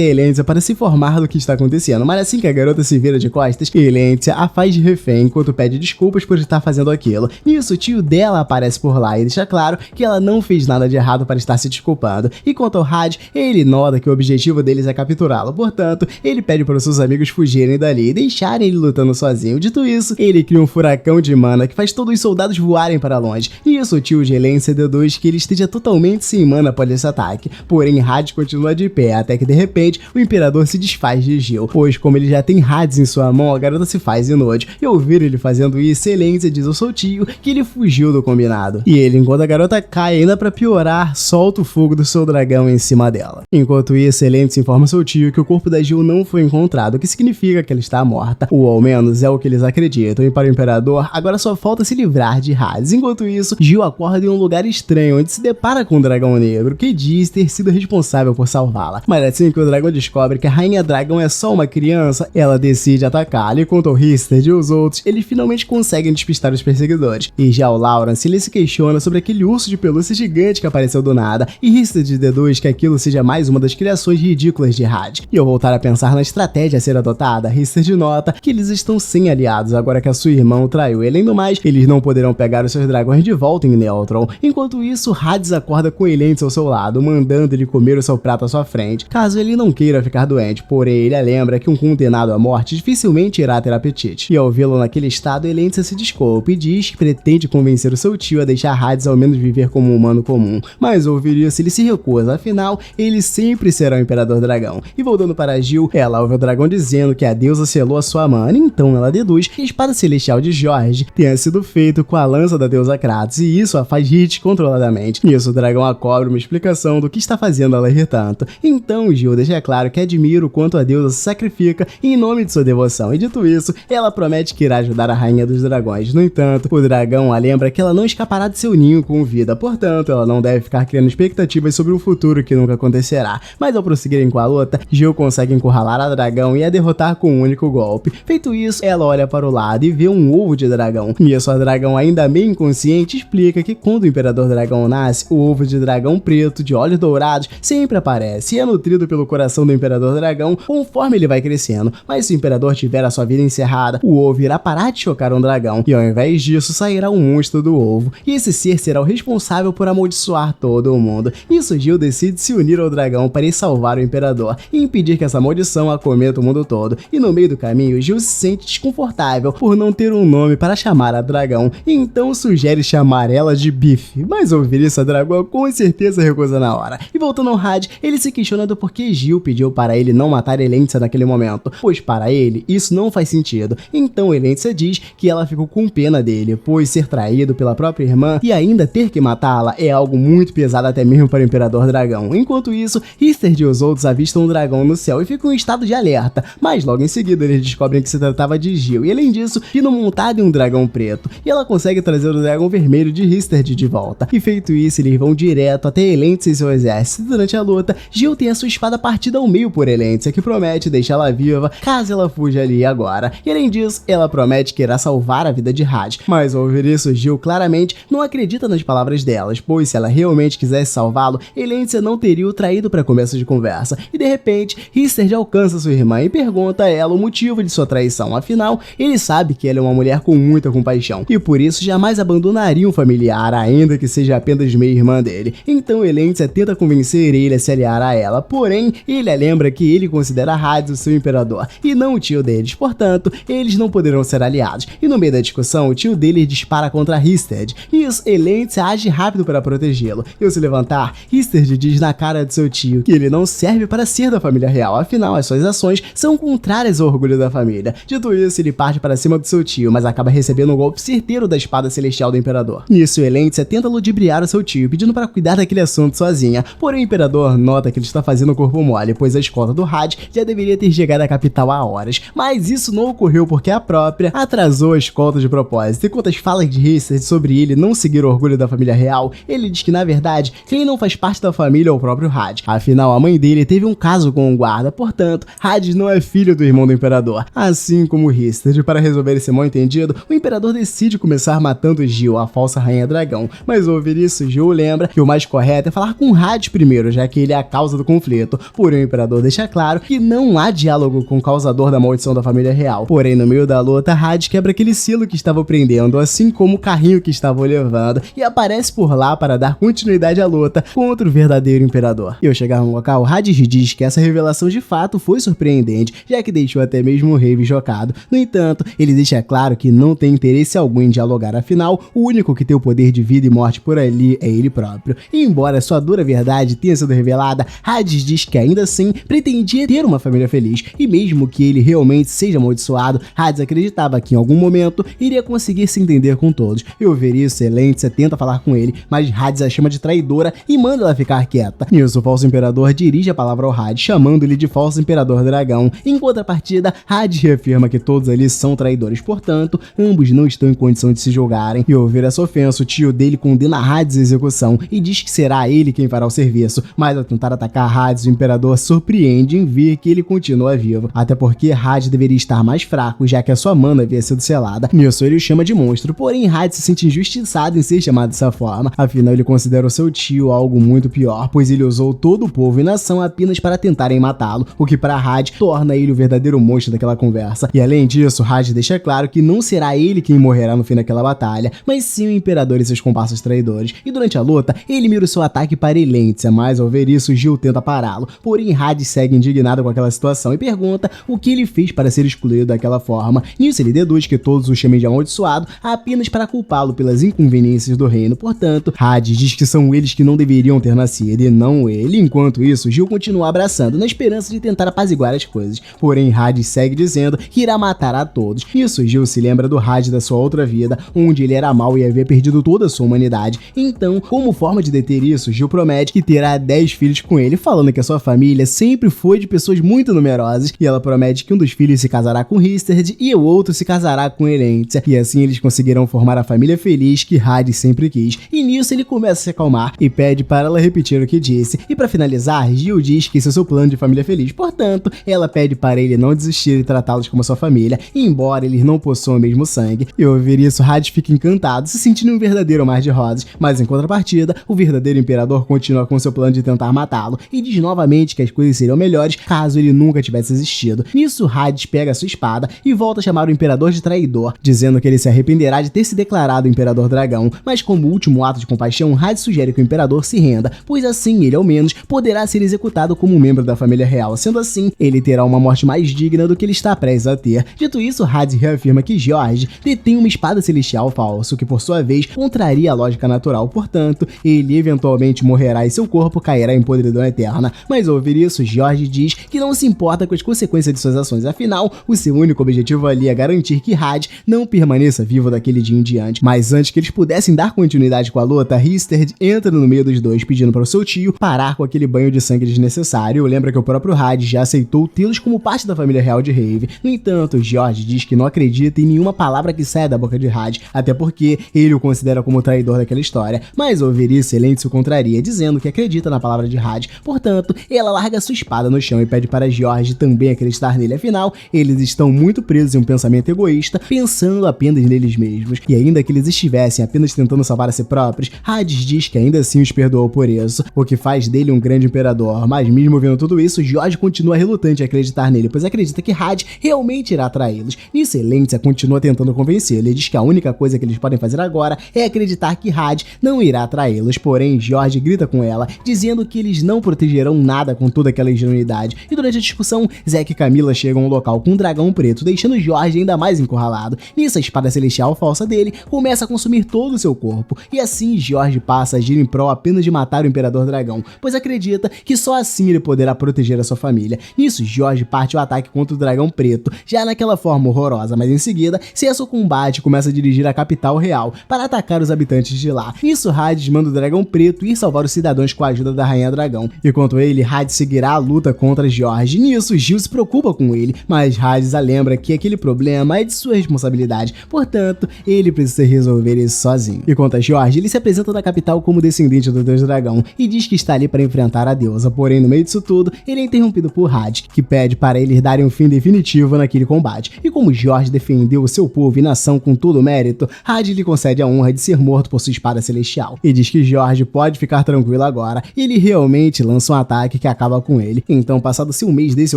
Elendil para se informar do que está acontecendo, mas assim que a garota se vira de costas, Elendil a faz de refém enquanto pede desculpas por estar fazendo aquilo. Nisso, o tio dela aparece por lá e deixa claro que ela não fez nada de errado para estar se desculpando. E quanto ao Had, ele nota que o objetivo deles é capturá-lo, portanto, ele pede para os seus amigos fugirem dali e deixarem ele lutando sozinho. Dito isso, ele cria um furacão de mana que faz todos os soldados voarem para longe. E isso, o tio de Elendil deduz que ele esteja totalmente sem mana após esse ataque. Porém, Had continua de pé, até que de repente o imperador se desfaz de Gil, pois como ele já tem Hades em sua mão, a garota se faz inútil. E ao ver ele fazendo isso, Elendil diz ao seu tio que ele fugiu do combinado. E ele, enquanto a garota cai, ainda para piorar, solta o fogo do seu dragão em cima dela. Enquanto isso, Elendil informa seu tio que o corpo da Gil não foi encontrado, o que significa que ela está morta, ou ao menos é o que eles acreditam. E para o imperador, agora só falta se livrar de Hades. Enquanto isso, Gil acorda em um lugar estranho, onde se depara com um dragão negro, que diz ter sido responsável por salvá-la. Mas assim que o dragão descobre que a rainha dragão é só uma criança, ela decide atacá-la. E quanto ao Rister e os outros, eles finalmente conseguem despistar os perseguidores. E já o Lawrence, ele se questiona sobre aquele urso de pelúcia gigante que apareceu do nada, e Rister deduz que aquilo seja mais uma das criações ridículas de Had. E ao voltar a pensar na estratégia a ser adotada, Rister nota que eles estão sem aliados agora que a sua irmã o traiu. E além do mais, eles não poderão pegar os seus dragões de volta em Neutron. Enquanto isso, Hades acorda com Elendil ao seu lado, mandando ele comer o seu prato à sua frente, caso ele não queira ficar doente. Porém, ele lembra que um condenado à morte dificilmente irá ter apetite. E ao vê-lo naquele estado, Elendil se desculpa e diz que pretende convencer o seu tio a deixar Hades ao menos viver como um humano comum. Mas ao ouvir isso, ele se recusa, afinal, ele sempre será o Imperador Dragão. E voltando para Gil, ela ouve o dragão dizendo que a deusa selou a sua mana, então ela deduz que a espada celestial de Jorge tenha sido feita com a lança da deusa Kratos, e isso a faz rir descontroladamente. Nisso, o dragão a cobra uma explicação do que está fazendo ela rir tanto. Então Gil deixa claro que admira o quanto a deusa se sacrifica em nome de sua devoção, e dito isso, ela promete que irá ajudar a rainha dos dragões. No entanto, o dragão a lembra que ela não escapará de seu ninho com vida, portanto, ela não deve ficar criando expectativas sobre um futuro que nunca acontecerá. Mas ao prosseguirem com a luta, Gil consegue encurralar a dragão e a derrotar com um único golpe. Feito isso, ela olha para o lado e vê um ovo de dragão. Nisso, a dragão, ainda meio inconsciente, explica que quando o Imperador Dragão nasce, o ovo de dragão preto de olhos dourados sempre aparece e é nutrido pelo coração do Imperador Dragão conforme ele vai crescendo. Mas se o Imperador tiver a sua vida encerrada, o ovo irá parar de chocar um dragão e ao invés disso sairá um monstro do ovo. E esse ser será o responsável por amaldiçoar todo o mundo. Nisso, Gil decide se unir ao dragão para ir salvar o Imperador e impedir que essa maldição acometa o mundo todo. E no meio do caminho, Gil se sente desconfortável por não ter um nome para chamar a dragão, então sugere chamar ela de Biff. Mas ao ouvir isso, a dragão com certeza recusa na hora. E voltando ao Had, ele se questiona do porquê Gil pediu para ele não matar Elendil naquele momento, pois para ele isso não faz sentido. Então Elendil diz que ela ficou com pena dele, pois ser traído pela própria irmã e ainda ter que matá-la é algo muito pesado até mesmo para o Imperador Dragão. Enquanto isso, Rister e os outros avistam um dragão no céu e ficam em estado de alerta, mas logo em seguida eles descobrem que se tratava de Gil, e além disso, vindo montada em um dragão preto, e ela consegue trazer o dragão vermelho de Rister de volta. E feito isso, eles vão direto até Elendil e seu exército. Durante a luta, Gil tem a sua espada partida ao meio por Elendil, que promete deixá-la viva caso ela fuja ali agora. E além disso, ela promete que irá salvar a vida de Had. Mas ao ouvir isso, Gil claramente não acredita nas palavras delas, pois se ela realmente quisesse salvá-lo, Elendil não teria o traído para começo de conversa. E de repente, Rister alcança sua irmã e pergunta a ela o motivo de sua traição. Afinal, ele sabe que ela é uma mulher com muita compaixão e por isso jamais abandonaria um familiar, ainda que seja apenas meia-irmã dele. Então Elendil tenta convencer ele a se aliar a ela, porém ele lembra que ele considera Hades o seu imperador e não o tio deles, portanto eles não poderão ser aliados. E no meio da discussão, o tio dele dispara contra Rister. Nisso, Elendil age rápido para protegê-lo. E ao se levantar, Rister diz na cara de seu tio que ele não serve para ser da família real, afinal as suas ações são contrárias ao orgulho da família. Dito isso, ele parte para cima do seu tio, mas acaba recebendo um golpe certeiro da espada celestial do imperador. Nisso, Elendil tenta ludibriar o seu tio, pedindo para cuidar daquele assunto sozinha, porém o imperador nota que ele está fazendo o corpo mole, pois a escolta do Had já deveria ter chegado à capital há horas. Mas isso não ocorreu porque a própria atrasou a escolta de propósito. E quanto às falas de Rister sobre ele não seguir o orgulho da família real, ele diz que na verdade, quem não faz parte da família família ao próprio Hades. Afinal, a mãe dele teve um caso com um guarda, portanto, Hades não é filho do irmão do imperador, assim como Histred. Para resolver esse mal-entendido, o imperador decide começar matando Gil, a falsa rainha dragão, mas ao ouvir isso, Gil lembra que o mais correto é falar com Hades primeiro, já que ele é a causa do conflito. Porém, o imperador deixa claro que não há diálogo com o causador da maldição da família real. Porém, no meio da luta, Hades quebra aquele selo que estava prendendo, assim como o carrinho que estava levando, e aparece por lá para dar continuidade à luta contra o verdadeiro imperador. E ao chegar no local, Hades diz que essa revelação de fato foi surpreendente, já que deixou até mesmo o rei chocado. No entanto, ele deixa claro que não tem interesse algum em dialogar, afinal, o único que tem o poder de vida e morte por ali é ele próprio. E embora sua dura verdade tenha sido revelada, Hades diz que ainda assim pretendia ter uma família feliz, e mesmo que ele realmente seja amaldiçoado, Hades acreditava que em algum momento iria conseguir se entender com todos. E ao ver isso, Elendil tenta falar com ele, mas Hades a chama de traidora e manda ela ficar quieta. Nisso, o falso imperador dirige a palavra ao Hades, chamando-lhe de falso imperador dragão. Em contrapartida, Hades reafirma que todos ali são traidores, portanto, ambos não estão em condição de se julgarem. E ao ouvir essa ofensa, o tio dele condena Hades à execução e diz que será ele quem fará o serviço, mas ao tentar atacar Hades, o imperador surpreende em ver que ele continua vivo, até porque Hades deveria estar mais fraco, já que a sua mana havia sido selada. Nisso, ele o chama de monstro, porém Hades se sente injustiçado em ser chamado dessa forma, afinal ele considera o seu tio algo muito pior, pois ele usou todo o povo e nação apenas para tentarem matá-lo, o que para Hades torna ele o verdadeiro monstro daquela conversa. E além disso, Hades deixa claro que não será ele quem morrerá no fim daquela batalha, mas sim o imperador e seus comparsas traidores. E durante a luta, ele mira o seu ataque para Elendil, mas ao ver isso, Gil tenta pará-lo, porém Hades segue indignado com aquela situação e pergunta o que ele fez para ser excluído daquela forma. Nisso, ele deduz que todos o chamem de amaldiçoado apenas para culpá-lo pelas inconveniências do reino, portanto, Hades diz que são eles que não deveriam ter nascido e não ele. Enquanto isso, Gil continua abraçando na esperança de tentar apaziguar as coisas, porém Hades segue dizendo que irá matar a todos. Nisso, Gil se lembra do Hades da sua outra vida, onde ele era mau e havia perdido toda a sua humanidade. Então, como forma de deter isso, Gil promete que terá 10 filhos com ele, falando que a sua família sempre foi de pessoas muito numerosas, e ela promete que um dos filhos se casará com Histred e o outro se casará com Elendil, e assim eles conseguirão formar a família feliz que Hades sempre quis. E nisso ele começa a se acalmar e pede para ela repetir o que disse. E para finalizar, Gil diz que esse é o seu plano de família feliz, portanto, ela pede para ele não desistir e tratá-los como sua família, embora eles não possuam o mesmo sangue. E ao ouvir isso, Hades fica encantado, se sentindo um verdadeiro mar de rosas, mas em contrapartida, o verdadeiro imperador continua com seu plano de tentar matá-lo e diz novamente que as coisas seriam melhores caso ele nunca tivesse existido. Nisso, Hades pega sua espada e volta a chamar o imperador de traidor, dizendo que ele se arrependerá de ter se declarado imperador dragão, mas como último ato de compaixão, Hades sugere que o imperador se renda, pois assim ele ao menos poderá ser executado como um membro da família real. Sendo assim, ele terá uma morte mais digna do que ele está prestes a ter. Dito isso, Hades reafirma que George detém uma espada celestial falso, que por sua vez contraria a lógica natural, portanto, ele eventualmente morrerá e seu corpo cairá em podridão eterna. Mas ao ouvir isso, George diz que não se importa com as consequências de suas ações, afinal, o seu único objetivo ali é garantir que Hades não permaneça vivo daquele dia em diante. Mas antes que eles pudessem dar continuidade com a luta, Histred entra no meio dos dois, pedindo para o seu tio parar com aquele banho de sangue desnecessário. Lembra que o próprio Hades já aceitou tê-los como parte da família real de Rave. No entanto, George diz que não acredita em nenhuma palavra que saia da boca de Hades, até porque ele o considera como traidor daquela história. Mas ao ouvir isso, Elendil se contraria, dizendo que acredita na palavra de Hades. Portanto, ela larga sua espada no chão e pede para George também acreditar nele. Afinal, eles estão muito presos em um pensamento egoísta, pensando apenas neles mesmos. E ainda que eles estivessem apenas tentando salvar a si próprios, Hades diz que ainda assim os perdoou por isso, o que faz dele um grande imperador. Mas mesmo vendo tudo isso, George continua relutante a acreditar nele, pois acredita que Hades realmente irá traí-los. Nisso, Elendil continua tentando convencê-lo e diz que a única coisa que eles podem fazer agora é acreditar que Hades não irá traí-los. Porém, George grita com ela, dizendo que eles não protegerão nada com toda aquela ingenuidade. E durante a discussão, Zack e Camila chegam ao local com um dragão preto, deixando George ainda mais encurralado. Nisso, a espada celestial falsa dele começa a consumir todo o seu corpo, e assim George passa a agir em prol apenas de matar o Imperador Dragão, pois acredita que só assim ele poderá proteger a sua família. Nisso, George parte o ataque contra o Dragão Preto, já naquela forma horrorosa, mas em seguida cessa o combate e começa a dirigir a capital real para atacar os habitantes de lá. Nisso, Hades manda o Dragão Preto ir salvar os cidadãos com a ajuda da Rainha Dragão. Enquanto ele, Hades seguirá a luta contra George. Nisso, Gil se preocupa com ele, mas Hades a lembra que aquele problema é de sua responsabilidade, portanto, ele precisa resolver isso sozinho. E quanto a George, ele se apresenta na capital como descendente do Deus Dragão e diz que está ali para enfrentar a deusa, porém no meio disso tudo, ele é interrompido por Hades, que pede para eles darem um fim definitivo naquele combate. E como George defendeu o seu povo e nação com todo o mérito, Hades lhe concede a honra de ser morto por sua espada celestial, e diz que George pode ficar tranquilo agora, e ele realmente lança um ataque que acaba com ele. Então, passado-se um mês desse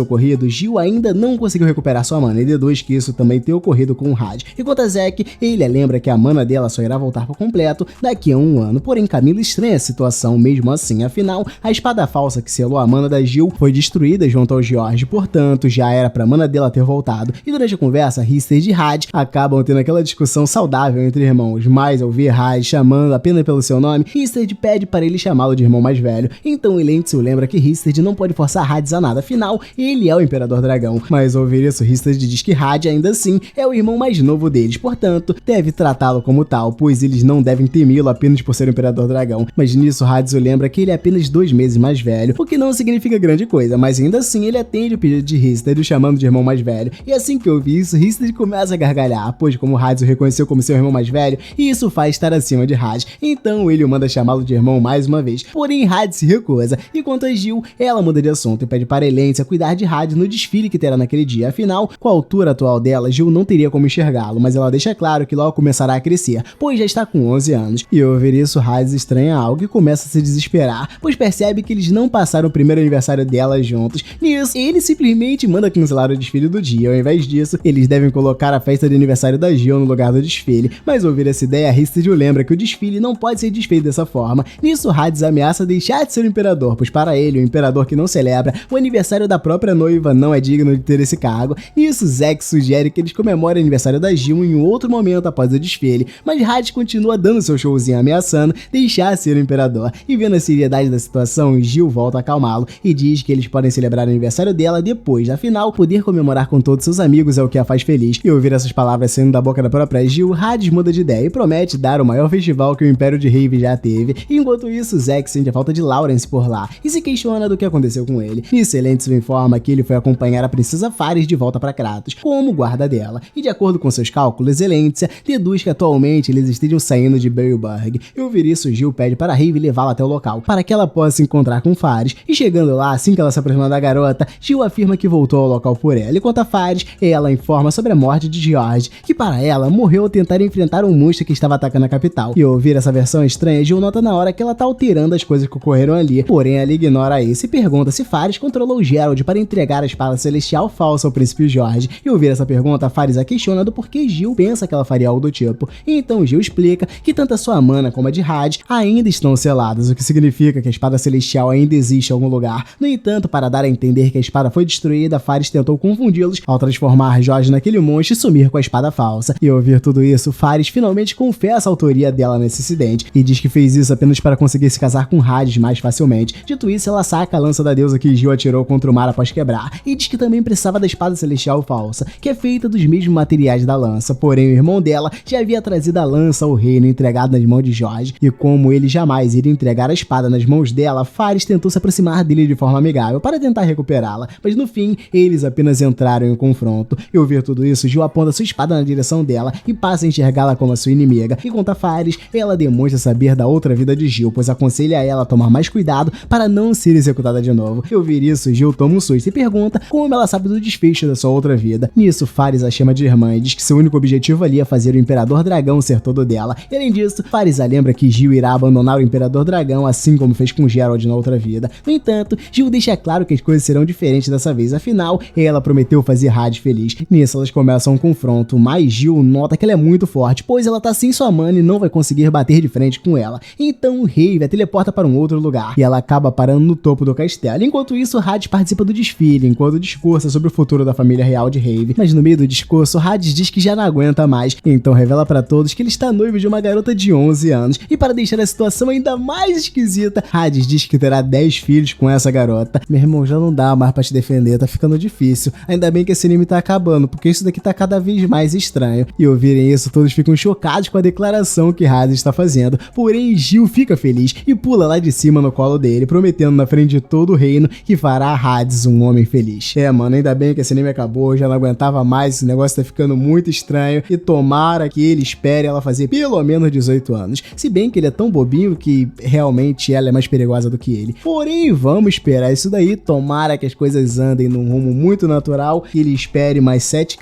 ocorrido, Jill ainda não conseguiu recuperar sua mana, e deduz que isso também tem ocorrido com Hades. E quanto a Zack, ele lembra que a mana dela só irá voltar por completo daqui a um ano, porém Camila estranha a situação mesmo assim, afinal, a espada falsa que selou a mana da Jill foi destruída junto ao George, portanto, já era pra mana dela ter voltado. E durante a conversa, Rister e Hades acabam tendo aquela discussão saudável entre irmãos, mas ao ver Hades chamando apenas pelo seu nome, Rister pede para ele chamá-lo de irmão mais velho. Então Elendil lembra que Rister não pode forçar Hades a nada, afinal, ele é o Imperador Dragão. Mas ao ouvir isso, Rister diz que Hades ainda assim é o irmão mais novo deles, portanto, deve tratá-lo como tal, pois eles não devem temê-lo apenas por ser o Imperador Dragão. Mas nisso, Hades lembra que ele é apenas 2 meses mais velho, o que não significa grande coisa, mas ainda assim ele atende o pedido de Rister, o chamando de irmão mais velho. E assim que eu vi isso, Rister começa a gargalhar, pois como Hades o reconheceu como seu irmão mais velho, e isso faz estar acima de Hades, então ele o manda chamá-lo de irmão mais uma vez. Porém, Hades se recusa, e quanto a Jill, ela muda de assunto e pede para Elendil cuidar de Hades no desfile que terá naquele dia. Afinal, com a altura atual dela, Jill não teria como enxergá-lo, mas ela deixa claro que logo começará a crescer, pois já está com 11 anos. E ao ouvir isso, Hades estranha algo e começa a se desesperar, pois percebe que eles não passaram o primeiro aniversário dela juntos. Nisso, ele simplesmente manda cancelar o desfile do dia. Ao invés disso, eles devem colocar a festa de aniversário da Jill no lugar do desfile. Mas ao ouvir essa ideia, Rister lembra que o desfile não pode ser desfeito dessa forma. Nisso, Hades ameaça deixar de ser o imperador, pois para ele, o imperador que não celebra o aniversário da própria noiva não é digno de ter esse cargo. Nisso, Zack sugere que eles comemorem o aniversário da Jill em um outro momento após o desfile, mas Hades continua dando seu showzinho ameaçando deixar ser o imperador. E vendo a seriedade da situação, Jill volta a acalmá-lo e diz que eles podem celebrar o aniversário dela depois. Afinal, poder comemorar com todos seus amigos é o que a faz feliz. E ouvir essas palavras saindo da boca da própria Jill, Hades muda de ideia e promete dar o maior festival que o Império de Rave já teve. E enquanto isso, Zack sente a falta de Lawrence por lá e se questiona do que aconteceu com ele. Nisso, Elendil informa que ele foi acompanhar a princesa Faris de volta para Kratos, como guarda dela. E de acordo com seus cálculos, Elendil deduz que atualmente eles estejam saindo de Baleburg. E ouvir isso, Jill pede para Rave levá-la até o local, para que ela possa se encontrar com Faris. E chegando lá, assim que ela se aproxima da garota, Jill afirma que voltou ao local por ela. E quanto a Faris, ela informa sobre a morte de George, que para ela morreu ao tentar enfrentar um monstro que estava atacando a capital. E ao ouvir essa versão estranha, Jill nota na hora que ela tá alterando as coisas que ocorreram ali, porém ela ignora isso e pergunta se Faris controlou Geralt para entregar a espada celestial falsa ao príncipe George. E ao ouvir essa pergunta, Faris a questiona do porquê Jill pensa que ela faria algo do tipo. E então Jill explica que tanto a sua mana como a de Hades ainda estão seladas, o que significa que a espada celestial ainda existe em algum lugar. No entanto, para dar a entender que a espada foi destruída, Faris tentou confundi-los ao transformar George naquele monstro e sumir com a espada falsa. E ao ouvir tudo isso, Faris finalmente confessa a autoria dela nesse incidente e diz que fez isso apenas para conseguir se casar com Hades mais facilmente. Dito isso, ela saca a lança da deusa que Jill atirou contra o mar após quebrar e diz que também precisava da espada celestial falsa, que é feita dos mesmos materiais da lança, porém o irmão dela já havia trazido a lança ao reino entregado nas mãos de George, e como ele jamais iria entregar a espada nas mãos dela, Faris tentou se aproximar dele de forma amigável para tentar recuperá-la, mas no fim, eles apenas entraram em um confronto. E ao ver tudo isso, Jill aponta sua espada na direção dela e passa a enxergá-la como a sua inimiga. E quanto a Faris, ela demonstra saber da outra vida de Jill, pois aconselha ela a tomar mais cuidado para não ser executada de novo. E ao ouvir isso, Jill toma um susto e pergunta como ela sabe do desfecho da sua outra vida. Nisso, Faris a chama de irmã e diz que seu único objetivo ali é fazer o Imperador Dragão ser todo dela. E além disso, Faris a lembra que Jill irá abandonar o Imperador Dragão, assim como fez com Geralt na outra vida. No entanto, Jill deixa claro que as coisas serão diferentes dessa vez, afinal, ela prometeu fazer Hades feliz. Nisso, elas começam um confronto, mas Jill nota que ela é muito forte, pois ela tá sem sua mana e não vai conseguir bater de frente com ela. Então, Rave a teleporta para um outro lugar, e ela acaba parando no topo do castelo. Enquanto isso, Hades participa do desfile, enquanto discursa sobre o futuro da família real de Rave. Mas no meio do discurso, Hades diz que já não aguenta mais, então revela para todos que ele está noivo de uma garota de 11 anos. E para deixar a situação ainda mais esquisita, Hades diz que terá 10 filhos com essa garota. Meu irmão, já não dá mais pra te defender, tá ficando difícil. Ainda bem que esse anime tá acabando, porque isso daqui tá cada vez mais estranho. E ouvirem isso, todos ficam chocados com a declaração que Hades está fazendo. Porém, Jill fica feliz e pula lá de cima no colo dele, prometendo na frente de todo o reino que fará Hades um homem feliz. Mano, ainda bem que esse anime acabou, eu já não aguentava mais, esse negócio tá ficando muito estranho e tomara que ele espere ela fazer pelo menos 18 anos. Se bem que ele é tão bobinho que realmente provavelmente ela é mais perigosa do que ele. Porém, vamos esperar isso daí, tomara que as coisas andem num rumo muito natural, que ele espere mais 7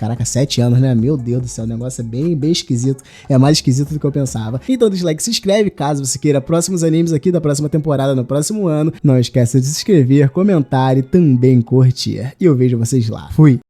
anos, né? Meu Deus do céu, o negócio é bem esquisito, é mais esquisito do que eu pensava. Então deixa o like, se inscreve caso você queira próximos animes aqui da próxima temporada no próximo ano. Não esqueça de se inscrever, comentar e também curtir. E eu vejo vocês lá. Fui!